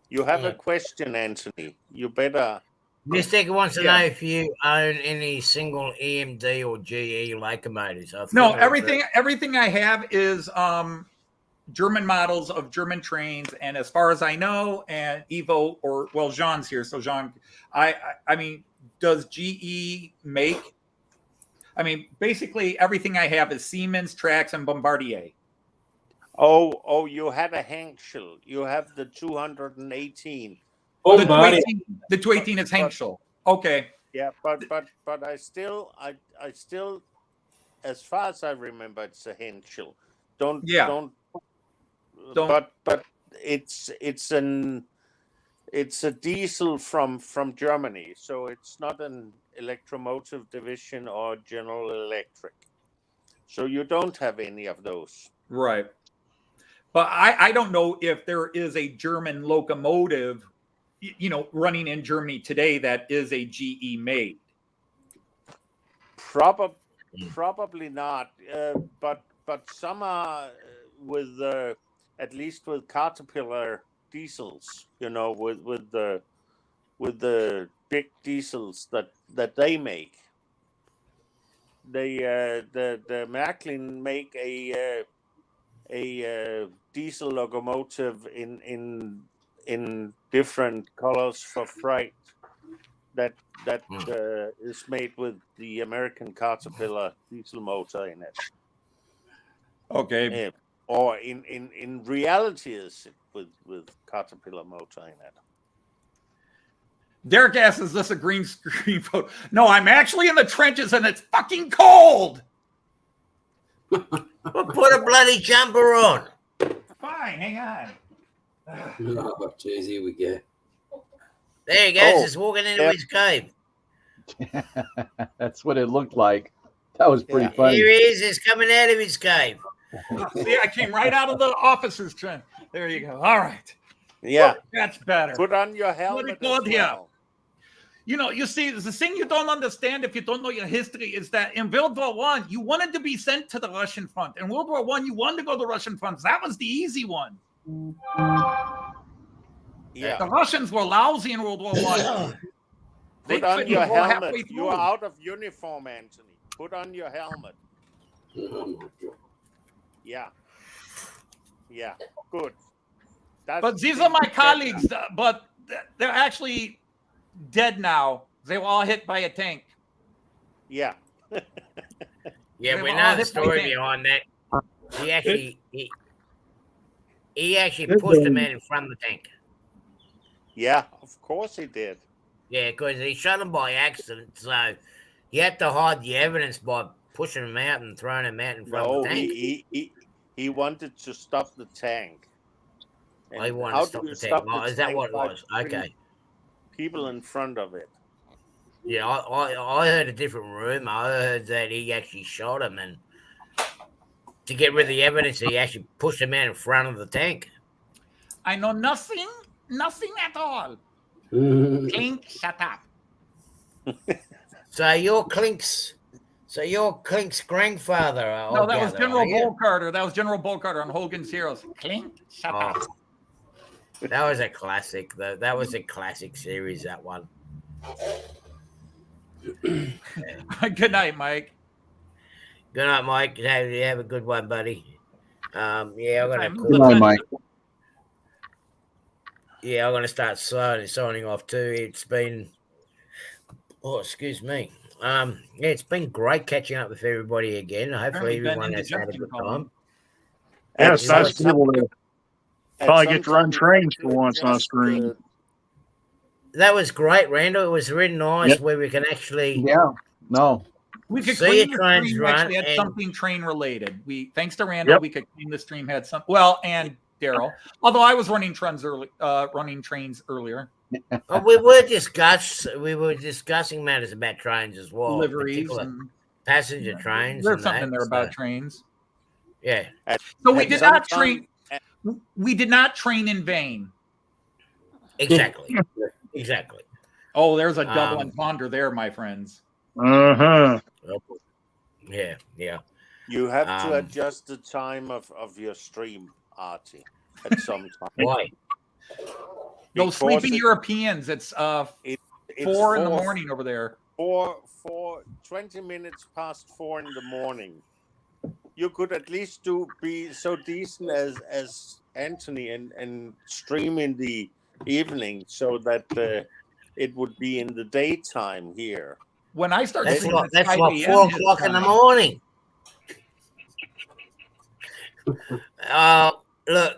You have a question, Anthony. You better. Mister wants to know if you own any single EMD or GE locomotives. No, everything I have is German models of German trains, and as far as I know, and Evo Jean's here, so Jean, I mean, does GE make? I mean, basically everything I have is Siemens, Trax, and Bombardier. Oh, you had a Henschel. You have the 218. Oh, the 218 is Henschel. Okay. Yeah, but I still, as far as I remember, it's a Henschel. Don't. But it's a diesel from Germany, so it's not an electromotive division or General Electric. So you don't have any of those. Right. But I don't know if there is a German locomotive, running in Germany today that is a GE made. Probably not. But some are with at least with Caterpillar diesels, with the big diesels that they make. The Märklin make a diesel locomotive in different colors for freight that is made with the American Caterpillar diesel motor in it. Okay. Or in reality is with Caterpillar motor in it. Derek asks, is this a green screen photo? No, I'm actually in the trenches and it's fucking cold. Well, put a bloody jumper on. Fine, hang on. Oh, jeez, here we go. There he goes, he's walking into his cave. That's what it looked like. That was pretty funny. Here he is, he's coming out of his cave. See, I came right out of the officer's tent. There you go. All right. Yeah. That's better. Put on your helmet. You see, the thing you don't understand if you don't know your history is that in World War I, you wanted to be sent to the Russian front. In World War I, you wanted to go to the Russian front. That was the easy one. Yeah. The Russians were lousy in World War I. Put on your helmet. You are out of uniform, Anthony. Put on your helmet. Yeah. Yeah. Good. But these are my colleagues, but they're actually dead now. They were all hit by a tank. Yeah. Yeah, we know the story behind that. He actually pushed the man in front of the tank. Yeah, of course he did. Yeah, because he shot him by accident, so he had to hide the evidence by pushing him out and throwing him out in front of the tank. He wanted to stop the tank. He wanted to stop the tank. Oh, is that what it was? Okay. People in front of it. Yeah, I heard a different rumor. I heard that he actually shot him, and to get rid of the evidence, he actually pushed him out in front of the tank. I know nothing at all. Clink, shut up. So you're Clink's grandfather. No, that was General Bull Carter. That was General Bull Carter on Hogan's Heroes. Clink, shut up. That was a classic, though. That was a classic series, that one. Good night, Mike. Good night, Mike. Have a good one, buddy. Yeah, I'm gonna Good call. Good night, Mike. Yeah, I'm gonna start signing off too. It's been, excuse me. Yeah, it's been great catching up with everybody again. Hopefully, Apparently been everyone has had a indigestion good calling. time. Yeah, At it's nice to be able to finally get to run sometimes trains you for once on a just, screen. That was great, Randall. It was really nice Yep. where we can actually Yeah. No. We could see claim your the trains stream run actually had and- something train related. Thanks to Randall, Yep. we could claim the stream had some. Well, and Daryl, although I was running trains earlier. we were discussing matters about trains as well, Liveries particular and passenger trains. there's and something that, in there about trains. Yeah, So we at did some not time- train. We did not train in vain. exactly, exactly. Oh, there's a double Um, entendre there, my friends. Uh-huh. Yeah, yeah. You have to Um, adjust the time of your stream, Artie, at some time. Why? Those Because sleepy Europeans. It's it's 4 in the morning over there. 20 minutes past 4 in the morning. You could at least be so decent as Anthony and stream in the evening so that it would be in the daytime here. When I start That's streaming, like, it's that's 5 like a.m. 4 his o'clock in the time. morning. Look,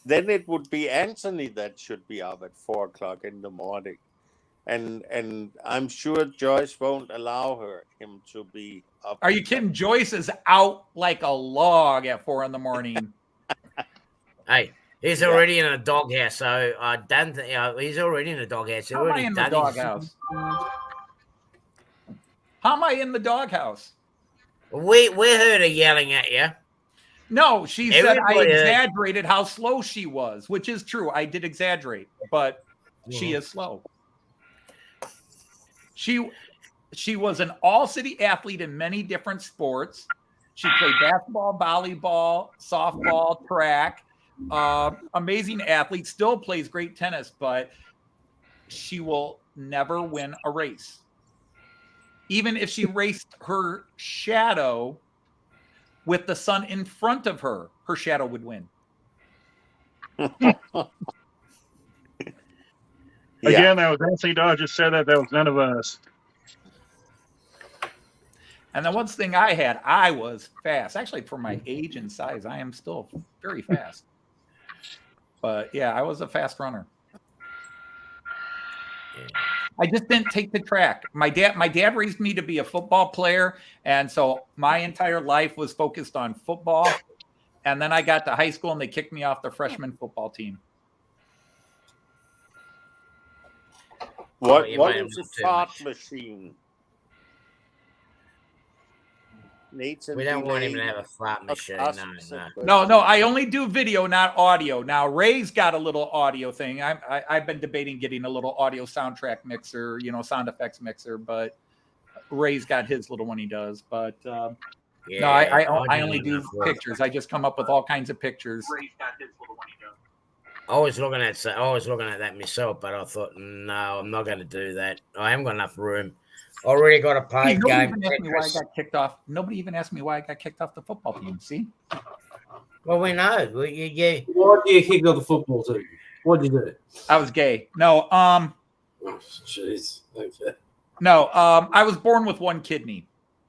Then it would be Anthony that should be up at 4 o'clock in the morning. And I'm sure Joyce won't allow him to be up. Are you kidding? Joyce is out like a log at 4 in the morning. hey, he's Yeah. already in a doghouse, so I don't think he's already in a doghouse. How am I in the doghouse? How am I in the doghouse? We heard her yelling at you. No, she said I Everybody- exaggerated how slow she was, which is true. I did exaggerate, but she is slow. She was an all-city athlete in many different sports. She played basketball, volleyball, softball, track. Amazing athlete, still plays great tennis, but she will never win a race. Even if she raced her shadow with the sun in front of her, her shadow would win. Again, that was Anthony Dodge just said that. That was none of us. And the one thing I had, I was fast. Actually, for my age and size, I am still very fast. But yeah, I was a fast runner. I just didn't take the track. My dad raised me to be a football player, and so my entire life was focused on football. And then I got to high school, and they kicked me off the freshman football team. What you might is a have to. fart machine? Nathan We don't want him to Delay have a fart machine. asked No, us a no. question. No, I only do video, not audio. Now Ray's got a little audio thing. I've been debating getting a little audio soundtrack mixer, sound effects mixer, but Ray's got his little one he does. But no, I only do pictures. I just come up with all kinds of pictures. Ray's got his little one he does. I was looking at that myself, but I thought, no, I'm not going to do that. I haven't got enough room. Already got a paid game. Nobody even asked me why I got kicked off the football team. See? Well, we know. Yeah. Why do you kick off the football team? What did you do? I was gay. No, Oh, jeez. Okay. No, I was born with one kidney,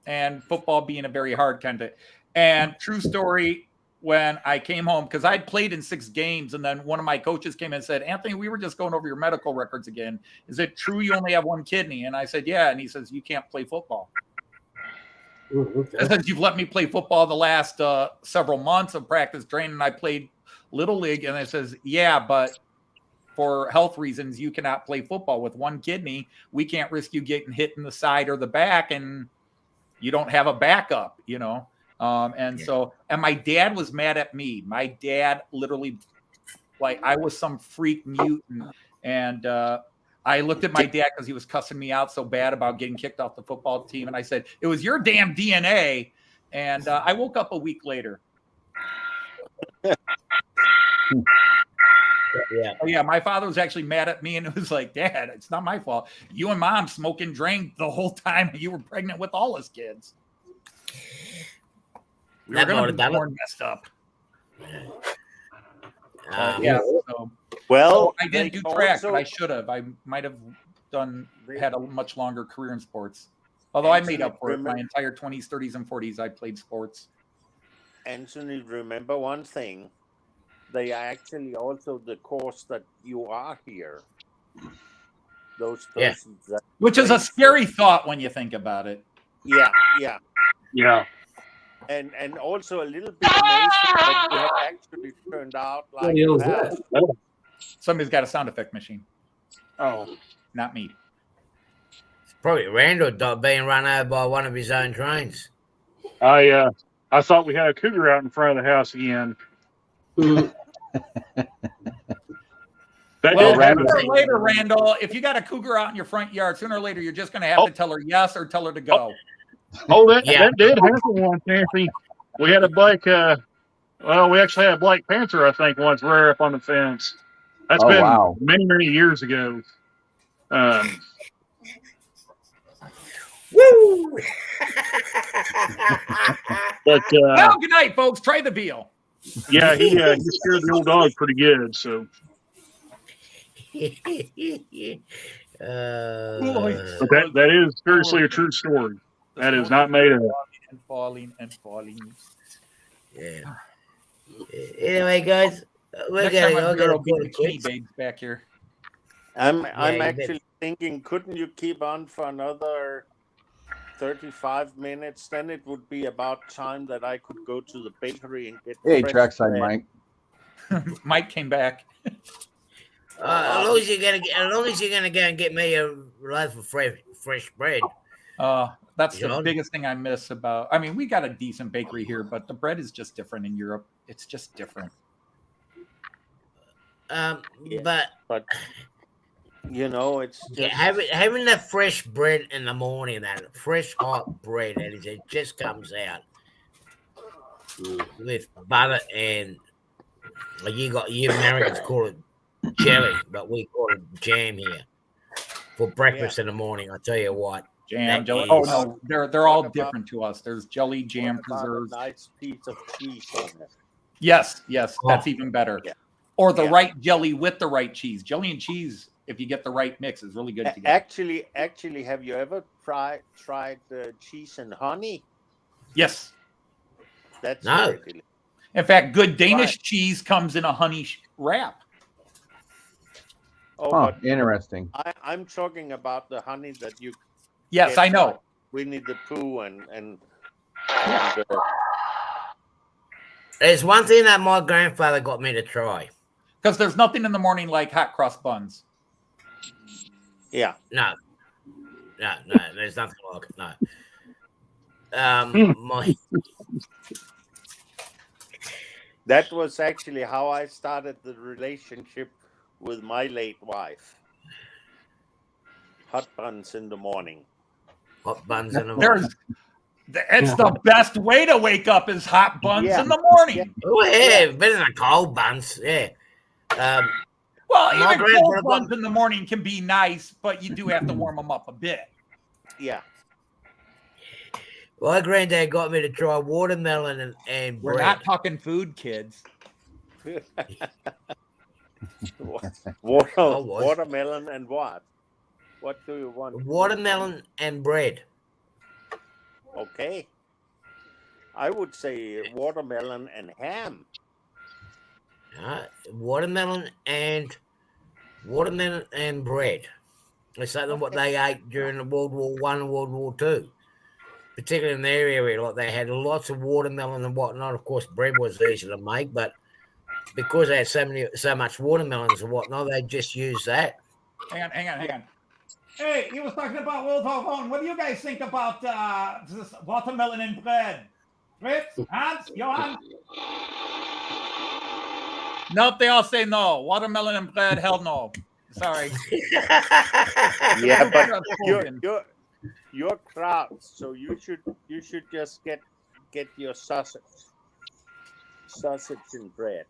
and football being a very hard kind of. And true story, when I came home, because I'd played in 6 games, and then one of my coaches came in and said, "Anthony, we were just going over your medical records again. Is it true you only have one kidney?" And I said, "Yeah." And he says, "You can't play football." Ooh, okay. Since you've let me play football the last several months of practice training, I played Little League, and it says, "Yeah, but for health reasons, you cannot play football with one kidney. We can't risk you getting hit in the side or the back, and you don't have a backup, So my dad was mad at me. My dad literally, like, I was some freak mutant, and I looked at my dad because he was cussing me out so bad about getting kicked off the football team, and I said, "It was your damn DNA." And I woke up a week later. Yeah. Oh, yeah, my father was actually mad at me and it was like, Dad, it's not my fault. You and Mom smoke and drank the whole time you were pregnant with all us kids. We were going to be born messed up. Yeah. So, Well, I didn't do track, but I should have. I might have had a much longer career in sports. Although I made up for it. My entire 20s, 30s, and 40s, I played sports. Anthony, remember one thing. They are actually also the course that you are here. Those persons. Yeah. Which is a scary thought when you think about it. Yeah, yeah. Yeah. And also a little bit amazing that you have actually turned out like that. Somebody's got a sound effect machine. Oh. Not me. It's probably Randall being run over by one of his own trains. I thought we had a cougar out in front of the house again. Well, sooner or later, Randall, if you got a cougar out in your front yard, sooner or later you're just going to have to tell her yes or tell her to go. That did happen once, Nancy. We had a black, we actually had a black panther, I think, once rear up on the fence. That's been many, many years ago. Woo! Well, good night, folks. Try the veal. Yeah, he scared the old dog pretty good. So, but that is seriously a true story. That is not made up. And falling. Yeah. Anyway, guys, we're gonna go get the babes back here. I'm actually thinking, couldn't you keep on for another 35 minutes? Then it would be about time that I could go to the bakery and get. Hey, trackside Mike. Mike came back. As long as you're gonna go and get me a loaf of fresh bread. That's the biggest thing I miss about. I mean, we got a decent bakery here, but the bread is just different in Europe. It's just different. But you know, it's just having that fresh bread in the morning, that fresh hot bread, and it just comes out with butter and you Americans call it jelly, but we call it jam here for breakfast in the morning. I tell you what. Jam, jelly. Oh no, they're all different to us. There's jelly, jam, preserves. A nice piece of cheese on it. Yes, that's even better. Yeah. Or the right jelly with the right cheese. Jelly and cheese, if you get the right mix, is really good together. Actually, have you ever tried cheese and honey? Yes. That's no. In fact, good Danish cheese comes in a honey wrap. Oh, interesting. I'm talking about the honey that you. Yes, I know. Winnie the Pooh and there's one thing that my grandfather got me to try. Because there's nothing in the morning like hot cross buns. Yeah. No, there's nothing like it. No. That was actually how I started the relationship with my late wife. Hot buns in the morning. Hot buns in the morning. It's the best way to wake up is hot buns in the morning. Yeah. Oh, yeah, better than cold buns. Yeah. Well, even cold buns in the morning can be nice, but you do have to warm them up a bit. Yeah. My granddad got me to try watermelon and bread. We're not talking food, kids. Watermelon and what? What do you want? Watermelon and bread. Okay. I would say watermelon and ham. Watermelon and bread. It's something what they ate during the World War I and World War II. Particularly in their area, like they had lots of watermelon and whatnot. Of course, bread was easy to make, but because they had so much watermelons and whatnot, they just used that. Hang on. Hey, he was talking about World War I. What do you guys think about this watermelon and bread? Fritz, Hans, Johan? Nope, they all say no. Watermelon and bread, hell no. Sorry. Yeah, but you're crowd, so you should just get your sausage. sausage and bread.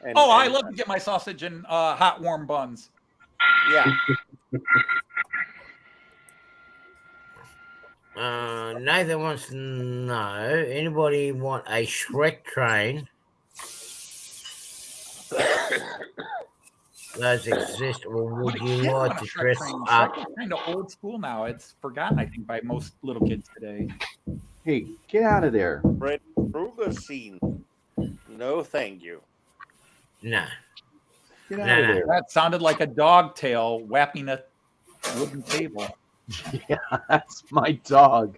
And, I love to get my sausage in hot, warm buns. Yeah. Nathan wants to know, anybody want a Shrek train? Those exist, or would you like to dress up? Shrek is kind of old school now. It's forgotten, I think, by most little kids today. Hey, get out of there. Fred Krueger scene. No, thank you. No. Get out of there. That sounded like a dog tail whapping a wooden table. Yeah, that's my dog.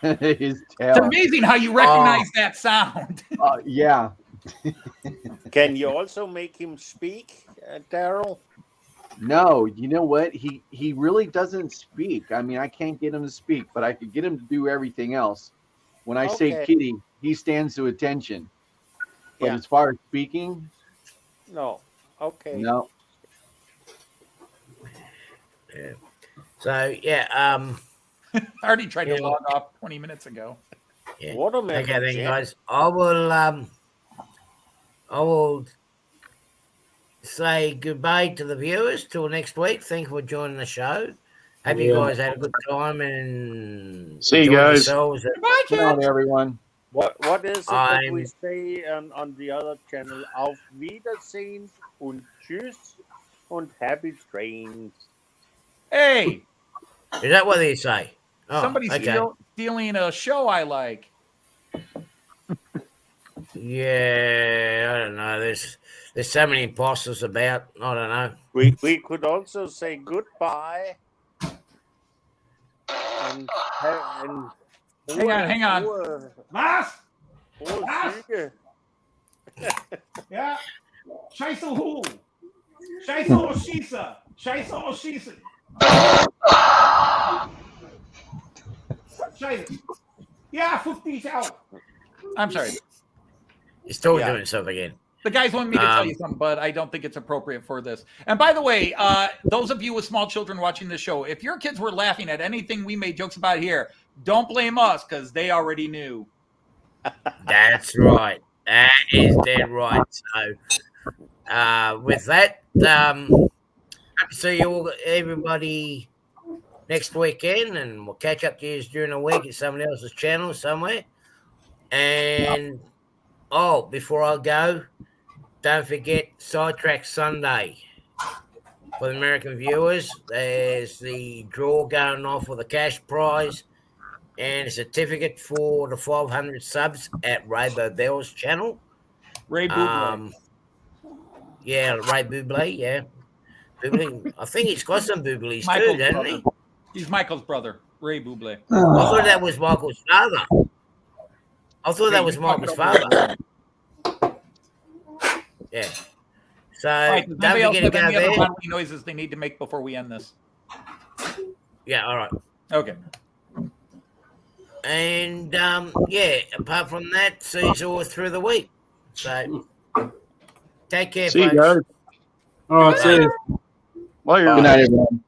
His tail. It's amazing how you recognize that sound. Yeah. Can you also make him speak, Daryl? No, you know what? He really doesn't speak. I mean, I can't get him to speak, but I could get him to do everything else. When I say kitty, he stands to attention. But as far as speaking, no. Okay. No. Yeah. So I already tried to log off 20 minutes ago. Yeah. What a okay, then, Jim. guys. I will say goodbye to the viewers till next week. Thank you for joining the show. Hope you guys had a good time and see you guys. Goodbye, Come on, everyone. What is it that we say on the other channel? Auf Wiedersehen und Tschüss und happy trains. Hey, Is that what they say? Oh, somebody's stealing a show I like. Yeah, I don't know. There's so many imposters about. I don't know. We could also say goodbye. And hang on. Was? Züge. Ja. Scheiße Hu. Scheiße Oshisa. Scheiße Oshisa. Scheiße. Yeah, 50 out. I'm sorry. He's still doing stuff again. The guys want me to tell you something, but I don't think it's appropriate for this. And by the way, those of you with small children watching the show, if your kids were laughing at anything we made jokes about here, don't blame us because they already knew. That's right. That is dead right. So, with that, hope to see you all, everybody, next weekend, and we'll catch up to you during the week at somebody else's channel somewhere. And before I go, don't forget Sidetrack Sunday for the American viewers. There's the draw going off for the cash prize and a certificate for the 500 subs at Rainbow Bell's channel. Ray Buble. Yeah, Ray Buble, yeah. Buble. I think he's got some Bubles Michael's too, doesn't brother. he? He's Michael's brother, Ray Buble. I thought that was Michael's father. I thought that was Michael's father. Yeah. So Right, don't forget to go any other there. bodily noises they need to make before we end this? Yeah, all right. Okay. And apart from that, see you all through the week. So take care, See you folks. guys. All right, see you. Later. Good night, everyone.